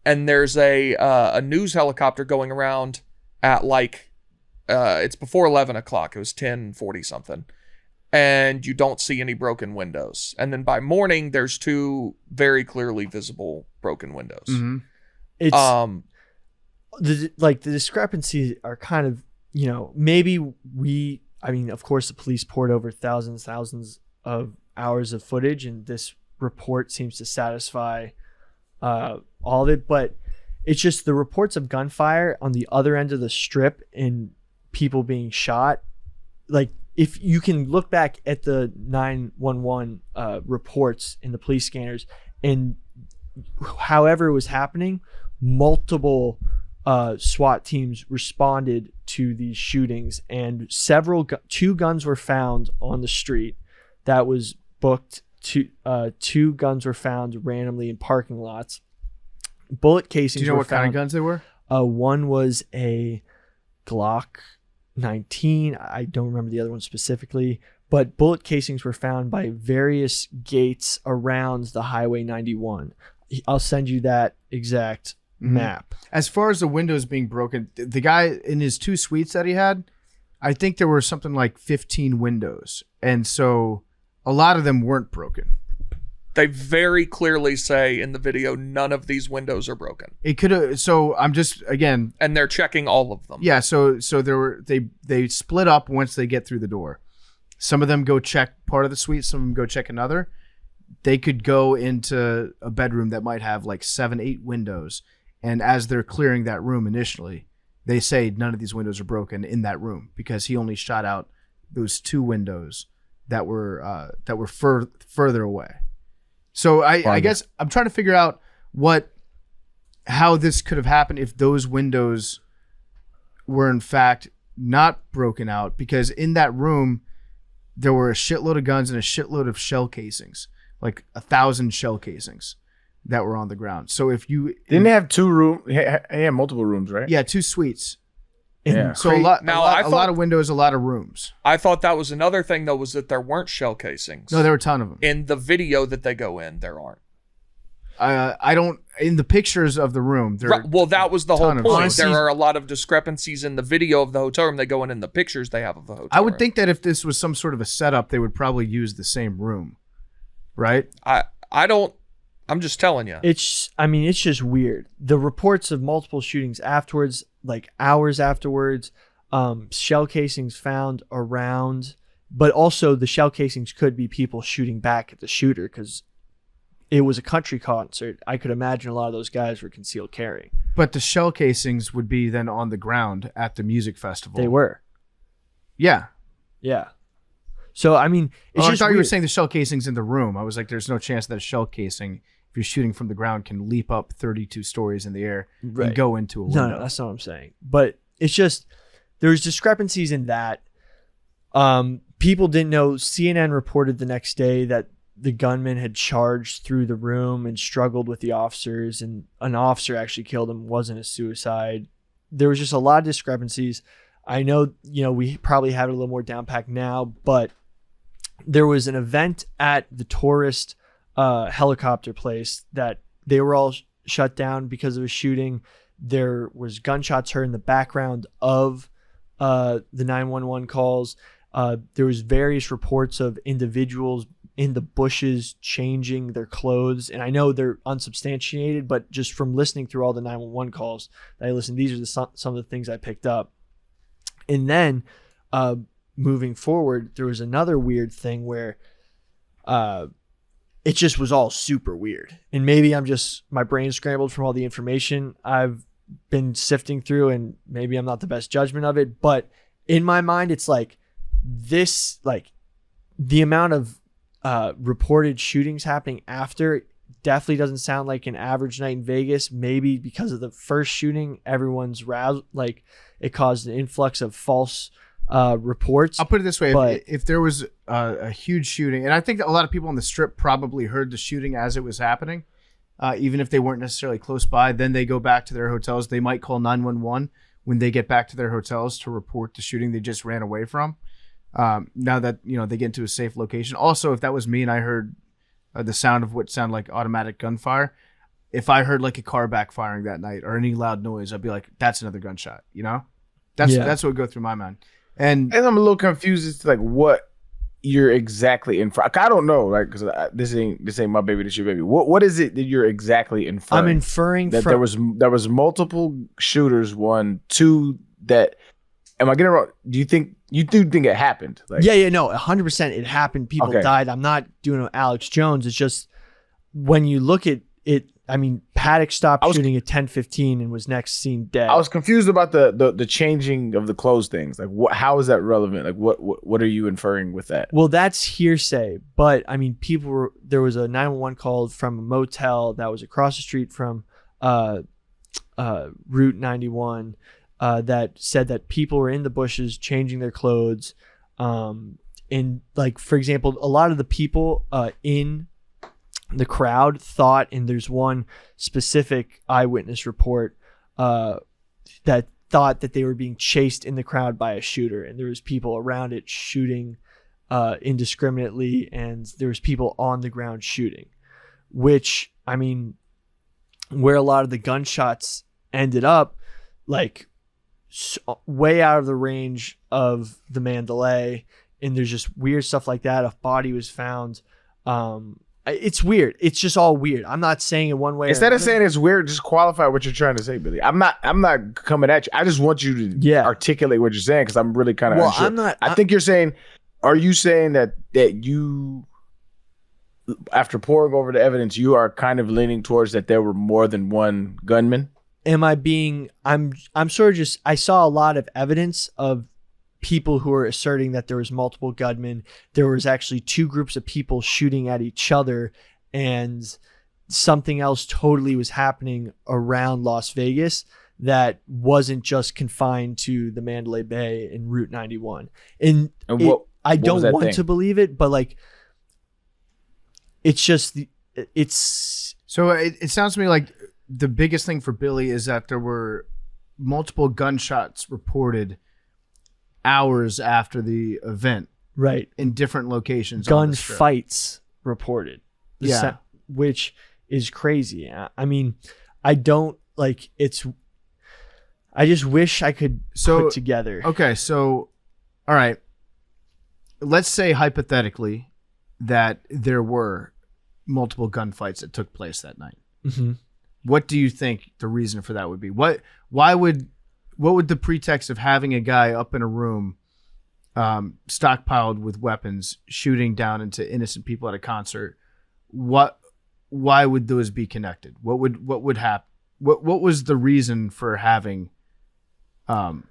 And there's a news helicopter going around at like, it's before 11 o'clock. It was 10:40 something. And you don't see any broken windows. And then by morning, there's 2 very clearly visible broken windows. Mm-hmm. It's the discrepancies are kind of, maybe of course the police poured over thousands of hours of footage, and this report seems to satisfy all of it, but it's just the reports of gunfire on the other end of the strip and people being shot. Like, if you can look back at the 911 reports in the police scanners, and however it was happening, multiple SWAT teams responded to these shootings, and 2 guns were found on the street. That was booked. 2 guns were found randomly in parking lots. Bullet casings. Do you know what kind of guns they were? One was a Glock 19. I don't remember the other one specifically, but bullet casings were found by various gates around the Highway 91. I'll send you that exact map. As far as the windows being broken, the guy in his 2 suites that he had, I think there were something like 15 windows. And so a lot of them weren't broken. They very clearly say in the video, none of these windows are broken. It could have. So I'm just, again, and they're checking all of them. Yeah. So they split up once they get through the door. Some of them go check part of the suite. Some of them go check another. They could go into a bedroom that might have like 7, 8 windows. And as they're clearing that room initially, they say none of these windows are broken in that room, because he only shot out those 2 windows that were further away. So I guess I'm trying to figure out how this could have happened if those windows were in fact not broken out, because in that room there were a shitload of guns and a shitload of shell casings, like 1,000 shell casings that were on the ground. So if you didn't have 2 rooms, he had multiple rooms, right? Yeah, 2 suites. Yeah. So a lot of windows, a lot of rooms. I thought that was another thing, though, was that there weren't shell casings. No, there were a ton of them. In the video that they go in, there aren't. I don't, in the pictures of the room. Well, that was the whole point. Honestly, there are a lot of discrepancies in the video of the hotel room. They go in the pictures they have of the hotel I would room. think that if this was some sort of a setup, they would probably use the same room, right? I'm just telling you. It's just weird. The reports of multiple shootings afterwards, like hours afterwards, shell casings found around, but also the shell casings could be people shooting back at the shooter, because it was a country concert. I could imagine a lot of those guys were concealed carrying. But the shell casings would be then on the ground at the music festival. They were. Yeah. Yeah. So, I mean, it's just I thought you were weird. saying the shell casings in the room. I was like, there's no chance that a shell casing, if you're shooting from the ground, can leap up 32 stories in the air and go into a window. No, that's not what I'm saying. But it's just, there's discrepancies in that. People didn't know. CNN reported the next day that the gunman had charged through the room and struggled with the officers, and an officer actually killed him. It wasn't a suicide. There was just a lot of discrepancies. I know, we probably have it a little more down packed now, but there was an event at the tourist helicopter place that they were all shut down because of a shooting. There was gunshots heard in the background of the 911 calls. There was various reports of individuals in the bushes changing their clothes, and I know they're unsubstantiated, but just from listening through all the 911 calls that I listened, these are some of the things I picked up. And then moving forward, there was another weird thing where it just was all super weird. And maybe my brain scrambled from all the information I've been sifting through, and maybe I'm not the best judgment of it, but in my mind, it's like this, like the amount of reported shootings happening after definitely doesn't sound like an average night in Vegas. Maybe because of the first shooting, everyone's roused, like it caused an influx of false reports. I'll put it this way. But if there was a huge shooting, and I think a lot of people on the Strip probably heard the shooting as it was happening, even if they weren't necessarily close by, then they go back to their hotels. They might call 911 when they get back to their hotels to report the shooting they just ran away from. Now that, they get into a safe location. Also, if that was me and I heard the sound of what sounded like automatic gunfire, if I heard like a car backfiring that night or any loud noise, I'd be like, that's another gunshot, That's what would go through my mind. And I'm a little confused as to like what you're exactly inferring. I don't know, like, because this ain't my baby, this your baby. What is it that you're exactly inferring? I'm inferring that there was multiple shooters. 1, 2. That, am I getting it wrong? Do you think it happened? Like, yeah, no, 100%. It happened. People died. I'm not doing an Alex Jones. It's just when you look at it. I mean, Paddock stopped shooting at 10:15 and was next seen dead. I was confused about the changing of the clothes things. Like, how is that relevant? Like, what are you inferring with that? Well, that's hearsay. But I mean, there was a 911 call from a motel that was across the street from Route 91 that said that people were in the bushes changing their clothes. And like, for example, a lot of the people in the crowd thought, and there's one specific eyewitness report that thought that they were being chased in the crowd by a shooter, and there was people around it shooting indiscriminately, and there was people on the ground shooting, which, I mean, where a lot of the gunshots ended up, like way out of the range of the Mandalay, and there's just weird stuff like that. A body was found. It's weird. It's just all weird. I'm not saying it one way. Instead of saying it's weird, just qualify what you're trying to say, Billy. I'm not coming at you. I just want you to articulate what you're saying, because I'm really kind of unsure. I'm not. I think you're saying. Are you saying that you, after poring over the evidence, you are kind of leaning towards that there were more than one gunman? Am I being? I'm sort of just. I saw a lot of evidence of people who are asserting that there was multiple gunmen. There was actually 2 groups of people shooting at each other, and something else totally was happening around Las Vegas that wasn't just confined to the Mandalay Bay and Route 91. And I don't want to believe it, but like, it's just, so it sounds to me like the biggest thing for Billy is that there were multiple gunshots reported hours after the event, right, in different locations. Gunfights reported, which is crazy. I mean, I don't like it's. I just wish I could put together. Okay, so all right, let's say hypothetically that there were multiple gunfights that took place that night. Mm-hmm. What do you think the reason for that would be? What would the pretext of having a guy up in a room, stockpiled with weapons, shooting down into innocent people at a concert? Why would those be connected? What would happen? What was the reason for having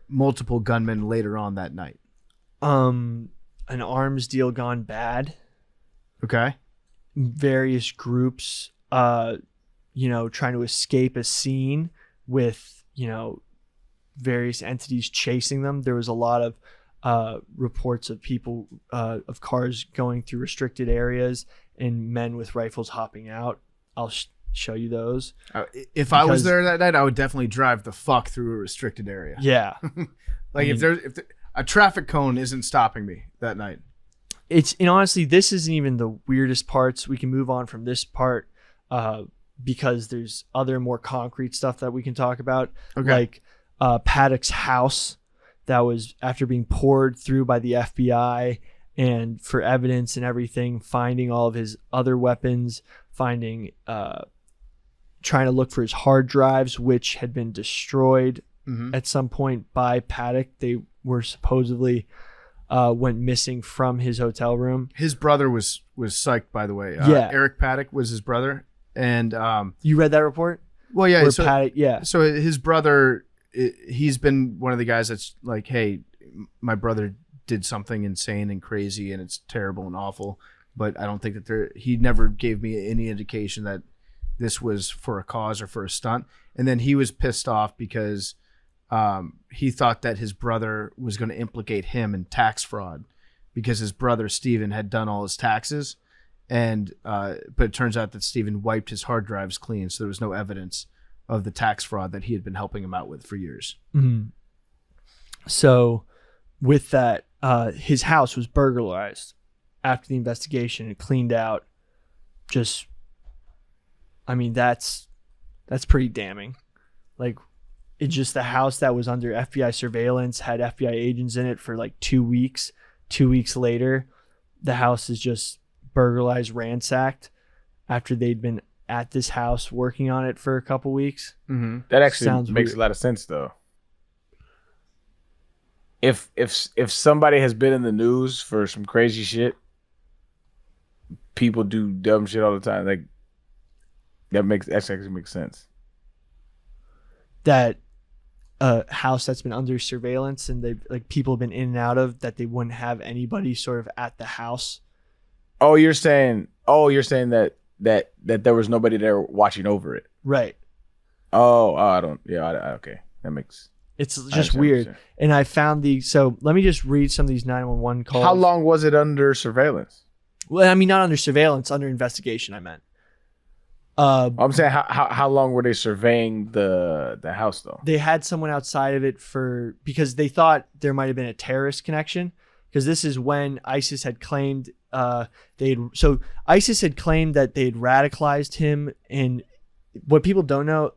multiple gunmen later on that night? An arms deal gone bad. Okay. Various groups, trying to escape a scene with, various entities chasing them. There was a lot of reports of people, of cars going through restricted areas and men with rifles hopping out. I'll show you those. If I was there that night, I would definitely drive the fuck through a restricted area. Yeah. If a traffic cone isn't stopping me that night. Honestly, this isn't even the weirdest parts. We can move on from this part because there's other more concrete stuff that we can talk about. Okay. Like Paddock's house that was, after being poured through by the FBI and for evidence and everything, finding all of his other weapons, trying to look for his hard drives, which had been destroyed at some point by Paddock. They were supposedly went missing from his hotel room. His brother was psyched, by the way. Yeah. Eric Paddock was his brother. And You read that report? well, yeah. Where So, Paddock, yeah. so his brother, he's been one of the guys that's like, hey, my brother did something insane and crazy and it's terrible and awful. But I don't think that he never gave me any indication that this was for a cause or for a stunt. And then he was pissed off because he thought that his brother was going to implicate him in tax fraud because his brother Steven had done all his taxes. And but it turns out that Steven wiped his hard drives clean, so there was no evidence of the tax fraud that he had been helping him out with for years. Mm-hmm. So with that, his house was burglarized after the investigation and cleaned out. Just, I mean, that's pretty damning. Like, it's just the house that was under FBI surveillance, had FBI agents in it for like 2 weeks. 2 weeks later, the house is just burglarized, ransacked after they'd been at this house working on it for a couple weeks. Mm-hmm. That actually Sounds makes weird. a lot of sense, though. If somebody has been in the news for some crazy shit, people do dumb shit all the time. Like that actually makes sense. That house that's been under surveillance and they like people have been in and out of, that they wouldn't have anybody sort of at the house. Oh, you're saying that there was nobody there watching over it. Right. Okay. That makes. It's I just understand what you're weird. saying. And I found so let me just read some of these 911 calls. How long was it under surveillance? Well, I mean, not under surveillance, under investigation, I meant. I'm saying how long were they surveying the house though? They had someone outside of it because they thought there might have been a terrorist connection, because this is when ISIS had claimed ISIS had claimed that they had radicalized him. And what people don't know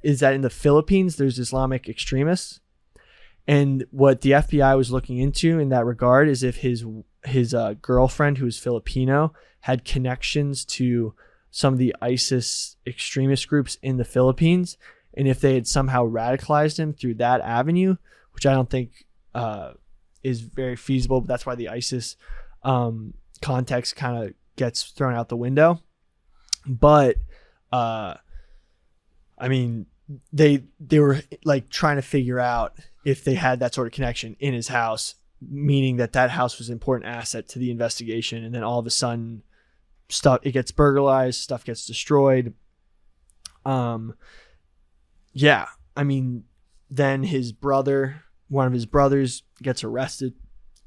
is that in the Philippines there's Islamic extremists, and what the FBI was looking into in that regard is if his girlfriend, who is Filipino, had connections to some of the ISIS extremist groups in the Philippines, and if they had somehow radicalized him through that avenue, which I don't think is very feasible, but that's why the ISIS context kind of gets thrown out the window. But I mean, they were like trying to figure out if they had that sort of connection in his house, meaning that house was an important asset to the investigation, and then all of a sudden it gets burglarized, stuff gets destroyed. Yeah, I mean, then one of his brothers gets arrested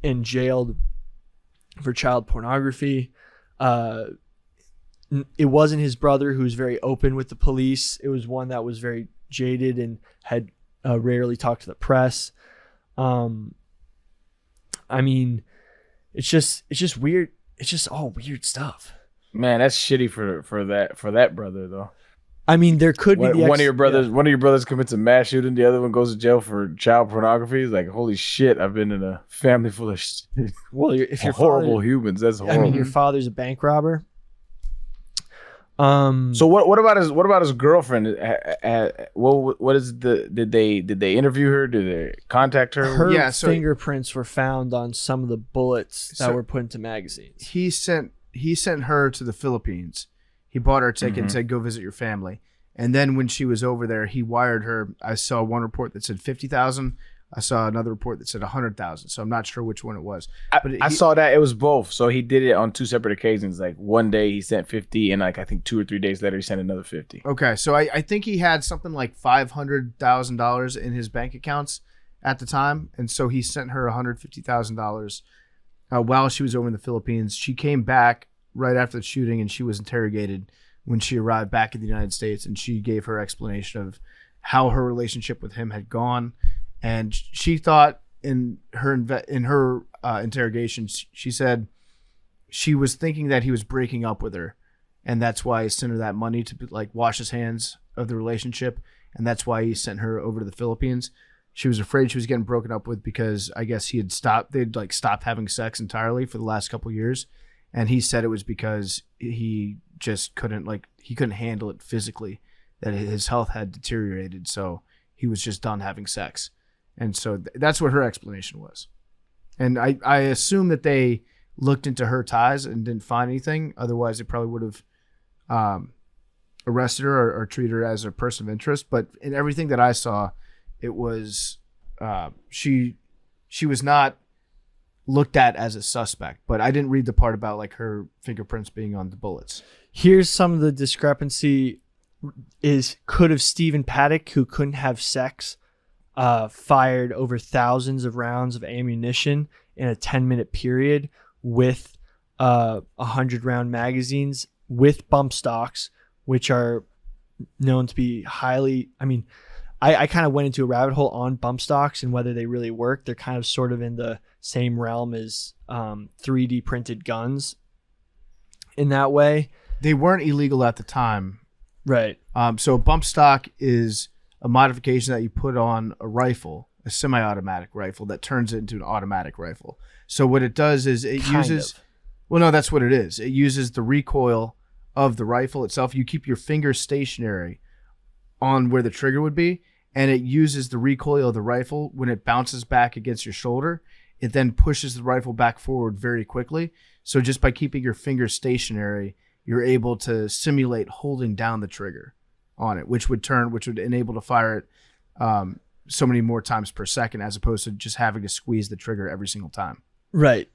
and jailed for child pornography. It wasn't his brother who was very open with the police. It was one that was very jaded and had rarely talked to the press. I mean, it's just weird. It's just all weird stuff. Man, that's shitty for that brother though. I mean, there could be one of your brothers commits a mass shooting, the other one goes to jail for child pornography. It's like, holy shit, I've been in a family full of well, if you're horrible humans. That's horrible. I mean, your father's a bank robber. So what about his girlfriend? Did they interview her? Did they contact her? Her fingerprints were found on some of the bullets that were put into magazines. He sent her to the Philippines. He bought her a ticket and said, go visit your family. And then when she was over there, he wired her. I saw one report that said 50,000. I saw another report that said 100,000. So I'm not sure which one it was. But I saw that it was both. So he did it on two separate occasions. Like one day he sent 50, and like I think 2 or 3 days later he sent another 50. Okay, so I think he had something like $500,000 in his bank accounts at the time, and so he sent her $150,000 while she was over in the Philippines. She came back right after the shooting, and she was interrogated when she arrived back in the United States, and she gave her explanation of how her relationship with him had gone. And she thought in her interrogation, she said she was thinking that he was breaking up with her, and that's why he sent her that money to like wash his hands of the relationship, and that's why he sent her over to the Philippines. She was afraid she was getting broken up with because I guess they'd like stopped having sex entirely for the last couple of years, and he said it was because he just couldn't handle it physically, that his health had deteriorated, so he was just done having sex. And so that's what her explanation was. And I assume that they looked into her ties and didn't find anything. Otherwise, they probably would have arrested her or treated her as a person of interest. But in everything that I saw, it was she was not looked at as a suspect. But I didn't read the part about like her fingerprints being on the bullets. Here's some of the discrepancy: could have Stephen Paddock, who couldn't have sex, fired over thousands of rounds of ammunition in a 10-minute period with 100-round magazines with bump stocks, which are known to be highly, I kind of went into a rabbit hole on bump stocks and whether they really work. They're kind of sort of in the same realm as 3D printed guns in that way. They weren't illegal at the time. Right. So a bump stock is a modification that you put on a rifle, a semi-automatic rifle that turns it into an automatic rifle. So what it does is it uses, well, no, that's what it is. It uses the recoil of the rifle itself. You keep your finger stationary on where the trigger would be, and it uses the recoil of the rifle. When it bounces back against your shoulder, it then pushes the rifle back forward very quickly. So just by keeping your finger stationary, you're able to simulate holding down the trigger on it, which would enable to fire it so many more times per second, as opposed to just having to squeeze the trigger every single time. Right.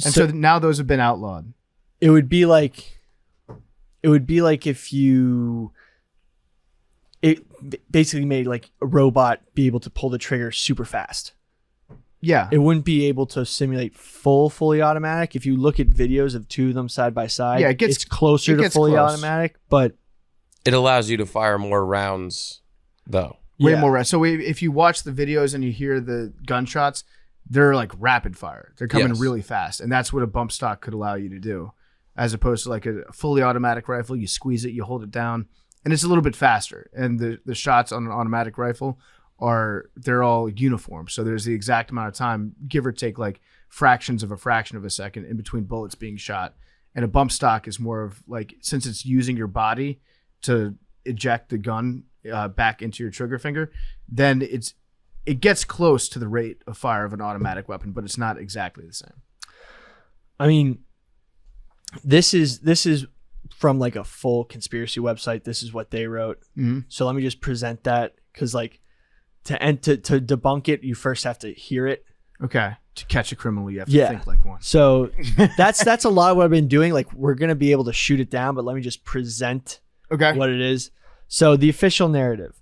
And so now those have been outlawed. It would be like if it basically made like a robot be able to pull the trigger super fast. Yeah. It wouldn't be able to simulate fully automatic. If you look at videos of two of them side by side, yeah, it's closer to fully automatic, but it allows you to fire more rounds, though. Way more. So if you watch the videos and you hear the gunshots, they're like rapid fire. They're coming really fast. And that's what a bump stock could allow you to do. As opposed to like a fully automatic rifle, you squeeze it, you hold it down, and it's a little bit faster. And the shots on an automatic rifle they're all uniform. So there's the exact amount of time, give or take like fractions of a fraction of a second in between bullets being shot. And a bump stock is more of like, since it's using your body to eject the gun back into your trigger finger, then it gets close to the rate of fire of an automatic weapon, but it's not exactly the same. I mean, this is from like a full conspiracy website. This is what they wrote. Mm-hmm. So let me just present that, because like to debunk it, you first have to hear it. Okay. To catch a criminal, you have to think like one. So that's a lot of what I've been doing. Like, we're gonna be able to shoot it down, but let me just present what it is. So the official narrative.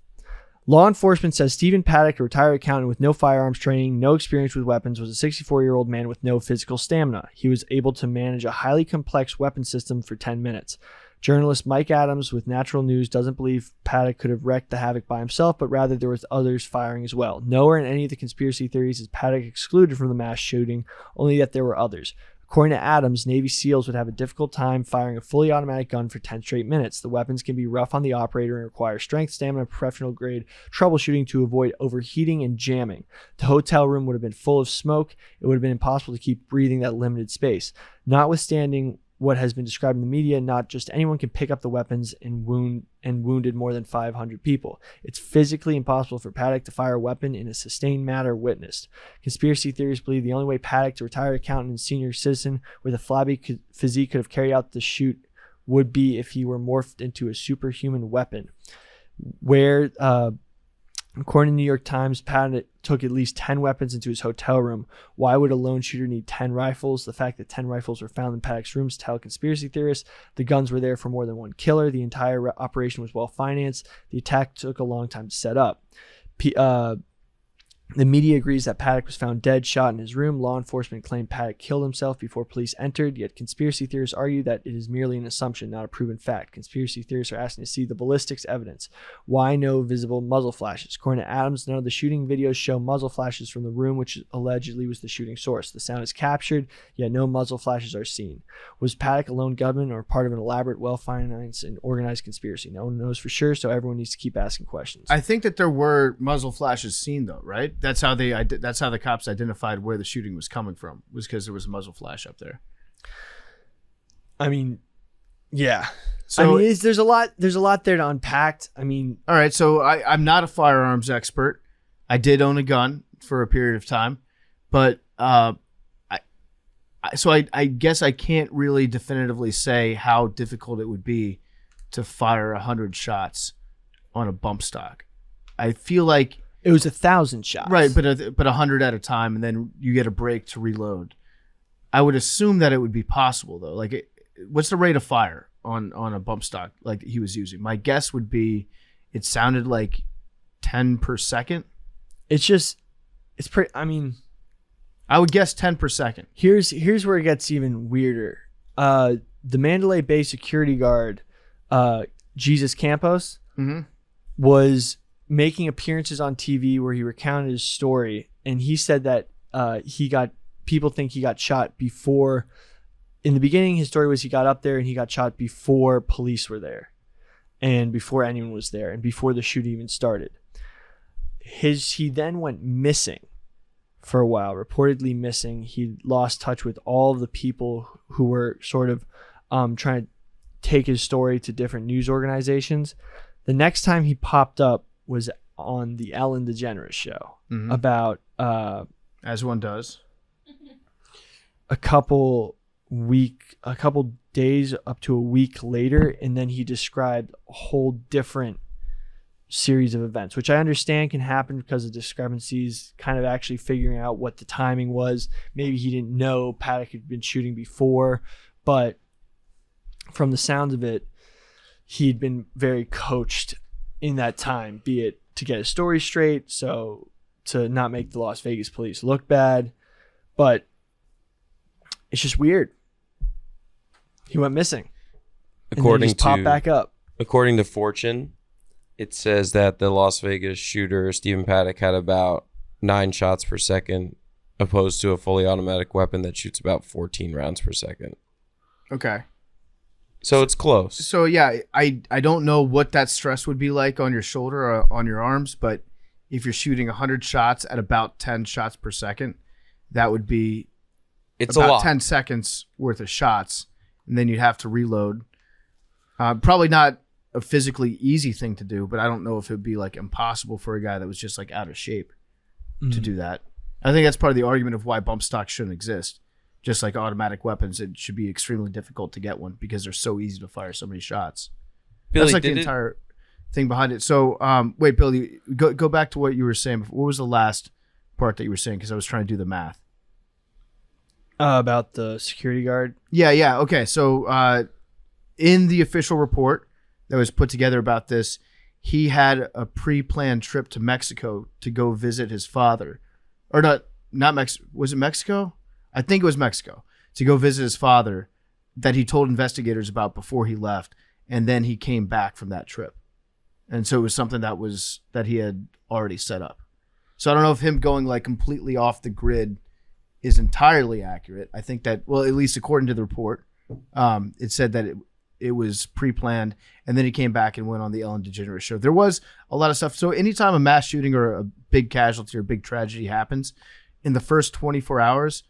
Law enforcement says Stephen Paddock, a retired accountant with no firearms training, no experience with weapons, was a 64-year-old man with no physical stamina. He was able to manage a highly complex weapon system for 10 minutes. Journalist Mike Adams with Natural News doesn't believe Paddock could have wreaked the havoc by himself, but rather there was others firing as well. Nowhere in any of the conspiracy theories is Paddock excluded from the mass shooting, only that there were others. According to Adams, Navy SEALs would have a difficult time firing a fully automatic gun for 10 straight minutes. The weapons can be rough on the operator and require strength, stamina, professional-grade troubleshooting to avoid overheating and jamming. The hotel room would have been full of smoke. It would have been impossible to keep breathing that limited space. Notwithstanding what has been described in the media, not just anyone can pick up the weapons and wounded more than 500 people. It's physically impossible for Paddock to fire a weapon in a sustained manner witnessed. Conspiracy theorists believe the only way Paddock, the retired accountant and senior citizen with a flabby physique, could have carried out the shoot would be if he were morphed into a superhuman weapon. Where, according to the New York Times, Paddock took at least 10 weapons into his hotel room. Why would a lone shooter need 10 rifles? The fact that 10 rifles were found in Paddock's rooms tell conspiracy theorists the guns were there for more than one killer. The entire operation was well financed. The attack took a long time to set up. The media agrees that Paddock was found dead, shot in his room. Law enforcement claimed Paddock killed himself before police entered, yet conspiracy theorists argue that it is merely an assumption, not a proven fact. Conspiracy theorists are asking to see the ballistics evidence. Why no visible muzzle flashes? According to Adams, none of the shooting videos show muzzle flashes from the room, which allegedly was the shooting source. The sound is captured, yet no muzzle flashes are seen. Was Paddock a lone gunman or part of an elaborate, well-financed, and organized conspiracy? No one knows for sure, so everyone needs to keep asking questions. I think that there were muzzle flashes seen, though, right? That's how the cops identified where the shooting was coming from, was because there was a muzzle flash up there. I mean, yeah. So there's a lot there to unpack. I mean, all right. So I'm not a firearms expert. I did own a gun for a period of time, but I guess I can't really definitively say how difficult it would be to fire 100 shots on a bump stock. I feel like It was 1,000 shots. right, but 100 at a time, and then you get a break to reload. I would assume that it would be possible though. Like, what's the rate of fire on a bump stock like he was using? My guess would be, it sounded like 10 per second. It's pretty. I mean, I would guess 10 per second. here's where it gets even weirder. The Mandalay Bay security guard, Jesus Campos, was making appearances on TV where he recounted his story, and he said that people think he got shot before. In the beginning, his story was he got up there and he got shot before police were there, and before anyone was there, and before the shoot even started. He then went missing for a while, reportedly missing. He lost touch with all of the people who were sort of trying to take his story to different news organizations. The next time he popped up was on the Ellen DeGeneres show about As one does. a couple days up to a week later, and then he described a whole different series of events, which I understand can happen because of discrepancies, kind of actually figuring out what the timing was. Maybe he didn't know Paddock had been shooting before, but from the sounds of it, he'd been very coached in that time, be it to get his story straight, so to not make the Las Vegas police look bad. But it's just weird. He went missing. And then he just popped back up. According to Fortune, it says that the Las Vegas shooter, Stephen Paddock, had about 9 shots per second, opposed to a fully automatic weapon that shoots about 14 rounds per second. Okay. So it's close. So yeah, I don't know what that stress would be like on your shoulder or on your arms, but if you're shooting 100 shots at about 10 shots per second, that would be It's about a lot. 10 seconds worth of shots, and then you'd have to reload. Probably not a physically easy thing to do, but I don't know if it would be like impossible for a guy that was just like out of shape to do that. I think that's part of the argument of why bump stocks shouldn't exist. Just like automatic weapons, it should be extremely difficult to get one because they're so easy to fire so many shots. Billy, That's like the entire thing behind it. So, wait, Billy, go back to what you were saying. What was the last part that you were saying? Because I was trying to do the math. About the security guard. Yeah. Okay. So, in the official report that was put together about this, he had a pre-planned trip to Mexico to go visit his father, or not Mexico. Was it Mexico? I think it was Mexico, to go visit his father, that he told investigators about before he left, and then he came back from that trip. And so it was something that he had already set up. So I don't know if him going like completely off the grid is entirely accurate. I think that, well, at least according to the report, it said that it was pre-planned, and then he came back and went on the Ellen DeGeneres show. There was a lot of stuff. So anytime a mass shooting or a big casualty or big tragedy happens, in the first 24 hours,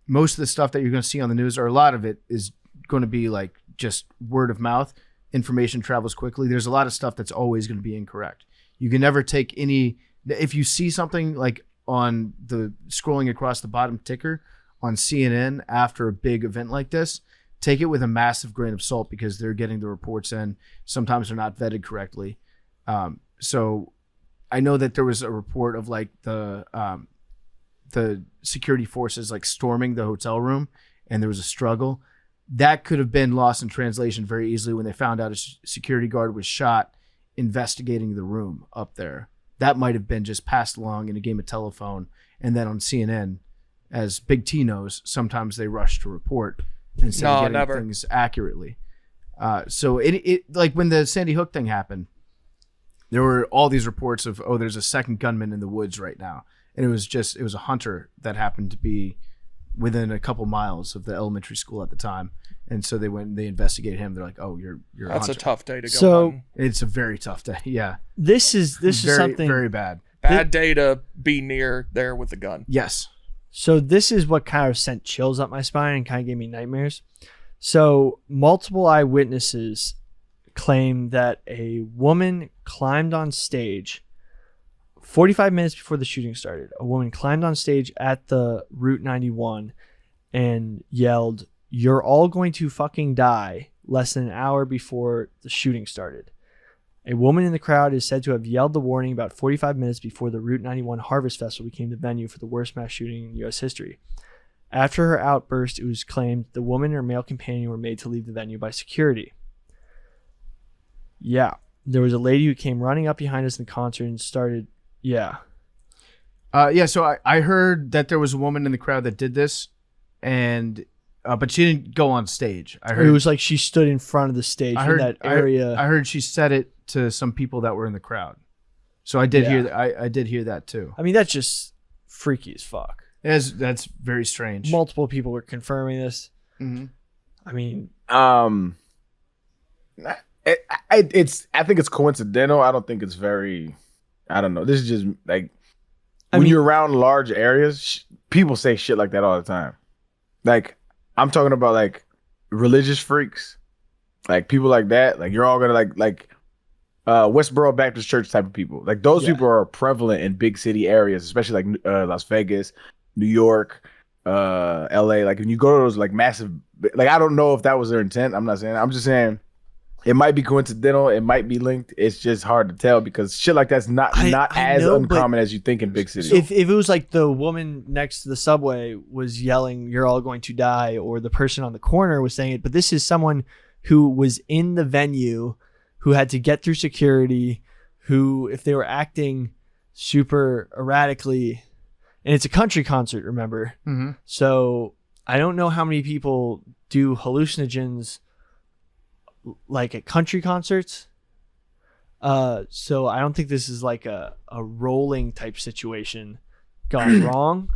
most of the stuff that you're going to see on the news, or a lot of it, is going to be like just word of mouth. Information travels quickly. There's a lot of stuff that's always going to be incorrect. You can never take any, if you see something like on the scrolling across the bottom ticker on CNN after a big event like this, take it with a massive grain of salt because they're getting the reports in. Sometimes they're not vetted correctly. So I know that there was a report of like the security forces like storming the hotel room, and there was a struggle. That could have been lost in translation very easily when they found out a security guard was shot investigating the room up there. That might have been just passed along in a game of telephone. And then on CNN, as Big T knows, sometimes they rush to report instead of getting things accurately. So it like when the Sandy Hook thing happened, there were all these reports of, oh, there's a second gunman in the woods right now. And it was a hunter that happened to be within a couple miles of the elementary school at the time. And so they went and they investigated him. They're like, oh, you're That's a hunter. a tough day to go So- on. It's a very tough day. Yeah. This is very, something very bad. Bad day to be near there with a gun. Yes. So this is what kind of sent chills up my spine and kind of gave me nightmares. So multiple eyewitnesses claim that a woman climbed on stage 45 minutes before the shooting started. A woman climbed on stage at the Route 91 and yelled, "You're all going to fucking die," less than an hour before the shooting started. A woman in the crowd is said to have yelled the warning about 45 minutes before the Route 91 Harvest Festival became the venue for the worst mass shooting in U.S. history. After her outburst, it was claimed the woman and her male companion were made to leave the venue by security. Yeah. There was a lady who came running up behind us in the concert and started, yeah. So I heard that there was a woman in the crowd that did this, and but she didn't go on stage. I heard It was like she stood in front of the stage in that area. I heard she said it to some people that were in the crowd. So I did hear I did hear that too. I mean, that's just freaky as fuck. That's very strange. Multiple people were confirming this. Mm-hmm. I mean, I think it's coincidental. I don't think it's very. I don't know. This is just like when you're around large areas, people say shit like that all the time. Like I'm talking about like religious freaks, like people like that. Like you're all gonna like Westboro Baptist Church type of people. Like those people are prevalent in big city areas, especially like Las Vegas, New York, LA. Like when you go to those like massive, like I don't know if that was their intent. I'm not saying. I'm just saying it might be coincidental. It might be linked. It's just hard to tell because shit like that's not as uncommon as you think in big cities. If it was like the woman next to the subway was yelling, "You're all going to die," or the person on the corner was saying it, but this is someone who was in the venue, who had to get through security, who, if they were acting super erratically, and it's a country concert, remember? Mm-hmm. So I don't know how many people do hallucinogens like at country concerts. So I don't think this is like a rolling type situation gone wrong.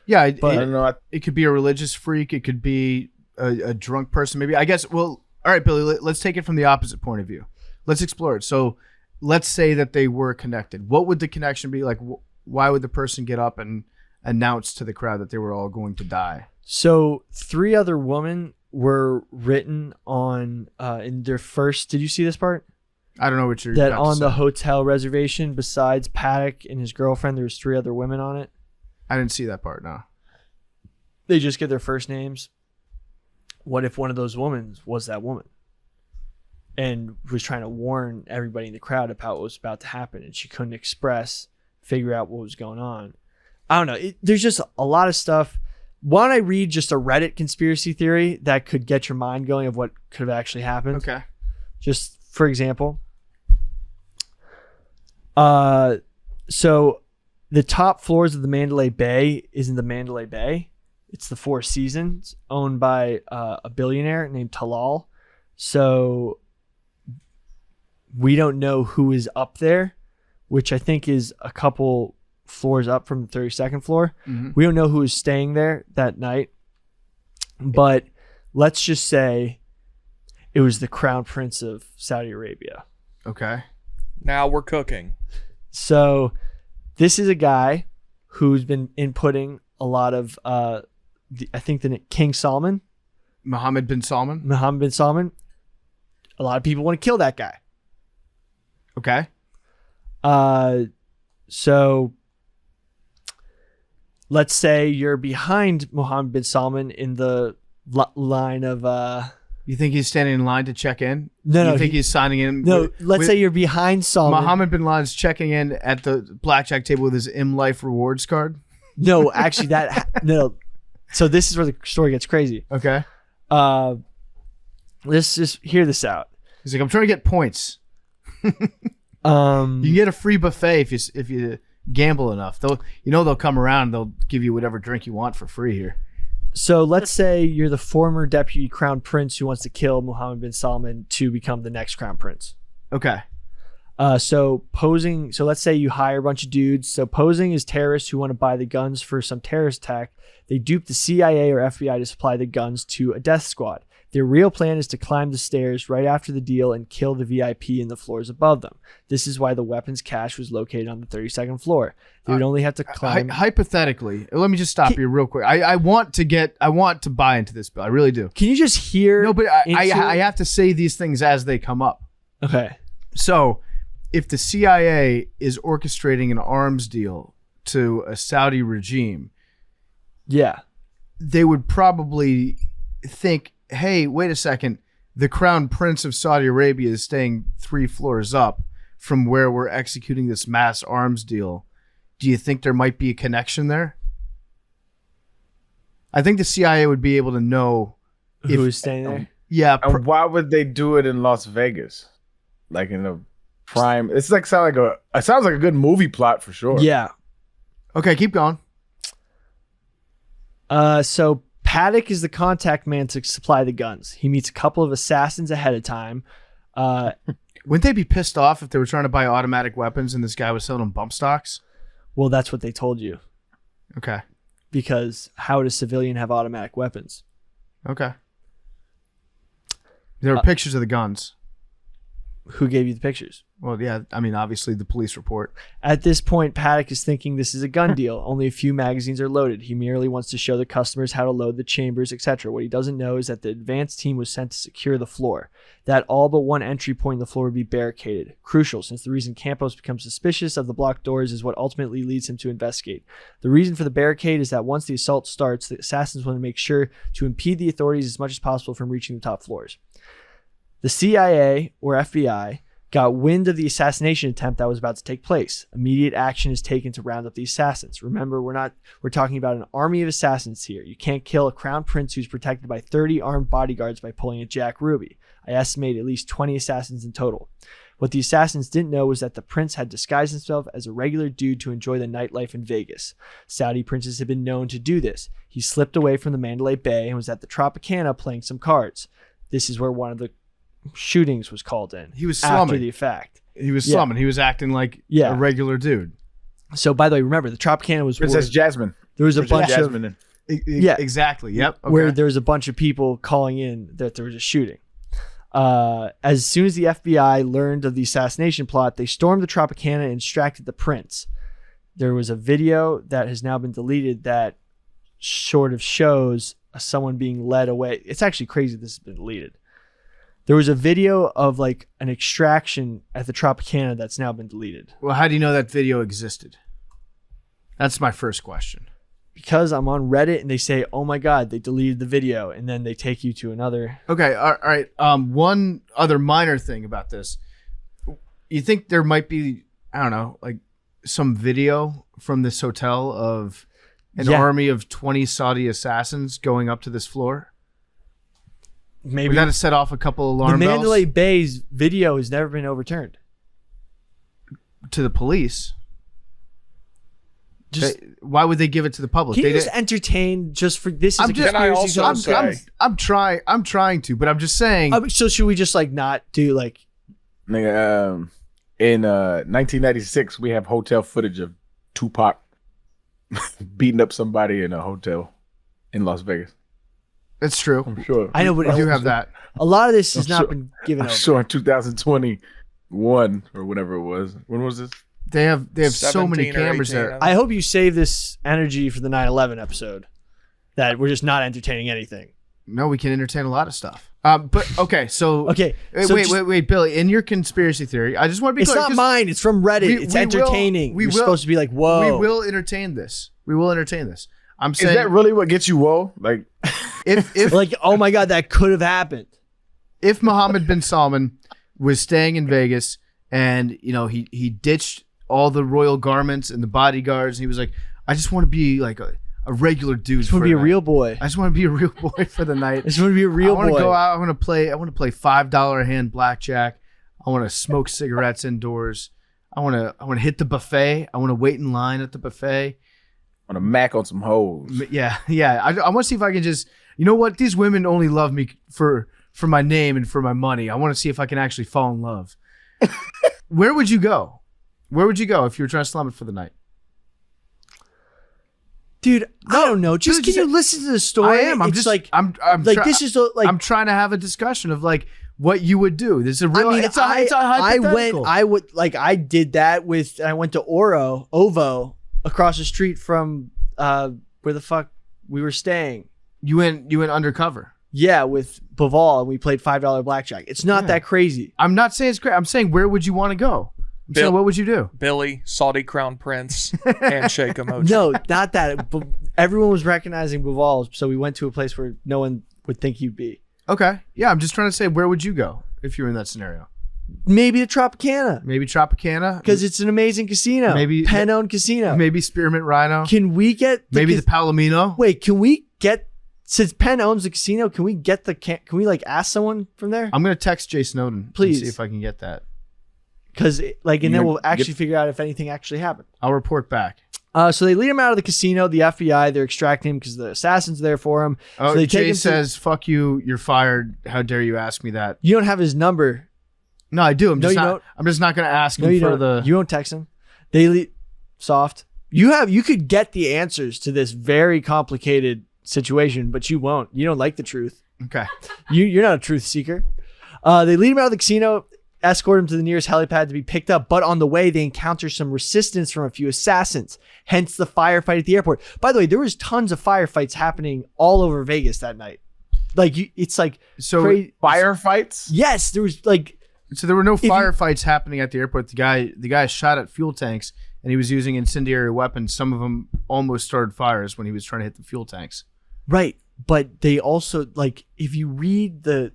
Yeah, but I don't know. It could be a religious freak. It could be a drunk person. Maybe. I guess. Well, all right, Billy. Let's take it from the opposite point of view. Let's explore it. So, let's say that they were connected. What would the connection be? Like, why would the person get up and announce to the crowd that they were all going to die? So 3 other women were written on in their first. Did you see this part? I don't know what you're. That on the hotel reservation, besides Paddock and his girlfriend, there was 3 other women on it. I didn't see that part. No. They just get their first names. What if one of those women was that woman and was trying to warn everybody in the crowd about what was about to happen, and she couldn't figure out what was going on? I don't know. There's just a lot of stuff. Why don't I read just a Reddit conspiracy theory that could get your mind going of what could have actually happened? Okay. Just for example. So the top floors of the Mandalay Bay isn't the Mandalay Bay. It's the Four Seasons, owned by a billionaire named Talal. So we don't know who is up there, which I think is a couple floors up from the 32nd floor. Mm-hmm. We don't know who is staying there that night, but let's just say it was the Crown Prince of Saudi Arabia. Okay. Now we're cooking. So this is a guy who's been inputting a lot of, I think the King Salman. Mohammed bin Salman. A lot of people want to kill that guy. Okay. So let's say you're behind Mohammed bin Salman in the line of. You think he's standing in line to check in? No, You think he's signing in? No, let's say you're behind Salman. Mohammed bin Laden's checking in at the blackjack table with his M-Life rewards card. No, actually, no. So this is where the story gets crazy. Okay. Let's just hear this out. He's like, I'm trying to get points. You can get a free buffet if you gamble enough. They'll come around and they'll give you whatever drink you want for free here. So let's say you're the former deputy crown prince who wants to kill Mohammed bin Salman to become the next crown prince. Okay. So let's say you hire a bunch of dudes. So posing as terrorists who want to buy the guns for some terrorist attack, they dupe the CIA or FBI to supply the guns to a death squad. Their real plan is to climb the stairs right after the deal and kill the VIP in the floors above them. This is why the weapons cache was located on the 32nd floor. They would only have to climb. Hypothetically, let me just stop you real quick. I want to buy into this, Bill. I really do. Can you just hear? No, but I have to say these things as they come up. Okay. So, if the CIA is orchestrating an arms deal to a Saudi regime, yeah, they would probably think, hey, wait a second, the Crown Prince of Saudi Arabia is staying 3 floors up from where we're executing this mass arms deal. Do you think there might be a connection there? I think the CIA would be able to know Who is staying there? Yeah. And why would they do it in Las Vegas? Like in a prime. It sounds like a good movie plot for sure. Yeah. Okay, keep going. So Paddock is the contact man to supply the guns. He meets a couple of assassins ahead of time. Wouldn't they be pissed off if they were trying to buy automatic weapons and this guy was selling them bump stocks? Well, that's what they told you. Okay. Because how would a civilian have automatic weapons? Okay. There were pictures of the guns. Who gave you the pictures? Well, yeah, I mean, obviously the police report. At this point, Paddock is thinking this is a gun deal. Only a few magazines are loaded. He merely wants to show the customers how to load the chambers, etc. What he doesn't know is that the advance team was sent to secure the floor. That all but one entry point in the floor would be barricaded. Crucial, since the reason Campos becomes suspicious of the blocked doors is what ultimately leads him to investigate. The reason for the barricade is that once the assault starts, the assassins want to make sure to impede the authorities as much as possible from reaching the top floors. The CIA, or FBI, got wind of the assassination attempt that was about to take place. Immediate action is taken to round up the assassins. Remember, we're talking about an army of assassins here. You can't kill a crown prince who's protected by 30 armed bodyguards by pulling a Jack Ruby. I estimate at least 20 assassins in total. What the assassins didn't know was that the prince had disguised himself as a regular dude to enjoy the nightlife in Vegas. Saudi princes have been known to do this. He slipped away from the Mandalay Bay and was at the Tropicana playing some cards. This is where one of the shootings was called in. He was slumming. After the fact. He was slumming. He was acting like a regular dude. So, by the way, remember, the Tropicana was Princess Jasmine. There was a Princess bunch Jasmine of... Yeah, exactly. Yep. Okay. Where there was a bunch of people calling in that there was a shooting. As soon as the FBI learned of the assassination plot, they stormed the Tropicana and extracted the prince. There was a video that has now been deleted that sort of shows someone being led away. It's actually crazy this has been deleted. There was a video of like an extraction at the Tropicana that's now been deleted. Well, how do you know that video existed? That's my first question. Because I'm on Reddit and they say, oh my God, they deleted the video. And then they take you to another. Okay. All right. One other minor thing about this. You think there might be, I don't know, like some video from this hotel of an army of 20 Saudi assassins going up to this floor? Maybe we got to set off a couple alarm bells. The Mandalay bells. Bay's video has never been overturned. To the police. Why would they give it to the public? Can you just entertain just for this? Is I'm trying to, but I'm just saying. So should we just like not do like? In 1996, we have hotel footage of Tupac beating up somebody in a hotel in Las Vegas. That's true. I'm sure. I know, but I do have that. A lot of this has not been given over. I'm sure in 2021 or whatever it was. When was this? They have so many cameras there. I hope you save this energy for the 9/11 episode. That we're just not entertaining anything. No, we can entertain a lot of stuff. But okay, so okay. Wait, Billy. In your conspiracy theory, I just want to be clear. It's not mine. It's from Reddit. It's entertaining. We're supposed to be like, whoa. We will entertain this. I'm saying. Is that really what gets you whoa? Like, if like, oh my God, that could have happened. If Mohammed bin Salman was staying in Vegas and he ditched all the royal garments and the bodyguards, and he was like, I just want to be like a regular dude. I just want to be a real boy. I just want to be a real boy for the night. I just want to be a real boy. I want to go out. I want to play $5 a hand blackjack. I want to smoke cigarettes indoors. I want to hit the buffet. I want to wait in line at the buffet. On a Mac on some hoes. Yeah. I want to see if I can just, you know what? These women only love me for my name and for my money. I want to see if I can actually fall in love. Where would you go? Where would you go if you were trying to slum it for the night? Dude, I don't know. Can you listen to the story? I am. I'm trying to have a discussion of like what you would do. This is a real. I mean, it's a hypothetical. I did that with. I went to Ovo across the street from where the fuck we were staying. You went undercover. Yeah, with Baval, and we played $5 blackjack. It's not that crazy. I'm not saying it's crazy. I'm saying where would you want to go? So what would you do? Billy, Saudi Crown Prince, handshake emoji. No, not that. But everyone was recognizing Bival, so we went to a place where no one would think he'd be. Okay. Yeah, I'm just trying to say, where would you go if you were in that scenario? Maybe the Tropicana. Maybe Tropicana? Because it's an amazing casino. Maybe Penn-owned casino. Maybe Spearmint Rhino? Can we get Maybe the Palomino? Wait, can we get, since Penn owns the casino, can we get can we like ask someone from there? I'm going to text Jay Snowden. Please. And see if I can get that. Because and then we'll actually figure out if anything actually happened. I'll report back. So they lead him out of the casino. The FBI, they're extracting him because the assassin's there for him. Oh, so they take Jay him says, fuck you, you're fired. How dare you ask me that? You don't have his number. No, I do. I'm just don't. not going to ask No, him you for don't. the... You won't text him. Soft. You could get the answers to this very complicated situation, but you won't. You don't like the truth. Okay. You're not a truth seeker. They lead him out of the casino, escort him to the nearest helipad to be picked up, but on the way they encounter some resistance from a few assassins, hence the firefight at the airport. By the way, there was tons of firefights happening all over Vegas that night. It's like So Firefights? yes, there was like So there were no firefights happening at the airport. The guy shot at fuel tanks and he was using incendiary weapons. Some of them almost started fires when he was trying to hit the fuel tanks. right, but they also if you read can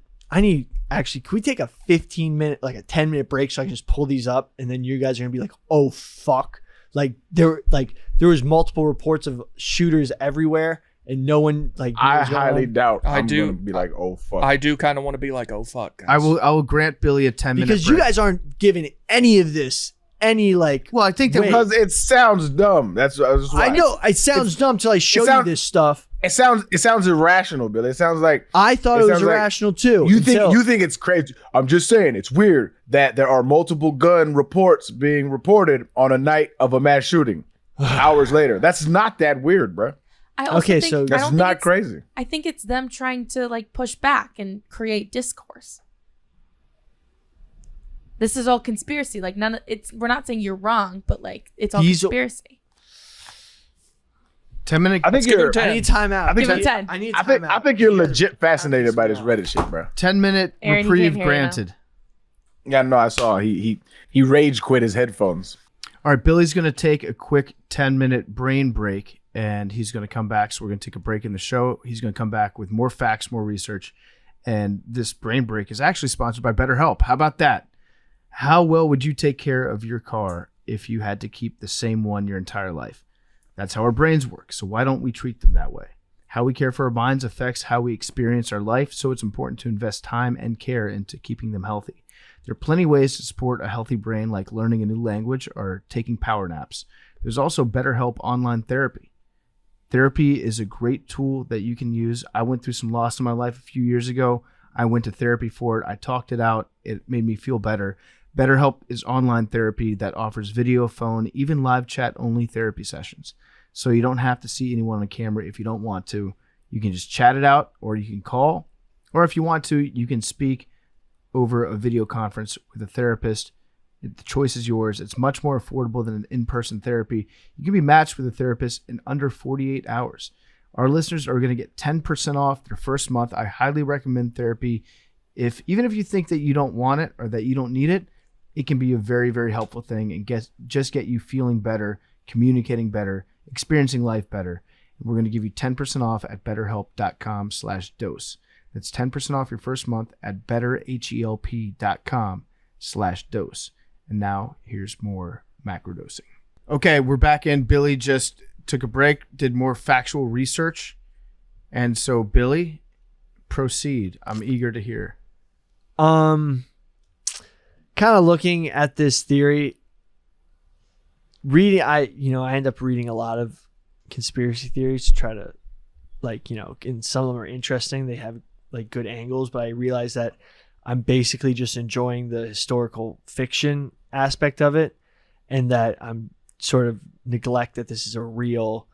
we take a 15-minute, like a 10-minute break so I can just pull these up and then you guys are gonna be like, oh fuck. There was multiple reports of shooters everywhere and no one knew I what was going highly on. doubt I'm do. gonna be like, oh fuck. I do kind of want to be like, oh fuck, guys. I will grant Billy a 10-minute Because you guys aren't giving any of this any Well, I think that Wait. because it sounds dumb. That's why. I know it sounds dumb till I show you this stuff. It sounds irrational, Billy. It sounds like I thought it was sounds like irrational too. you until- think it's crazy. I'm just saying it's weird that there are multiple gun reports being reported on a night of a mass shooting hours later. That's not that weird, bro. I also Okay, think, so I That's don't think not it's- crazy. I think it's them trying to push back and create discourse. This is all conspiracy. We're not saying you're wrong, but it's all conspiracy. 10-minute. I think give him you're. 10. I need time out. think Give him 10. I need I time think out. you're legit fascinated by this Reddit shit, bro. 10-minute Aaron, you reprieve can't hear you now. granted. Yeah, no, I saw he rage quit his headphones. All right, Billy's going to take a quick 10-minute brain break, and he's going to come back. So we're going to take a break in the show. He's going to come back with more facts, more research. And this brain break is actually sponsored by BetterHelp. How about that? How well would you take care of your car if you had to keep the same one your entire life? That's how our brains work. So why don't we treat them that way? How we care for our minds affects how we experience our life. So it's important to invest time and care into keeping them healthy. There are plenty of ways to support a healthy brain, like learning a new language or taking power naps. There's also BetterHelp online therapy. Therapy is a great tool that you can use. I went through some loss in my life a few years ago. I went to therapy for it. I talked it out. It made me feel better. BetterHelp is online therapy that offers video, phone, even live chat only therapy sessions. So you don't have to see anyone on camera if you don't want to. You can just chat it out, or you can call, or if you want to, you can speak over a video conference with a therapist. The choice is yours. It's much more affordable than an in-person therapy. You can be matched with a therapist in under 48 hours. Our listeners are going to get 10% off their first month. I highly recommend therapy. Even if you think that you don't want it or that you don't need it, it can be a very, very helpful thing and get you feeling better, communicating better, experiencing life better. And we're going to give you 10% off at betterhelp.com/dose. That's 10% off your first month at betterhelp.com/dose. And now here's more macrodosing. Okay, we're back in. Billy just took a break, did more factual research. And so, Billy, proceed. I'm eager to hear. Kind of looking at this theory, I end up reading a lot of conspiracy theories to try to and some of them are interesting. They have good angles, but I realize that I'm basically just enjoying the historical fiction aspect of it, and that I'm sort of neglect that this is a real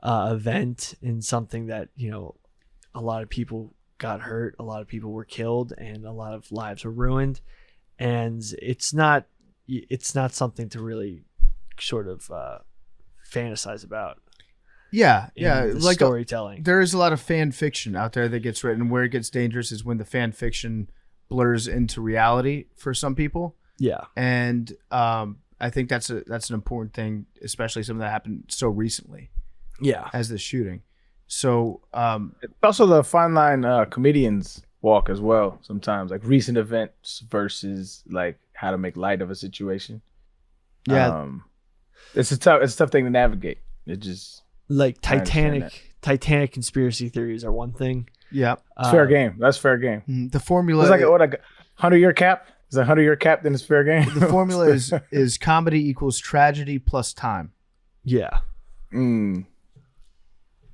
event and something that, a lot of people got hurt, a lot of people were killed, and a lot of lives were ruined. And it's not something to really sort of fantasize about. Yeah. Like storytelling. There is a lot of fan fiction out there that gets written. Where it gets dangerous is when the fan fiction blurs into reality for some people. Yeah. And I think that's an important thing, especially something that happened so recently Yeah. as the shooting. So It's also the fine line comedians walk as well. Sometimes like recent events versus like how to make light of a situation. Yeah. It's a tough thing to navigate. It just Like I understand Titanic conspiracy theories are one thing. yeah, it's fair game. That's fair game. the formula It's like a 100-year cap. Is a 100-year cap, then it's fair game. the formula is comedy equals tragedy plus time. Yeah. Mm.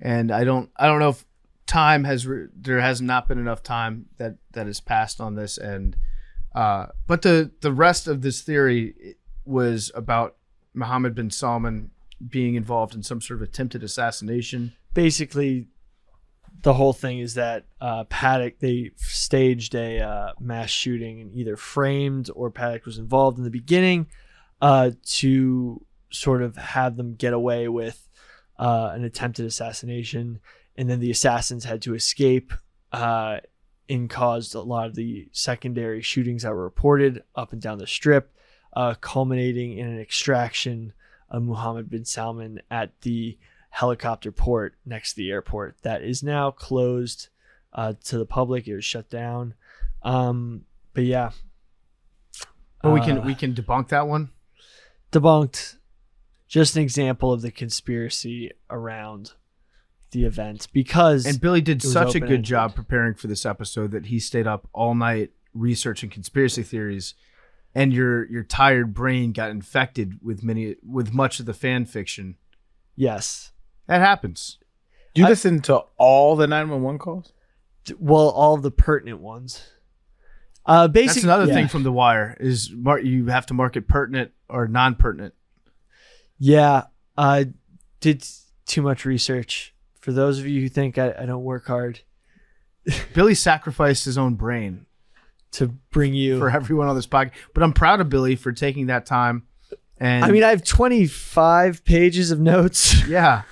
And I don't know if time there has not been enough time that has passed on this, and but the rest of this theory was about Mohammed bin Salman being involved in some sort of attempted assassination. Basically, the whole thing is that Paddock, they staged a mass shooting and either framed or Paddock was involved in the beginning to sort of have them get away with an attempted assassination. And then the assassins had to escape and caused a lot of the secondary shootings that were reported up and down the strip, culminating in an extraction of Mohammed bin Salman at the helicopter port next to the airport that is now closed to the public. It was shut down. But yeah. But we can debunk that one. Debunked. Just an example of the conspiracy around the event, because And Billy did it was such a good open-ended. job preparing for this episode that he stayed up all night researching conspiracy theories, and your tired brain got infected with much of the fan fiction. Yes. That happens. You listen to all the 911 calls? Well, all the pertinent ones. That's Basically, another yeah. thing from The Wire is you have to mark it pertinent or non-pertinent. Yeah, I did too much research. For those of you who think I don't work hard Billy sacrificed his own brain to bring you. for everyone on this podcast, but I'm proud of Billy for taking that time. And I mean, I have 25 pages of notes. yeah,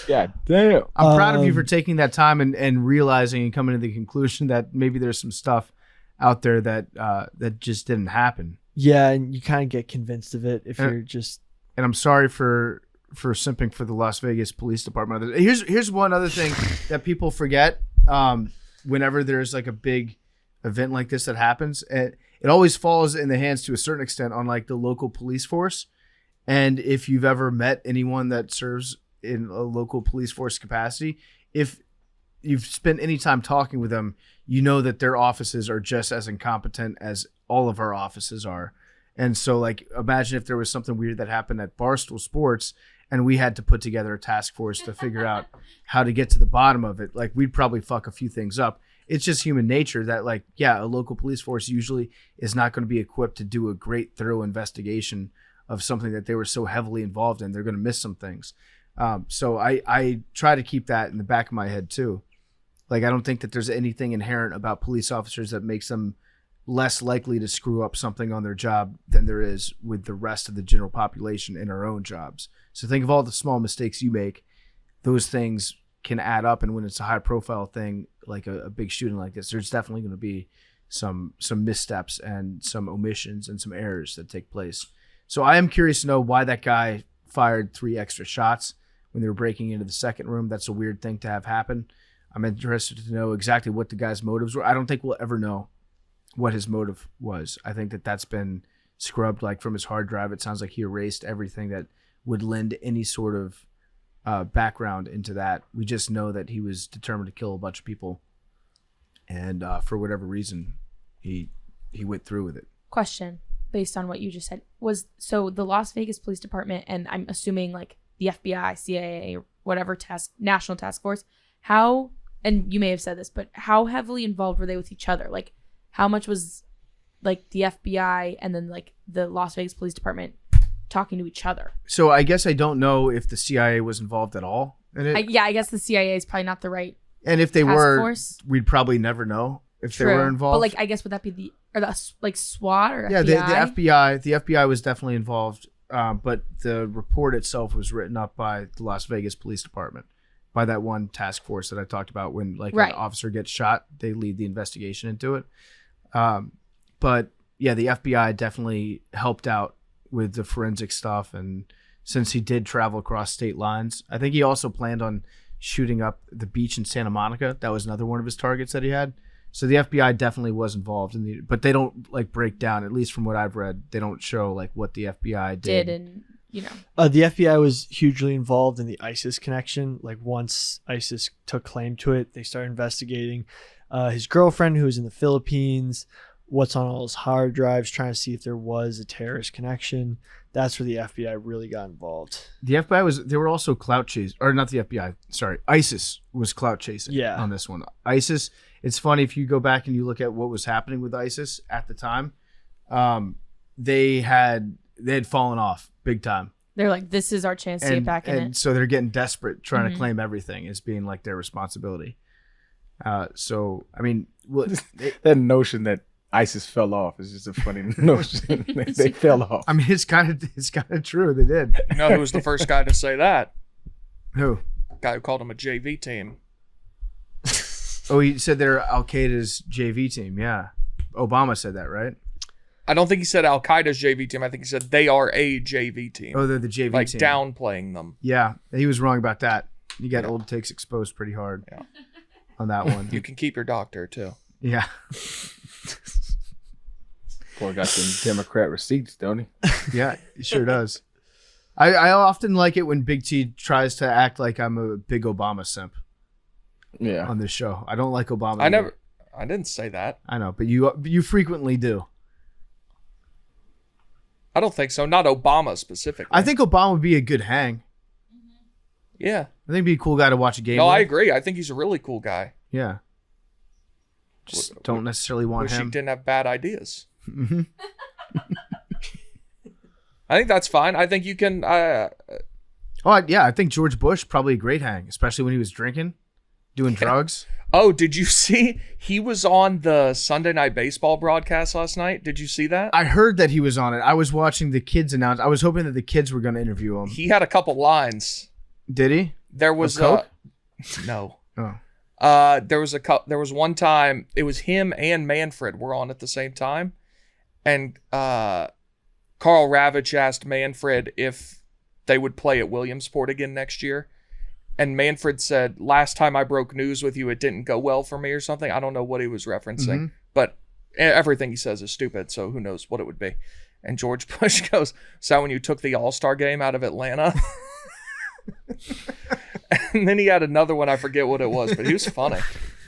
Yeah, damn. I'm proud of you for taking that time and realizing and coming to the conclusion that maybe there's some stuff out there that just didn't happen. Yeah, and you kind of get convinced of it if you're just. And I'm sorry for simping for the Las Vegas Police Department. Here's one other thing that people forget. Whenever there's like a big event like this that happens, it always falls in the hands to a certain extent on like the local police force. And if you've ever met anyone that serves in a local police force capacity, if you've spent any time talking with them, you know that their offices are just as incompetent as all of our offices are. And so, like, imagine if there was something weird that happened at Barstool Sports and we had to put together a task force to figure out how to get to the bottom of it. Like, we'd probably fuck a few things up. It's just human nature that, like, yeah, a local police force usually is not going to be equipped to do a great, thorough investigation of something that they were so heavily involved in. They're going to miss some things. So I try to keep that in the back of my head, too. Like, I don't think that there's anything inherent about police officers that makes them less likely to screw up something on their job than there is with the rest of the general population in our own jobs. So think of all the small mistakes you make. Those things can add up, and when it's a high profile thing like a big shooting like this, there's definitely going to be some missteps and some omissions and some errors that take place. So I am curious to know why that guy fired 3 extra shots when they were breaking into the second room. That's a weird thing to have happen. I'm interested to know exactly what the guy's motives were. I don't think we'll ever know what his motive was. I think that that's been scrubbed like from his hard drive. It sounds like he erased everything that would lend any sort of background into that. We just know that he was determined to kill a bunch of people, and for whatever reason, he went through with it. Question based on what you just said was, so the Las Vegas Police Department, and I'm assuming like the FBI, CIA, whatever national task force, how, and you may have said this, but how heavily involved were they with each other? Like, how much was like the FBI and then like the Las Vegas Police Department talking to each other? So I guess I don't know if the CIA was involved at all in it. I guess the CIA is probably not the right. And if they task were, force. we'd probably never know if True. they were involved. But like, I guess would that be the like SWAT or yeah, FBI? the FBI was definitely involved, but the report itself was written up by the Las Vegas Police Department, by that one task force that I talked about. When like Right. an officer gets shot, they lead the investigation into it. But yeah, the FBI definitely helped out with the forensic stuff, and since he did travel across state lines, I think he also planned on shooting up the beach in Santa Monica. That was another one of his targets that he had. So the FBI definitely was involved in but they don't like break down, at least from what I've read, they don't show like what the FBI did. And the FBI was hugely involved in the ISIS connection. Like once ISIS took claim to it, they started investigating his girlfriend who was in the Philippines, what's on all his hard drives, trying to see if there was a terrorist connection. That's where the FBI really got involved. The FBI they were also clout chasing, or not the FBI, sorry, ISIS was clout chasing on this one. ISIS, it's funny if you go back and you look at what was happening with ISIS at the time, they had fallen off big time. They're like, this is our chance to get back in it. So they're getting desperate, trying to claim everything as being like their responsibility. So, I mean, that notion that ISIS fell off is just a funny notion. They fell off. I mean, it's kind of true. They did. You know who was the first guy to say that? Who? Guy who called him a JV team. Oh, he said they're Al Qaeda's JV team. Yeah, Obama said that, right? I don't think he said Al Qaeda's JV team. I think he said they are a JV team. Oh, they're the JV like team. Downplaying them. Yeah, he was wrong about that. You got old takes exposed pretty hard on that one. You can keep your doctor too. Yeah. Boy got some Democrat receipts, don't he? Yeah, he sure does. I often like it when Big T tries to act like I'm a big Obama simp. Yeah. On this show, I don't like Obama. I didn't say that. I know, but you frequently do. I don't think so. Not Obama specifically. I think Obama would be a good hang. Yeah. I think he'd be a cool guy to watch a game No, with. I agree. I think he's a really cool guy. Yeah. Just don't necessarily want Wish him. he didn't have bad ideas. Mm-hmm. I think that's fine. I think you can. I think George Bush probably a great hang, especially when he was drinking, doing drugs. Oh, did you see? He was on the Sunday Night Baseball broadcast last night. Did you see that? I heard that he was on it. I was watching the kids announce. I was hoping that the kids were going to interview him. He had a couple lines. Did he? There was Coke? No. Oh. There was one time it was him and Manfred were on at the same time, and Carl Ravitch asked Manfred if they would play at Williamsport again next year, and Manfred said, "Last time I broke news with you, it didn't go well for me," or something. I don't know what he was referencing, but everything he says is stupid, so who knows what it would be. And George Bush goes, "Is that when you took the All-Star game out of Atlanta?" And then he had another one. I forget what it was, but he was funny.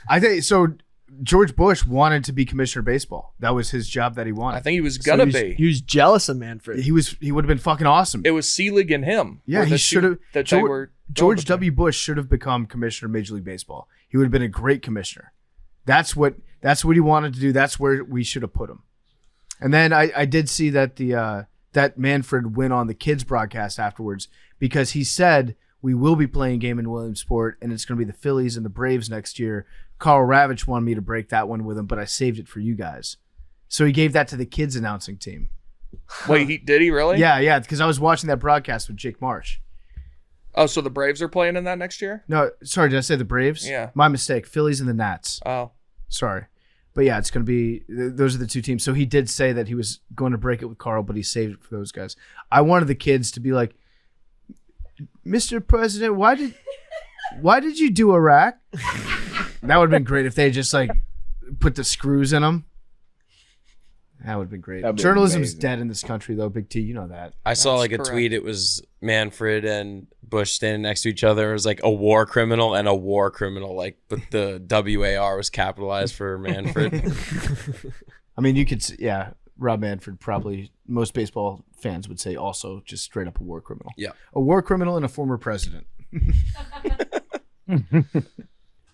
I think so. George Bush wanted to be commissioner of baseball. That was his job that he wanted. I think he was gonna be. He was jealous of Manfred. He would have been fucking awesome. It was Selig and him. Yeah, he should have. George W. between. Bush should have become commissioner of Major League Baseball. He would have been a great commissioner. That's what he wanted to do. That's where we should have put him. And then I did see that that Manfred went on the kids broadcast afterwards because he said we will be playing a game in Williamsport and it's going to be the Phillies and the Braves next year. Carl Ravitch wanted me to break that one with him, but I saved it for you guys. So he gave that to the kids announcing team. Wait, did he really? Yeah, because I was watching that broadcast with Jake Marsh. Oh, so the Braves are playing in that next year? No, sorry, did I say the Braves? Yeah. My mistake. Phillies and the Nats. Oh. Sorry. But yeah, it's going to be, those are the two teams. So he did say that he was going to break it with Carl, but he saved it for those guys. I wanted the kids to be like, Mr. President, why did you do Iraq? That would have been great if they just like put the screws in them. That would have been great. Journalism's dead in this country, though, Big T. You know that. I saw like a tweet. It was Manfred and Bush standing next to each other. It was like a war criminal and a war criminal. Like, but the WAR was capitalized for Manfred. I mean, you could, yeah. Rob Manfred probably, most baseball fans would say also just straight up a war criminal. Yeah. A war criminal and a former president.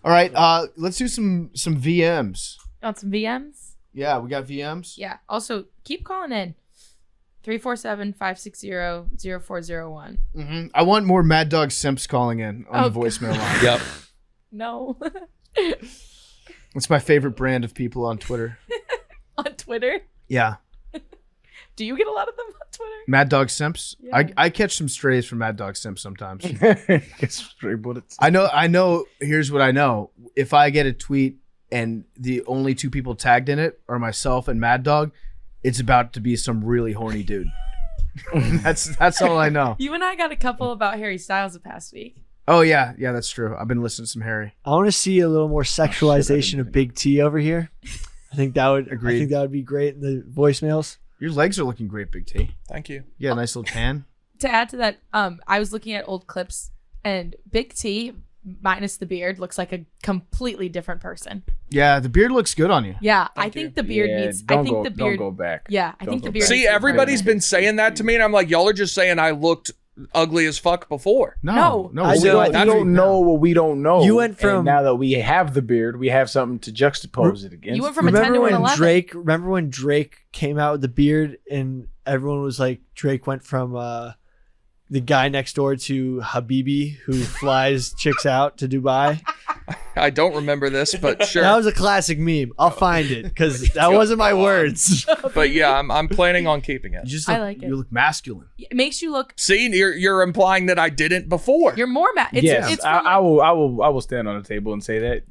All right, let's do some VMs. Want some VMs? Yeah, we got VMs. Yeah. Also, keep calling in. 347-560-0401. Mm-hmm. I want more Mad Dog Simps calling in on the voicemail line. Yep. No. It's my favorite brand of people on Twitter. On Twitter? Yeah. Do you get a lot of them on Twitter? Mad Dog Simps? Yeah. I catch some strays from Mad Dog Simps sometimes. Get stray bullets. I know. Here's what I know. If I get a tweet and the only two people tagged in it are myself and Mad Dog, it's about to be some really horny dude. That's all I know. You and I got a couple about Harry Styles the past week. Oh yeah, that's true. I've been listening to some Harry. I want to see a little more sexualization of Big T over here. I think that would Agreed. I think that would be great in the voicemails. Your legs are looking great, Big T. Thank you. Yeah, nice little tan. To add to that, I was looking at old clips, and Big T, minus the beard, looks like a completely different person. Yeah, the beard looks good on you. Yeah, I Thank think you. the beard needs. I think the beard. Don't go back. Yeah, I think the beard. See, needs to be everybody's better. been saying that to me, and I'm like, y'all are just saying I looked ugly as fuck before. No. no. I We know, don't, that's- we don't know what we don't know. You went And from- now that we have the beard, we have something to juxtapose it against. You went from a 10 Remember to an when 11. Drake? Remember when Drake came out with the beard and everyone was like, Drake went from the guy next door to Habibi, who flies chicks out to Dubai. I don't remember this, but sure. That was a classic meme. I'll find it because that wasn't my words. But yeah, I'm planning on keeping it. You just I look, like it. You look masculine. It makes you look. See, you're implying that I didn't before. You're more it's, Yes, it's I will stand on the table and say that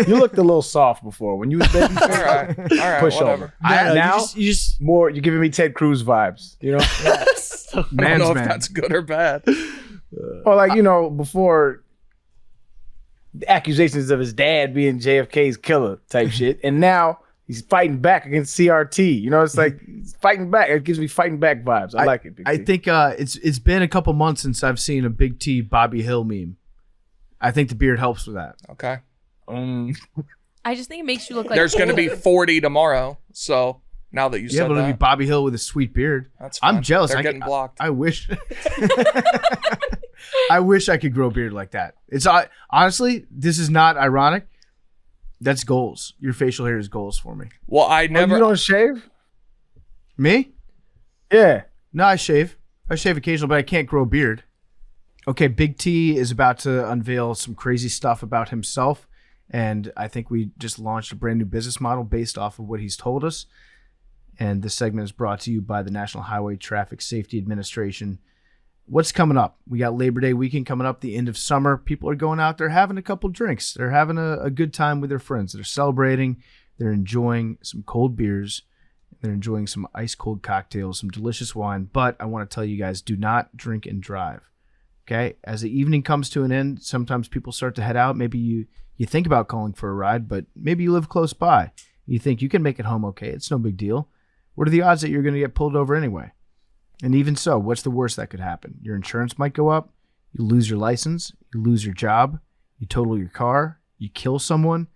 you looked a little soft before when you was baby. all right, Push whatever. over. No, Now you just more, you're giving me Ted Cruz vibes. You know, I don't Man's know if man. that's good or bad. or like before the accusations of his dad being JFK's killer type shit, and now he's fighting back against CRT. It's like he's fighting back. It gives me fighting back vibes. I like it. Big I T. think it's been a couple months since I've seen a Big T Bobby Hill meme. I think the beard helps with that. Okay. I just think it makes you look like. There's going to be 40 tomorrow, so now that you Yeah, said but it'll be that, Bobby Hill with a sweet beard. that's fine. I'm jealous. They're getting blocked. I wish. I wish I could grow a beard like that. It's honestly, this is not ironic. That's goals. Your facial hair is goals for me. Well, I You never. don't shave? Me? Yeah. No, I shave. I shave occasionally, but I can't grow a beard. Okay, Big T is about to unveil some crazy stuff about himself, and I think we just launched a brand new business model based off of what he's told us. And this segment is brought to you by the National Highway Traffic Safety Administration. What's coming up? We got Labor Day weekend coming up, the end of summer. People are going out there having a couple drinks. They're having a good time with their friends. They're celebrating. They're enjoying some cold beers. They're enjoying some ice cold cocktails, some delicious wine. But I want to tell you guys, do not drink and drive. Okay? As the evening comes to an end, sometimes people start to head out. Maybe you think about calling for a ride, but maybe you live close by. You think you can make it home okay. It's no big deal. What are the odds that you're going to get pulled over anyway? And even so, what's the worst that could happen? Your insurance might go up. You lose your license. You lose your job. You total your car. You kill someone.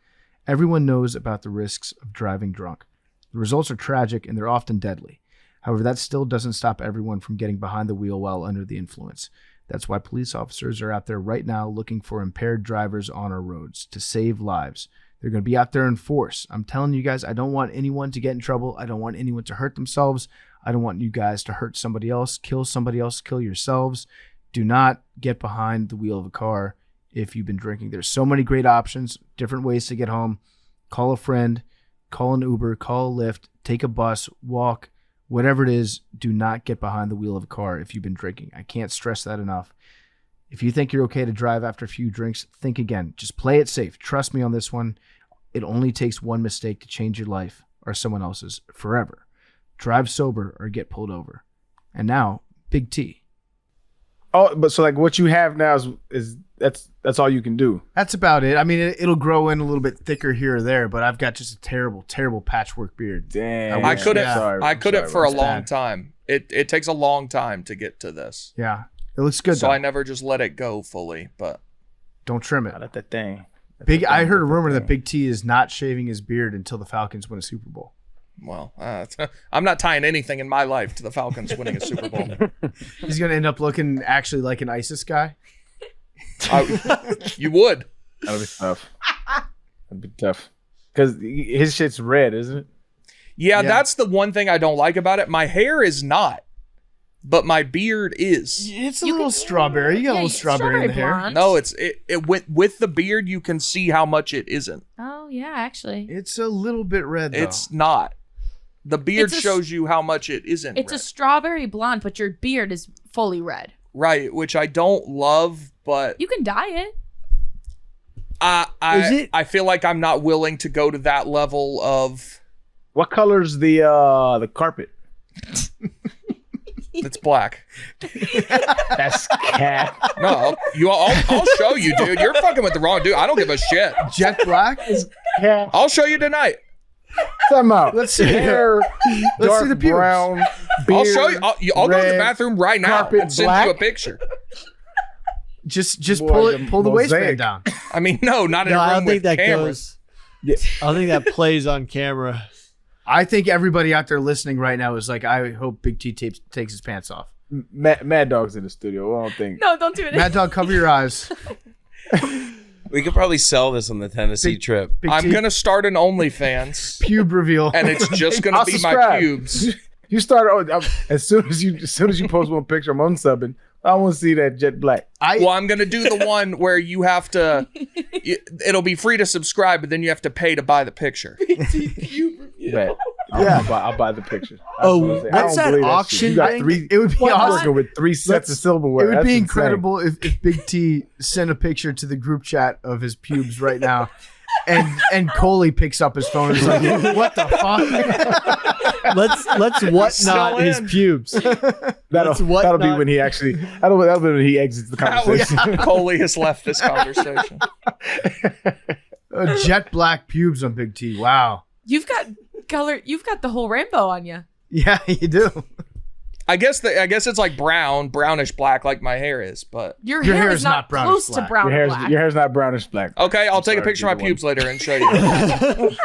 Everyone knows about the risks of driving drunk. The results are tragic and they're often deadly. However, that still doesn't stop everyone from getting behind the wheel while under the influence. That's why police officers are out there right now looking for impaired drivers on our roads to save lives. They're going to be out there in force. I'm telling you guys, I don't want anyone to get in trouble. I don't want anyone to hurt themselves. I don't want you guys to hurt somebody else, kill yourselves. Do not get behind the wheel of a car if you've been drinking. There's so many great options, different ways to get home. Call a friend, call an Uber, call a Lyft, take a bus, walk, whatever it is. Do not get behind the wheel of a car if you've been drinking. I can't stress that enough. If you think you're okay to drive after a few drinks, think again. Just play it safe. Trust me on this one. It only takes one mistake to change your life or someone else's forever. Drive sober or get pulled over. And now, Big T. Oh, but so like what you have now is that's all you can do. That's about it. I mean, it'll grow in a little bit thicker here or there, but I've got just a terrible, terrible patchwork beard. Damn. I couldn't. Yeah. I couldn't for a It's long bad. time. It takes a long time to get to this. Yeah, it looks good So though. I never just let it go fully. But Don't trim it. Let that thing. I heard a rumor that Big T is not shaving his beard until the Falcons win a Super Bowl. well, I'm not tying anything in my life to the Falcons winning a Super Bowl. He's gonna end up looking actually like an ISIS guy. You would. That'll be tough. That'd be tough. Because his shit's red, isn't it? Yeah, that's the one thing I don't like about it. My hair is not, but my beard is. It's a little strawberry. You got a little strawberry in the hair. blonde. No, it went with the beard. You can see how much it isn't. Oh yeah, actually, It's a little bit red though. It's not. The beard It's a- shows you how much it isn't. it's a red. strawberry blonde, but your beard is fully red. Right, which I don't love, but You can dye it. Is it? I feel like I'm not willing to go to that level of. What color's the carpet? It's black. That's cat. No, I'll show you, dude. You're fucking with the wrong dude. I don't give a shit. Jet black. Cat. I'll show you tonight. Time out. Let's see. Hair, Let's dark see the pubes. brown. I'll Beard, show you. I'll go to the red, bathroom right now carpet and send black. you a picture. Just Boy, pull the mosaic. waistband down. I mean, no, not in No, a I room don't think with that cameras. goes. I don't think that plays on camera. I think everybody out there listening right now is like, I hope Big T takes his pants off. Mad Dog's in the studio. I don't think. No, don't do it. Mad Dog, cover your eyes. We could probably sell this on the Tennessee trip. Big I'm T, gonna start an OnlyFans, pube reveal. and it's just gonna I'll be my subscribe. pubes. You start as soon as you post one picture, I'm unsubbing. I want to see that jet black. Well, I'm gonna do the one where you have to. It'll be free to subscribe, but then you have to pay to buy the picture. Bet. I'll buy the picture. Oh, I what's don't that believe auction shit. You got thing? three. It would be I'm awesome. working with three sets of silverware. It would That's be insane. incredible if Big T sent a picture to the group chat of his pubes right now, and Coley picks up his phone and is like, "What the fuck?" Let's whatnot his in. pubes. That'll be when he actually. That'll be when he exits the conversation. Coley has left this conversation. Jet black pubes on Big T. Wow. You've got color. You've got the whole rainbow on you. Yeah, you do. I guess it's like brownish black, like my hair is. But Your hair is not brownish close black. to brown Your and black. hair's not brownish black. okay, I'll take a sorry, picture of my either one. pubes later and show you.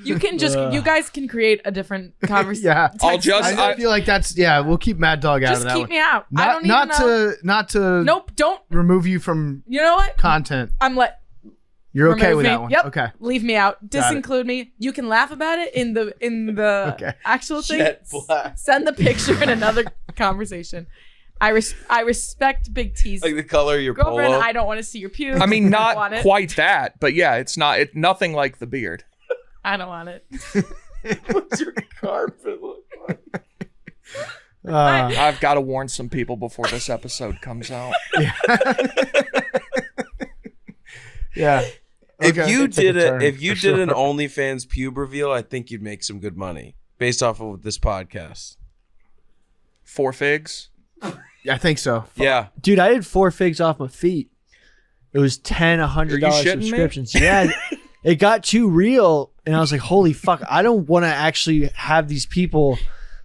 You can just. You guys can create a different conversation. Yeah. I'll I feel like that's We'll keep Mad Dog out Just of that keep one. me out. I don't Not even know. not to Nope. Don't. remove you from You know what? content. You're okay Remove with me. that one. Yep. Okay. Leave me out. Got it. Disinclude me. You can laugh about it in the Okay. actual thing. Jet black. Send the picture in another conversation. I respect Big T's Like the color of your girlfriend. polo. I don't want to see your pubes. I mean, don't want not it. quite that, but yeah, it's nothing like the beard. I don't want it. What's your carpet look like? I've got to warn some people before this episode comes out. Yeah. If Okay. you Take a did turn, if you for did an sure. OnlyFans pube reveal, I think you'd make some good money based off of this podcast. 4 figs. I think so. Yeah, Dude, I did 4 figs off my feet. It was $100 shitting me? subscriptions. Yeah, it got too real, and I was like, "Holy fuck! I don't want to actually have these people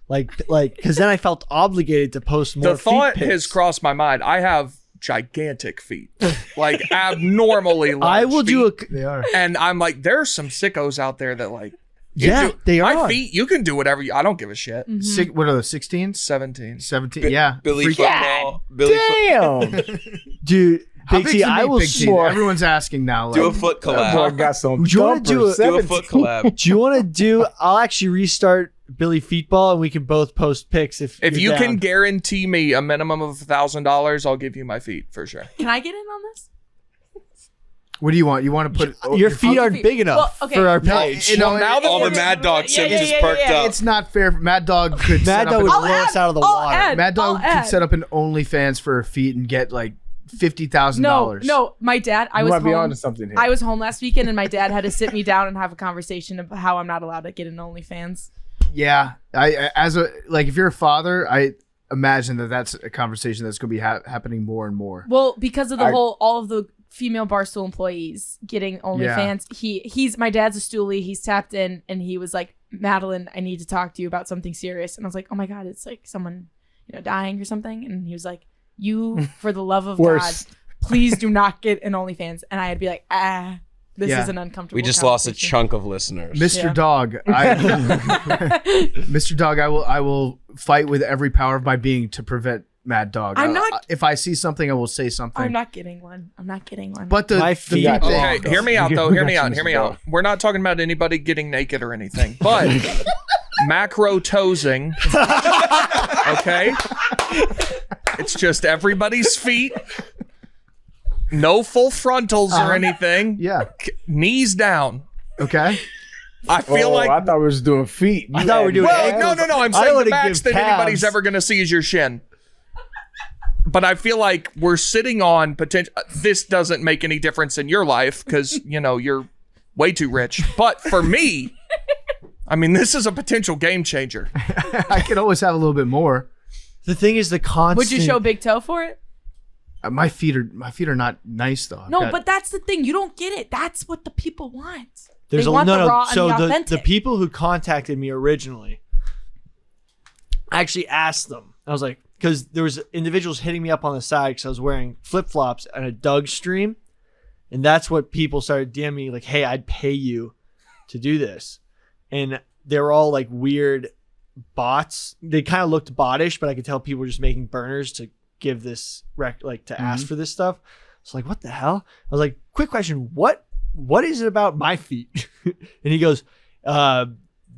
like because then I felt obligated to post more." The thought feet pics. has crossed my mind. I have gigantic feet, like abnormally large. I will do feet. They are. And I'm like, there's some sickos out there that like, Yeah, they my are. feet. You can do whatever. I don't give a shit. What are those? 16s? 17. 17? Yeah. Billy Freak- football. Billy Damn. Dude. How Big big's T, the I meat, will. Big T? Everyone's asking now. do a Like, foot That boy collab. got some. Do you wanna do dumpers, Do a foot 17. collab. Do you want to do? I'll actually restart Billy Feetball, and we can both post pics if If you you're can down. guarantee me a minimum of $1,000, I'll give you my feet for sure. Can I get in on this? what do you want? You want to put Your feet aren't feet. big enough Well, okay. for our No, page. you know, now that All we're the Mad Dog Yeah, Sims yeah, just yeah, perked yeah. up. It's not fair. Mad Dog could set Mad up Dog an, would I'll blow us add. out of the I'll water. add. Mad Dog I'll could add. set up an OnlyFans for her feet and get like $50,000. No. My dad. I You was might be home. onto something here. I was home last weekend, and my dad had to sit me down and have a conversation about how I'm not allowed to get an OnlyFans. Yeah. If you're a father, I imagine that's a conversation that's going to be happening more and more. Well, because of all of the female Barstool employees getting OnlyFans, he's my dad's a stoolie. He's tapped in, and he was like, "Madeline, I need to talk to you about something serious." And I was like, "Oh my god, it's like someone, dying or something." And he was like, "You, for the love of Worse. God, please do not get an OnlyFans." And I had to be like, this Yeah. is an uncomfortable. We just lost a conversation. chunk of listeners. Mr. Yeah. Dog, Mr. Dog, I will fight with every power of my being to prevent Mad Dog. I'm not- If I see something, I will say something. I'm not getting one. But the My the feet feet are thing- long. Okay, hear me out though. We Hear got me you, out. Mr. Hear me Dog. out. We're not talking about anybody getting naked or anything, but macrodosing. Okay, it's just everybody's feet. No full frontals or anything. Yeah. Knees down. Okay. I feel like. I thought we were just doing feet. I thought we were doing Well, ankles. no. I'm I saying wanna the max give that anybody's calves. ever going to see is your shin. But I feel like we're sitting on potential. This doesn't make any difference in your life because you're way too rich. But for me, I mean, this is a potential game changer. I could always have a little bit more. The thing is the constant. Would you show big toe for it? My feet are not nice though. No, but that's the thing. You don't get it. That's what the people want. There's they a want no, the no. raw So and the the authentic. people who contacted me originally, I actually asked them. I was like, because there was individuals hitting me up on the side because I was wearing flip flops and a Doug stream, and that's what people started DMing me like, "Hey, I'd pay you to do this," and they were all like weird bots. They kind of looked bottish, but I could tell people were just making burners to give this to ask for this stuff. It's like, what the hell? I was like, quick question, what is it about my feet? And he goes,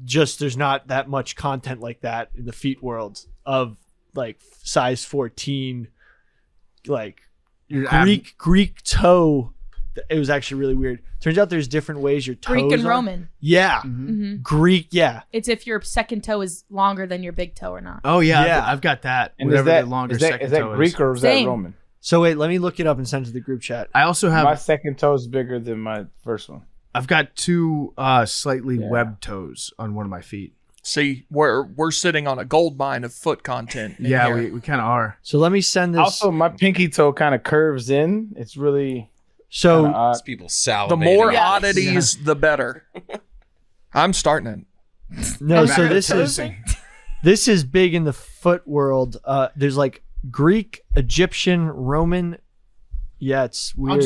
just there's not that much content like that in the feet world of like size 14, like Greek toe. It was actually really weird. Turns out there's different ways your toes Greek and are. Roman. Yeah. Greek, yeah. It's if your second toe is longer than your big toe or not. Oh yeah, Yeah. I've got that. And Whatever is the longer that second toe Greek or is that Same. Roman? So wait, let me look it up and send it to the group chat. I also have My second toe is bigger than my first one. I've got two slightly webbed toes on one of my feet. See, we're sitting on a gold mine of foot content. in Yeah, here. we kind of are. So let me send this. Also, my pinky toe kind of curves in. It's really So kinda odd. These people salivating. The more Yeah. oddities, the better. I'm starting it. no, so Macrodosing. this is big in the foot world. There's like Greek, Egyptian, Roman. Yeah, it's weird.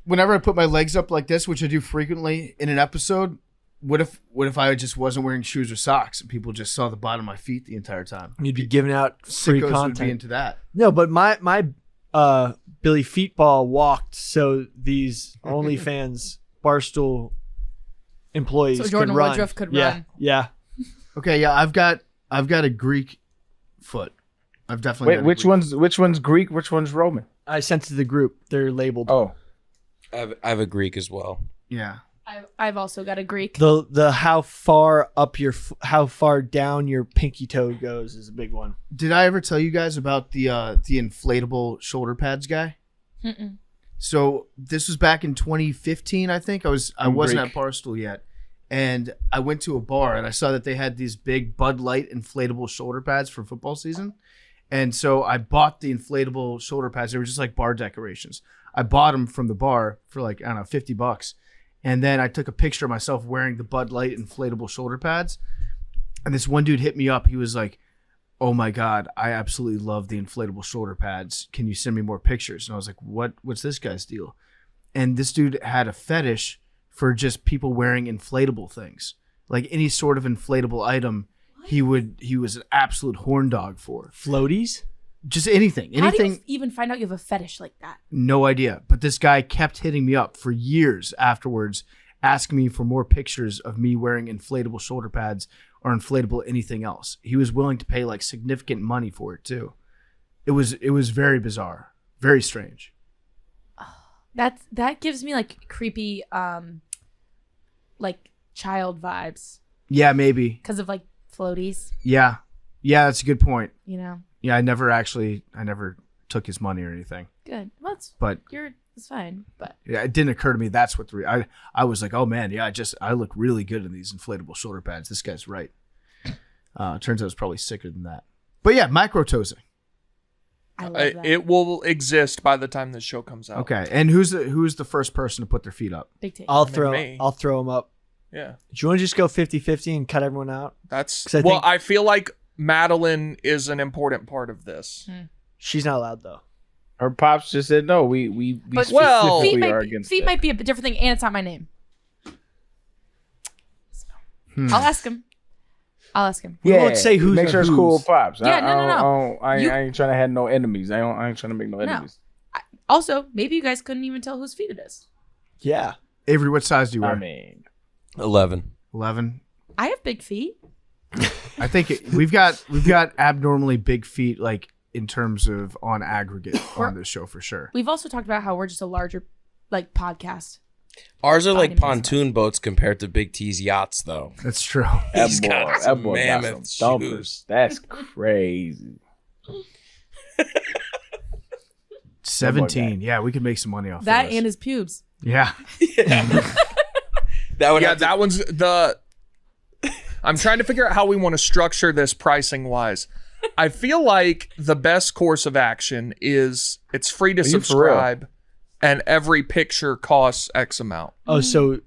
Whenever I put my legs up like this, which I do frequently in an episode, what if I just wasn't wearing shoes or socks and people just saw the bottom of my feet the entire time? You'd be giving out free Sickos would be content. into that. No, but my Billy Feetball walked so these OnlyFans Barstool employees So Jordan could run. Woodruff could yeah, run. Yeah. Okay, yeah, I've got a Greek foot. I've definitely Wait, got a Greek which one's Greek? Which one's Roman? I sent it to the group. They're labeled. Oh, I have a Greek as well. Yeah. I've also got a Greek. The how far up how far down your pinky toe goes is a big one. Did I ever tell you guys about the inflatable shoulder pads guy? Mm-mm. So this was back in 2015, I think. I wasn't at Barstool yet, and I went to a bar and I saw that they had these big Bud Light inflatable shoulder pads for football season, and so I bought the inflatable shoulder pads. They were just like bar decorations. I bought them from the bar for like, I don't know, $50, and then I took a picture of myself wearing the Bud Light inflatable shoulder pads, and this one dude hit me up. He was like, "Oh my God, I absolutely love the inflatable shoulder pads. Can you send me more pictures?" And I was like, what's this guy's deal? And this dude had a fetish for just people wearing inflatable things. Like any sort of inflatable item, he was an absolute horn dog for. Floaties? Just anything. How do you Anything, even find out you have a fetish like that? no idea. But this guy kept hitting me up for years afterwards, asking me for more pictures of me wearing inflatable shoulder pads or inflatable anything else. He was willing to pay like significant money for it too. It was very bizarre, very strange. That gives me like creepy like child vibes Yeah, maybe. because of like floaties, Yeah, that's a good point. you know. Yeah, I never took his money or anything. Good. Well, But it's fine. But yeah, it didn't occur to me that's what I was like, oh man, yeah, I look really good in these inflatable shoulder pads. This guy's right. Turns out it's probably sicker than that. But yeah, microdosing. I love that. It will exist by the time this show comes out. Okay, and who's the first person to put their feet up? Big take. I'll me. throw them up. Yeah. Do you want to just go 50-50 and cut everyone out? 'Cause I feel like Madeline is an important part of this. She's not allowed though. her pops just said no. We But specifically feet are might, against feet that. might be a different thing, and it's not my name. So, I'll ask him. We won't say who's Make or sure it's who's. cool with pops. Yeah, no. I ain't trying to have no enemies. I ain't trying to make no enemies. Also, maybe you guys couldn't even tell whose feet it is. Yeah. Avery, what size do you wear? I mean, 11. 11. I have big feet. I think we've got abnormally big feet, like in terms of on aggregate on this show for sure. We've also talked about how we're just a larger like podcast. Ours are like Body pontoon boats compared to Big T's yachts, though. That's true. He's got some got mammoth some shoes. dumpers. That's crazy. 17. Yeah, we could make some money off That of this. and his pubes. Yeah. That would Yeah, have to- that one's the I'm trying to figure out how we want to structure this pricing wise. I feel like the best course of action is it's free to subscribe and every picture costs X amount. Oh, so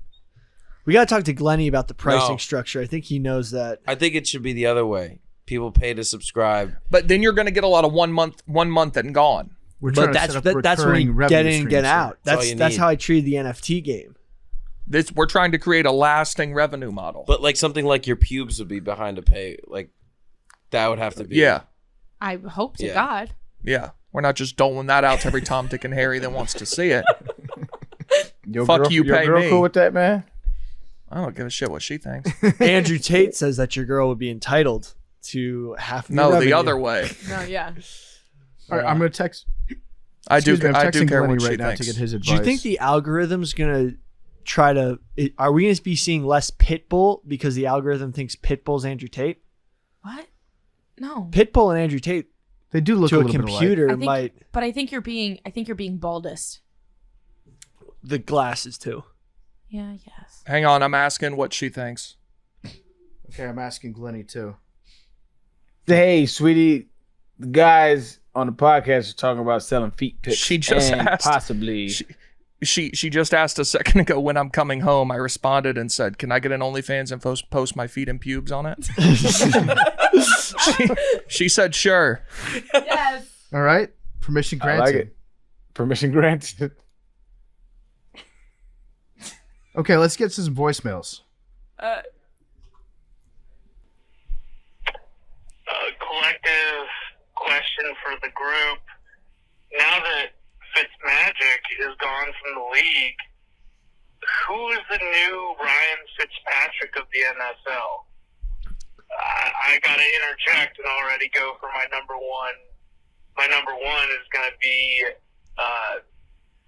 we got to talk to Glenny about the pricing No. structure. I think he knows that. I think it should be the other way. People pay to subscribe. But then you're going to get a lot of 1 month and gone. We're trying But to that's set up that's when recurring we revenue get in and get streams here. out. That's all That's you that's need. how I treated the NFT game. We're trying to create a lasting revenue model. But like something like your pubes would be behind a pay. Like that would have to be. Yeah. I hope to Yeah. God. Yeah. We're not just doling that out to every Tom, Dick, and Harry that wants to see it. Your Fuck girl, you, your pay girl me. cool with that, man? I don't give a shit what she thinks. Andrew Tate says that your girl would be entitled to half. No, the revenue. other way. No, yeah. All right, I'm going to text. I do I'm I do texting care Glenny what she right now thinks. to get his advice. Do you think the algorithm's gonna try to? Are we gonna be seeing less Pitbull because the algorithm thinks Pitbull's Andrew Tate? What? No. Pitbull and Andrew Tate they do look to a a little bit alike. computer I think, might but I think you're being baldest. the glasses too. Yeah, yes. Hang on, I'm asking what she thinks. Okay, I'm asking Glenny too. Hey, sweetie, the guys on the podcast are talking about selling feet pics. She just and asked. possibly. She just asked a second ago when I'm coming home. I responded and said, "Can I get an OnlyFans and post my feet and pubes on it?" she said, "Sure." Yes. All right, permission I granted. like it. Permission granted. Okay, let's get some voicemails. Collective question for the group. Now that Fitzmagic is gone from the league, who is the new Ryan Fitzpatrick of the NFL? I got to interject and already go for my number one. My number one is going to be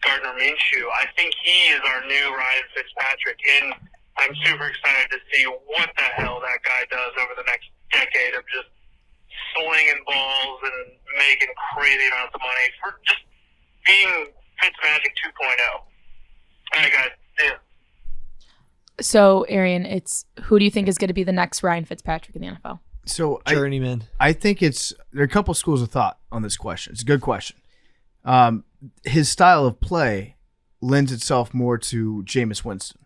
Gardner Minshew. I think he is our new Ryan Fitzpatrick, and I'm super excited to see what the hell that guy does over the next decade of just slinging balls and making crazy amounts of money for just being Fitzmagic 2.0. All right, guys. See ya. So, Arian, it's who do you think is going to be the next Ryan Fitzpatrick in the NFL? So Journeyman. I think there are a couple schools of thought on this question. It's a good question. His style of play lends itself more to Jameis Winston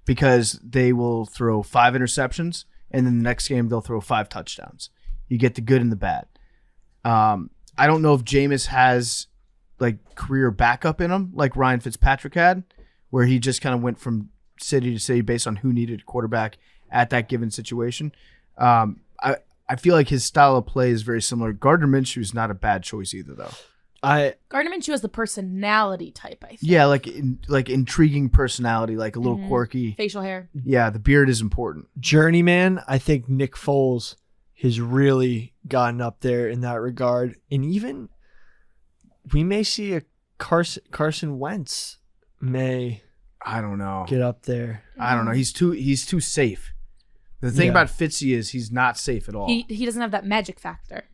because they will throw 5 interceptions and then the next game they'll throw 5 touchdowns. You get the good and the bad. I don't know if Jameis has like career backup in him like Ryan Fitzpatrick had, where he just kind of went from city to city based on who needed a quarterback at that given situation. I feel like his style of play is very similar. Gardner Minshew is not a bad choice either, though. Gardner Minshew has the personality type, I think. Yeah, like intriguing personality, like a little quirky. Facial hair. Yeah, the beard is important. Journeyman, I think Nick Foles has really gotten up there in that regard. And even we may see a Carson Wentz may I don't know. get up there. I don't know. He's too safe. The thing Yeah. about Fitzy is he's not safe at all. He doesn't have that magic factor.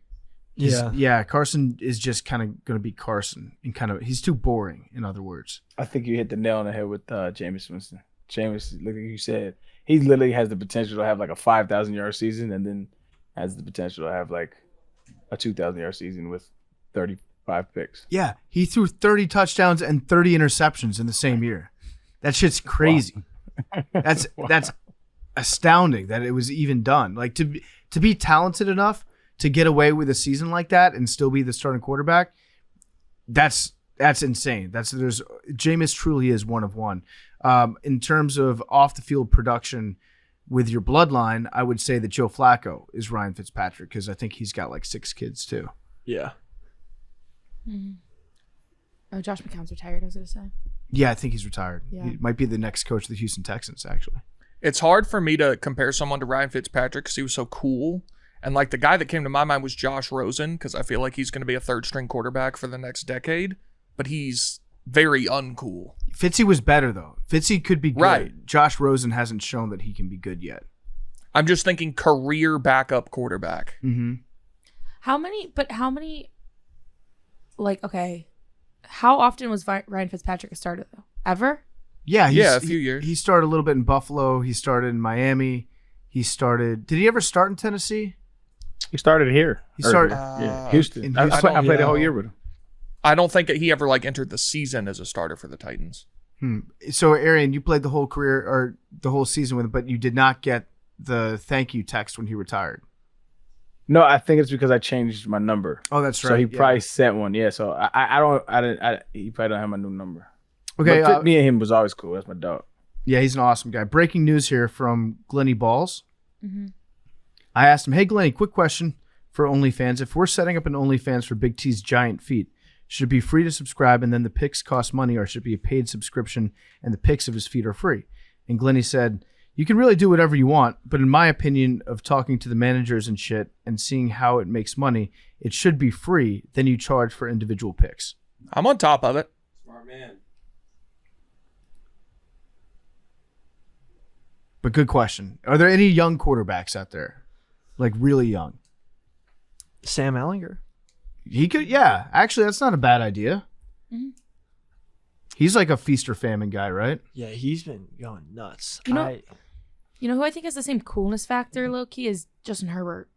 Yeah. Carson is just kind of going to be Carson and he's too boring. In other words, I think you hit the nail on the head with Jameis Winston. Jameis, like you said, he literally has the potential to have like a 5,000-yard season, and then has the potential to have like a 2,000-yard season with 35 picks. yeah, he threw 30 touchdowns and 30 interceptions in the same year. That shit's crazy. That's astounding that it was even done. Like to be talented enough to get away with a season like that and still be the starting quarterback. That's insane. Jameis truly is one of one. In terms of off the field production with your bloodline, I would say that Joe Flacco is Ryan Fitzpatrick because I think he's got like 6 kids too. Yeah. Oh, Josh McCown's retired, I was going to say. Yeah, I think he's retired. Yeah. He might be the next coach of the Houston Texans, actually. It's hard for me to compare someone to Ryan Fitzpatrick because he was so cool. And like the guy that came to my mind was Josh Rosen because I feel like he's going to be a 3rd-string quarterback for the next decade. But he's very uncool. Fitzy was better, though. Fitzy could be good. Right. Josh Rosen hasn't shown that he can be good yet. I'm just thinking career backup quarterback. Mm-hmm. How many, like, okay, how often was Ryan Fitzpatrick a starter, though? Ever? Yeah, A few years. He started a little bit in Buffalo. He started in Miami. He started. Did he ever start in Tennessee? He started here. He started Houston. in I Houston. played the whole year with him. I don't think he ever like entered the season as a starter for the Titans. So, Arian, you played the whole career or the whole season with him, but you did not get the thank you text when he retired. No, I think it's because I changed my number. Oh, that's right. So he probably sent one. Yeah. So he probably don't have my new number. Okay. But me and him was always cool. That's my dog. Yeah, he's an awesome guy. Breaking news here from Glenny Balls. I asked him, hey, Glenny, quick question for OnlyFans. If we're setting up an OnlyFans for Big T's giant feet, should it be free to subscribe and then the pics cost money, or should it be a paid subscription and the pics of his feet are free? And Glenny said, you can really do whatever you want, but in my opinion of talking to the managers and shit and seeing how it makes money, it should be free. Then you charge for individual pics. I'm on top of it. Smart man. But good question. Are there any young quarterbacks out there? Like really young? Sam Ellinger. He could, yeah. Actually, that's not a bad idea. He's like a feast or famine guy, right? Yeah, he's been going nuts. You know who I think has the same coolness factor, low-key, is Justin Herbert.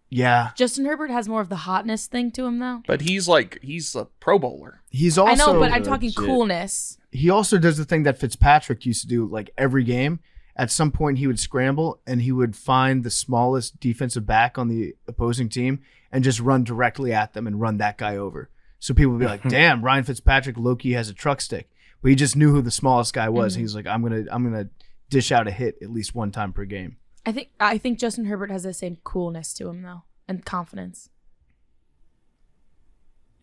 Yeah. Justin Herbert has more of the hotness thing to him, though. But he's a Pro Bowler. He's also. I know, but I'm talking coolness. He also does the thing that Fitzpatrick used to do, like every game. At some point, he would scramble and he would find the smallest defensive back on the opposing team and just run directly at them and run that guy over. So people would be like, "Damn, Ryan Fitzpatrick low-key has a truck stick," but he just knew who the smallest guy was. He was like, "I'm gonna dish out a hit at least one time per game." I think Justin Herbert has the same coolness to him though, and confidence.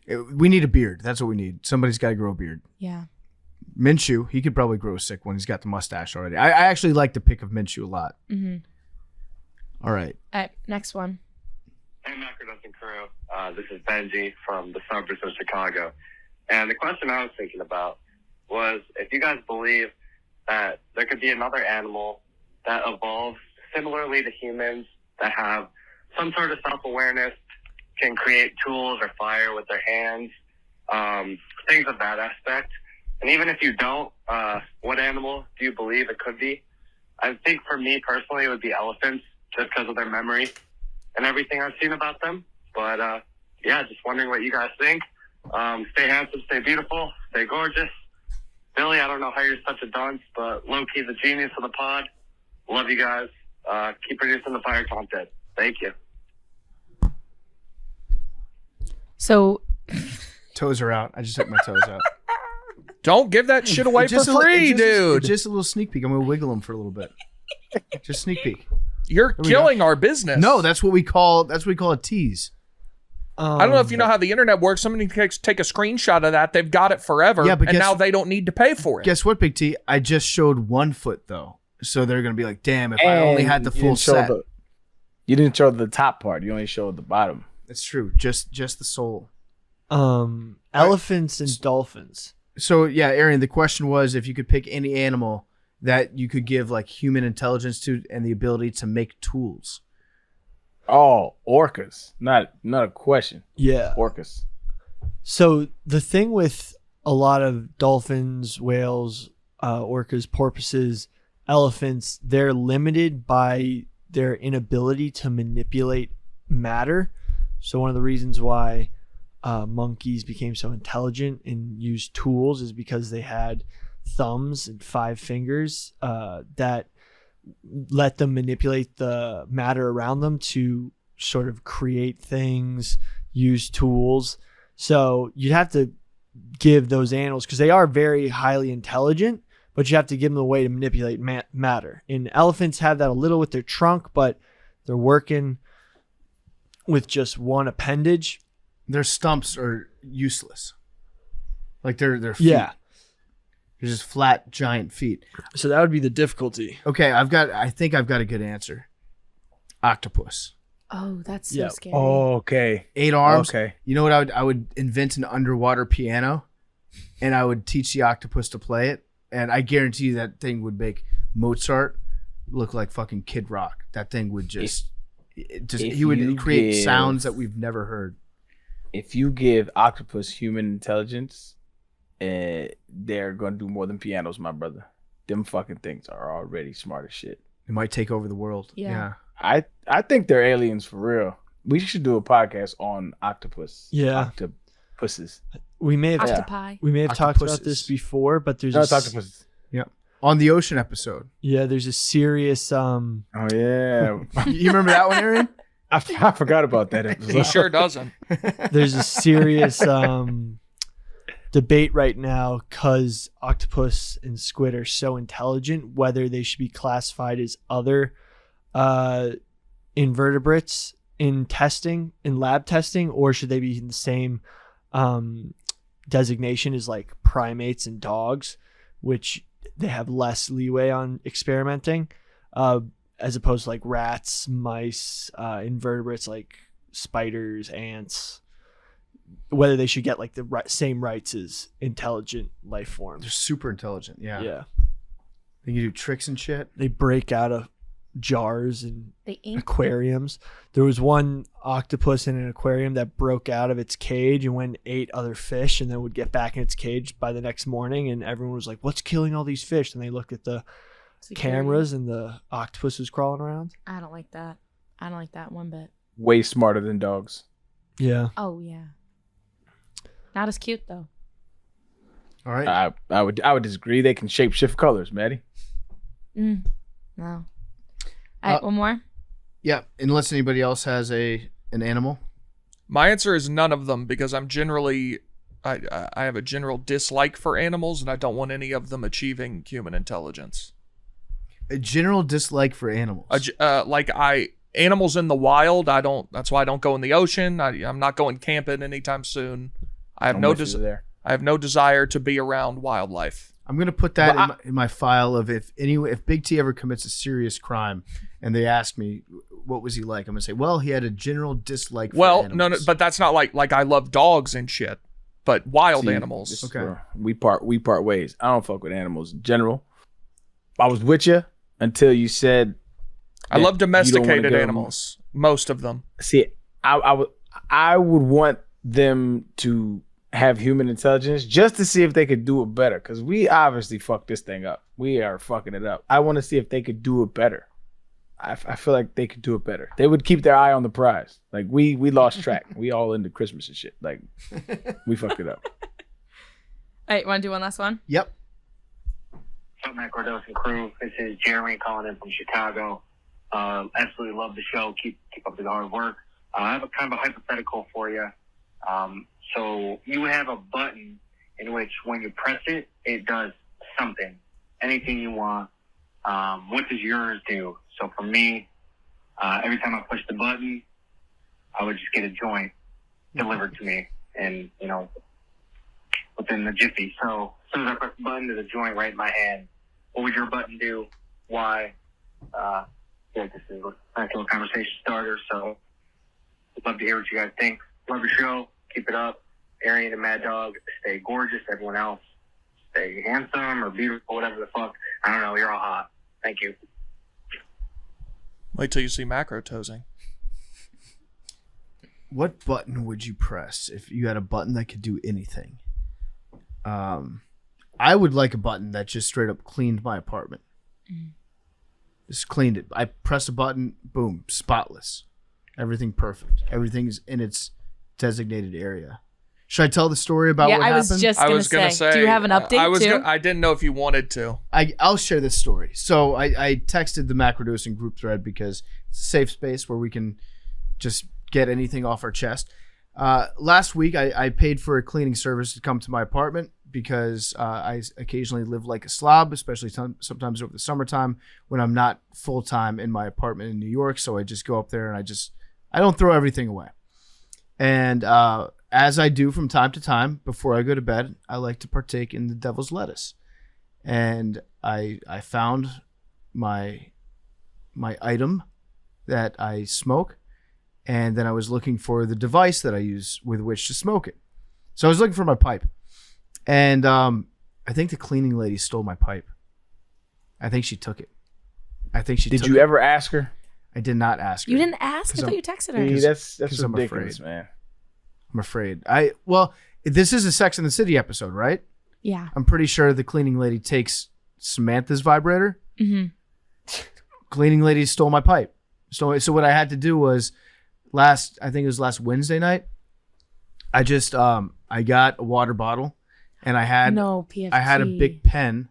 We need a beard. That's what we need. Somebody's got to grow a beard. Yeah. Minshew, he could probably grow a sick one. He's got the mustache already. I actually like the pick of Minshew a lot. All right. Next one. Hey, Macrodosing crew. This is Benji from the suburbs of Chicago. And the question I was thinking about was if you guys believe that there could be another animal that evolves similarly to humans, that have some sort of self-awareness, can create tools or fire with their hands, things of that aspect. And even if you don't, what animal do you believe it could be? I think for me personally, it would be elephants, just because of their memory and everything I've seen about them. But yeah, just wondering what you guys think. Stay handsome, stay beautiful, stay gorgeous. Billy, I don't know how you're such a dunce, but low-key the genius of the pod. Love you guys. Keep producing the fire content. Thank you. So toes are out. I just took my toes out. Don't give that shit away for free, dude. Just a little sneak peek. I'm gonna wiggle them for a little bit. Just sneak peek. You're killing our business. No, that's what we call a tease. I don't know if you know how the internet works. Somebody take a screenshot of that. They've got it forever, Yeah, but and now they don't need to pay for it. Guess what, Big T? I just showed 1 foot though, so they're gonna be like, "Damn, if I only had the full set." You didn't show the top part. You only showed the bottom. That's true. Just the sole. Elephants and dolphins. So yeah, Arian, the question was if you could pick any animal that you could give like human intelligence to and the ability to make tools. Oh, orcas. Not a question. Yeah. Orcas. So the thing with a lot of dolphins, whales, orcas, porpoises, elephants, they're limited by their inability to manipulate matter. So one of the reasons why monkeys became so intelligent and used tools is because they had thumbs and 5 fingers that let them manipulate the matter around them to sort of create things, use tools. So you'd have to give those animals, because they are very highly intelligent, but you have to give them a way to manipulate matter. And elephants have that a little with their trunk, but they're working with just one appendage. Their stumps are useless. Like their feet. Yeah. They're just flat, giant feet. So that would be the difficulty. Okay, I think I've got a good answer. Octopus. Oh, that's so scary. Oh, okay. 8 arms. Okay. You know what I would invent an underwater piano, and I would teach the octopus to play it, and I guarantee you that thing would make Mozart look like fucking Kid Rock. That thing would he would create sounds that we've never heard. If you give octopus human intelligence, they're gonna do more than pianos, my brother. Them fucking things are already smart as shit. It might take over the world. Yeah. I think they're aliens for real. We should do a podcast on octopus. Yeah. Octopuses. We may have Octopi. talked about Octopuses. this before, but there's No, a it's octopuses. On the ocean episode. there's a serious Oh yeah. You remember that one, Arian? I forgot about that episode. He sure doesn't. there's a serious debate right now because octopus and squid are so intelligent, whether they should be classified as other invertebrates in lab testing, or should they be in the same designation as like primates and dogs, which they have less leeway on experimenting, as opposed to like rats, mice, invertebrates like spiders, ants, whether they should get like the same rights as intelligent life They're forms. super intelligent. Yeah. They can do tricks and shit. They break out of jars and They ink. aquariums. There was one octopus in an aquarium that broke out of its cage and went and ate other fish, and then would get back in its cage by the next morning, and everyone was like, what's killing all these fish? And they looked at the cameras and the octopus was crawling around. I don't like that. I don't like that one bit. Way smarter than dogs. Yeah. Oh yeah. Not as cute though. All right. I would disagree. They can shape shift colors, Maddie. No. All right, one more. Yeah. Unless anybody else has an animal. My answer is none of them because I'm generally, I have a general dislike for animals and I don't want any of them achieving human intelligence. A general dislike for animals. Animals in the wild, that's why I don't go in the ocean. I'm not going camping anytime soon. I have no desire to be around wildlife. I'm gonna put that in my file of if Big T ever commits a serious crime, and they ask me what was he like, I'm gonna say, well, he had a general dislike. For animals. No, but that's not like I love dogs and shit, but wild animals. Okay, we part ways. I don't fuck with animals in general. I was with you until you said. I love domesticated go. animals, most of them. See, I would want them to have human intelligence just to see if they could do it better, because we obviously fucked this thing up. We are fucking it up. I want to see if they could do it better. I feel like they could do it better. They would keep their eye on the prize. Like we lost track. We all into Christmas and shit. Like we fucked it up. All right, want to do one last one? Yep. What's up, Macrodosing crew? This is Jeremy calling in from Chicago. Absolutely love the show. Keep up the hard work. I have a kind of a hypothetical for you. So you have a button in which when you press it, it does something, anything you want. What does yours do? So for me, every time I push the button, I would just get a joint delivered to me, and within the jiffy. So as soon as I press the button, there's a joint right in my hand. What would your button do? Why? This is a nice little conversation starter. So I'd love to hear what you guys think. Love your show. Keep it up. Arian and Mad Dog, stay gorgeous. Everyone else, stay handsome or beautiful, whatever the fuck. I don't know. You're all hot. Thank you. Wait till you see Macrodosing. What button would you press if you had a button that could do anything? I would like a button that just straight up cleaned my apartment. Just cleaned it. I press a button, boom, spotless. Everything perfect. Everything's in its designated area. Should I tell the story about what happened? I was just going to say, do you have an update too? I didn't know if you wanted to. I'll share this story. So I texted the Macrodosing group thread because it's a safe space where we can just get anything off our chest. Last week, I paid for a cleaning service to come to my apartment because I occasionally live like a slob, especially sometimes over the summertime when I'm not full-time in my apartment in New York. So I just go up there and I don't throw everything away. And as I do from time to time before I go to bed, I like to partake in the devil's lettuce. And I found my item that I smoke, and then I was looking for the device that I use with which to smoke it. So I was looking for my pipe. And I think the cleaning lady stole my pipe. I think she took it. Did you ever ask her? I did not ask her. You didn't ask? I thought you texted her. That's I'm ridiculous, afraid. man. I'm afraid. This is a Sex and the City episode, right? Yeah. I'm pretty sure the cleaning lady takes Samantha's vibrator. Mm-hmm. cleaning lady stole my pipe. So what I had to do was last Wednesday night, I just I got a water bottle and I had PFT. I had a big pen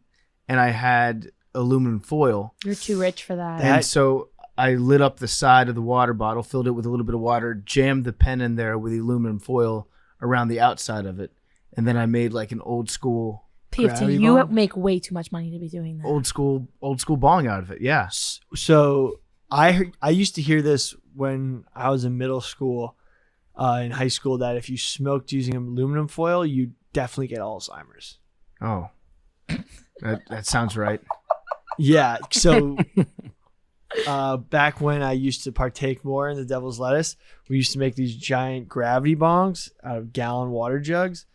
and I had aluminum foil. You're too rich for that. And so I lit up the side of the water bottle, filled it with a little bit of water, jammed the pen in there with the aluminum foil around the outside of it, and then I made like an old school PFT. You make way too much money to be doing that. old school bong out of it. Yeah. So I used to hear this when I was in middle school, in high school, that if you smoked using aluminum foil, you definitely get Alzheimer's. Oh, that sounds right. Yeah. So back when I used to partake more in the devil's lettuce, we used to make these giant gravity bongs out of gallon water jugs,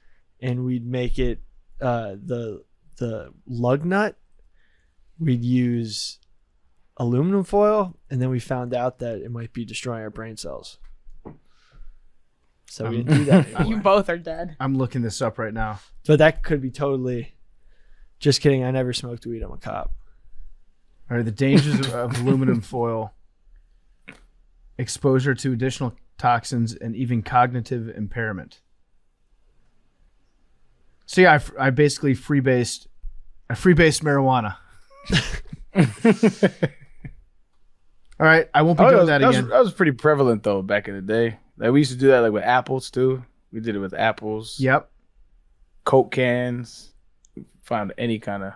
and we'd make it the lug nut. We'd use aluminum foil, and then we found out that it might be destroying our brain cells. So we didn't do that anymore. You both are dead. I'm looking this up right now. But that could be totally. Just kidding. I never smoked weed. I'm a cop. All right, the dangers of aluminum foil: exposure to additional toxins and even cognitive impairment. So yeah, I basically freebased marijuana. All right, I won't be doing that again. That was pretty prevalent though back in the day. Like we used to do that like with apples too. We did it with apples. Yep. Coke cans. Found any kind of.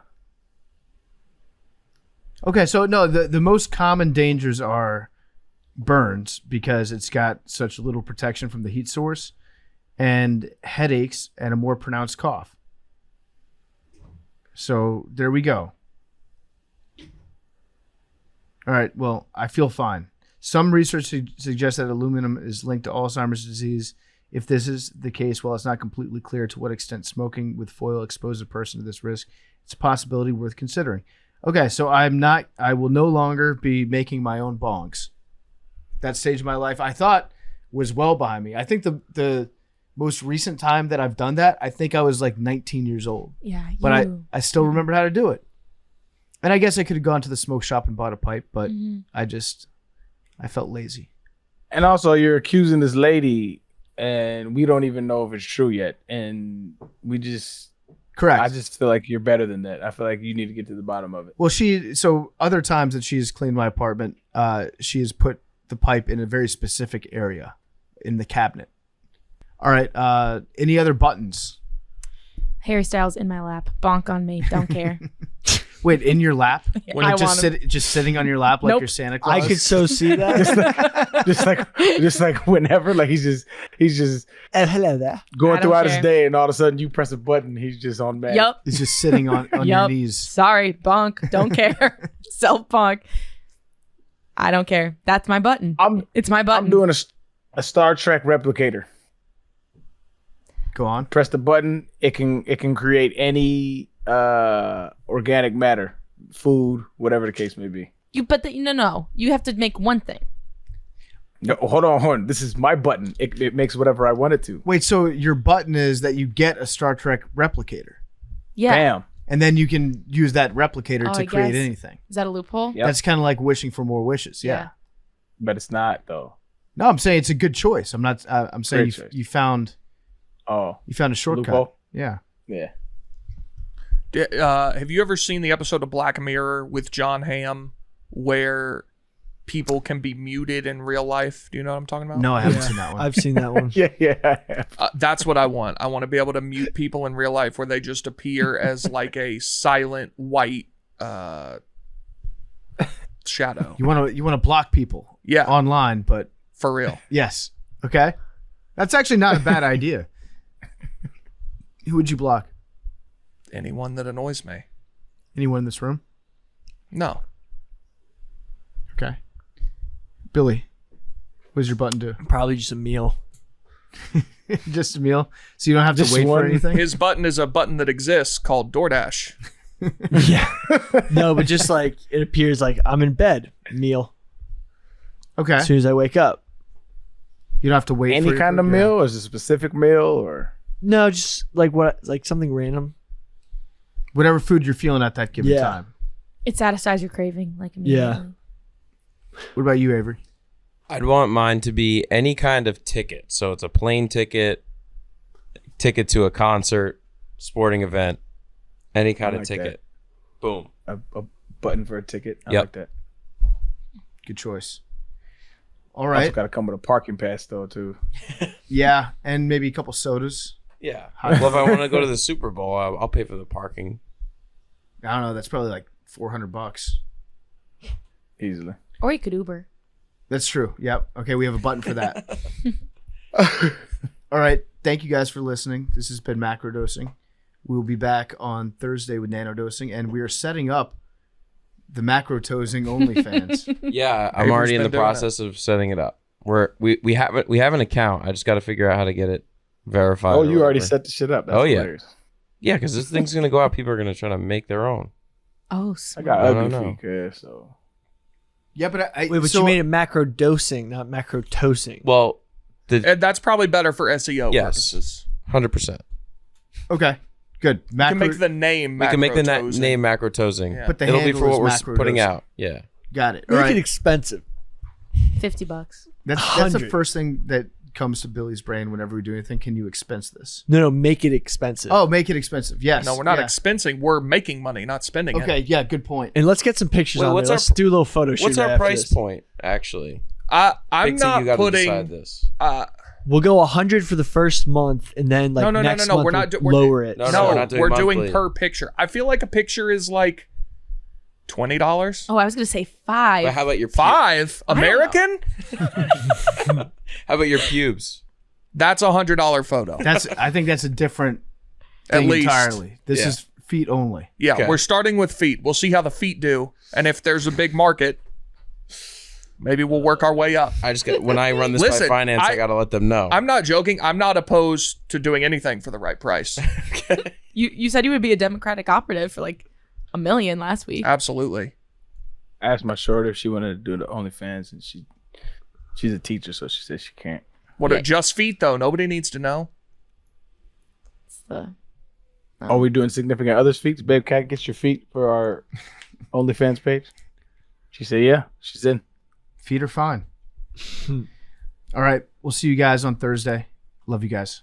Okay, so no, the most common dangers are burns because it's got such little protection from the heat source, and headaches and a more pronounced cough. So there we go. All right, well, I feel fine. Some research suggests that aluminum is linked to Alzheimer's disease. If this is the case, while it's not completely clear to what extent smoking with foil exposes a person to this risk, it's a possibility worth considering. Okay, so I will no longer be making my own bongs. That stage of my life I thought was well behind me. I think the most recent time that I've done that, I think I was like 19 years old. Yeah. But I still remember how to do it. And I guess I could have gone to the smoke shop and bought a pipe, but I felt lazy. And also you're accusing this lady and we don't even know if it's true yet. And we just... Correct. I just feel like you're better than that. I feel like you need to get to the bottom of it. Well, so other times that she's cleaned my apartment, she has put the pipe in a very specific area in the cabinet. All right. Any other buttons? Harry Styles in my lap. Bonk on me. Don't care. Wait, in your lap? When I it just sitting on your lap like you're Santa Claus? I could so see that. just like whenever, like he's just hello there. Going I don't throughout his care. day, and all of a sudden you press a button, he's just on mad. Yup. He's just sitting on your Yup. knees. Sorry, bonk. Don't care. Self bonk. I don't care. That's my button. It's my button. I'm doing a Star Trek replicator. Go on. Press the button. It can create any organic matter, food, whatever the case may be. No. You have to make one thing. No, hold on. This is my button. It makes whatever I want it to. Wait, so your button is that you get a Star Trek replicator. Yeah. Bam. And then you can use that replicator to I create guess. anything. Is that a loophole? Yep. That's kind of like wishing for more wishes. Yeah. But it's not though. No, I'm saying it's a good choice. I'm not. I'm saying Great choice. you found Oh, a shortcut. loophole? Yeah. Yeah. Have you ever seen the episode of Black Mirror with John Hamm where people can be muted in real life? Do you know what I'm talking about? No, I haven't seen that one. I've seen that one. Yeah. That's what I want. I want to be able to mute people in real life where they just appear as like a silent white shadow. You want to block people. Yeah. Online, but For real. yes. Okay. That's actually not a bad idea. Who would you block? Anyone that annoys me. Anyone in this room? No. Okay. Billy, what does your button do? Probably just a meal. Just a meal, so you don't have to Just wait for one. anything. His button is a button that exists called DoorDash. Yeah. No, but just like it appears like I'm in bed. Meal. Okay. As soon as I wake up. You don't have to wait. for Any your kind of food? meal, or is it a specific meal, or No, just like something random. Whatever food you're feeling at that given Yeah. time. It satisfies your craving like Yeah. immediately. What about you, Avery? I'd want mine to be any kind of ticket. So it's a plane ticket, ticket to a concert, sporting event, any kind of like ticket. Boom. A button for a ticket. I Yep. like that. Good choice. All Also right. got to come with a parking pass though too. Yeah, and maybe a couple sodas. Yeah. Well, if I want to go to the Super Bowl, I'll pay for the parking. I don't know. That's probably like $400. Easily. Or you could Uber. That's true. Yep. Okay, we have a button for that. All right. Thank you guys for listening. This has been Macrodosing. We'll be back on Thursday with Nanodosing, and we are setting up the Macrodosing OnlyFans. Yeah, I'm Avery's already in been the doing process of setting it up. We have an account. I just got to figure out how to get it verified. Oh, or you already whatever. set the shit up. That's Oh, yeah. hilarious. Yeah, because this thing's gonna go out. People are gonna try to make their own. Oh, I smart. got I don't ugly know. feet, cuz, so. Yeah, but Wait, but you made it macro dosing, not macro tosing. Well, And that's probably better for SEO Yes. purposes. 100%. Okay, good. You can make the name. We can make the Macrodosing. name Macrodosing. Yeah. But the It'll be handle for is what we're putting Macrodosing. out. Yeah. Got it. All Make it right. expensive. $50. That's the 100. first thing that comes to Billy's brain whenever we do anything. Can you expense this? No, make it expensive. Oh, make it expensive. Yes. No, we're not Yeah. expensing. We're making money, not spending Okay, it. yeah, good point. And let's get some pictures Wait, on what's there. our- Let's do a little photo shoot. What's right our after price this. point, actually? I'm Big T, not you gotta putting. decide this. We'll go 100 for the first month, and then like No. next We're month not we'll lower it. No, No, we're not doing monthly. per picture. I feel like a picture is like $20. Oh, I was going to say 5. But how about your 5 American? How about your pubes? That's a $100 photo. I think that's a different At thing least. entirely. This Yeah. is feet only. Yeah, Okay. we're starting with feet. We'll see how the feet do, and if there's a big market, maybe we'll work our way up. I just got when I run this Listen, by finance, I gotta let them know. I'm not joking. I'm not opposed to doing anything for the right price. You said you would be a Democratic operative for like $1 million last week. Absolutely. I asked my shorter if she wanted to do the OnlyFans, and she's a teacher, so she said she can't. What Yeah. are just feet though? Nobody needs to know. It's the- Are we doing significant others' feet? Babe, can I get your feet for our OnlyFans page? She said, yeah, she's in. Feet are fine. All right. We'll see you guys on Thursday. Love you guys.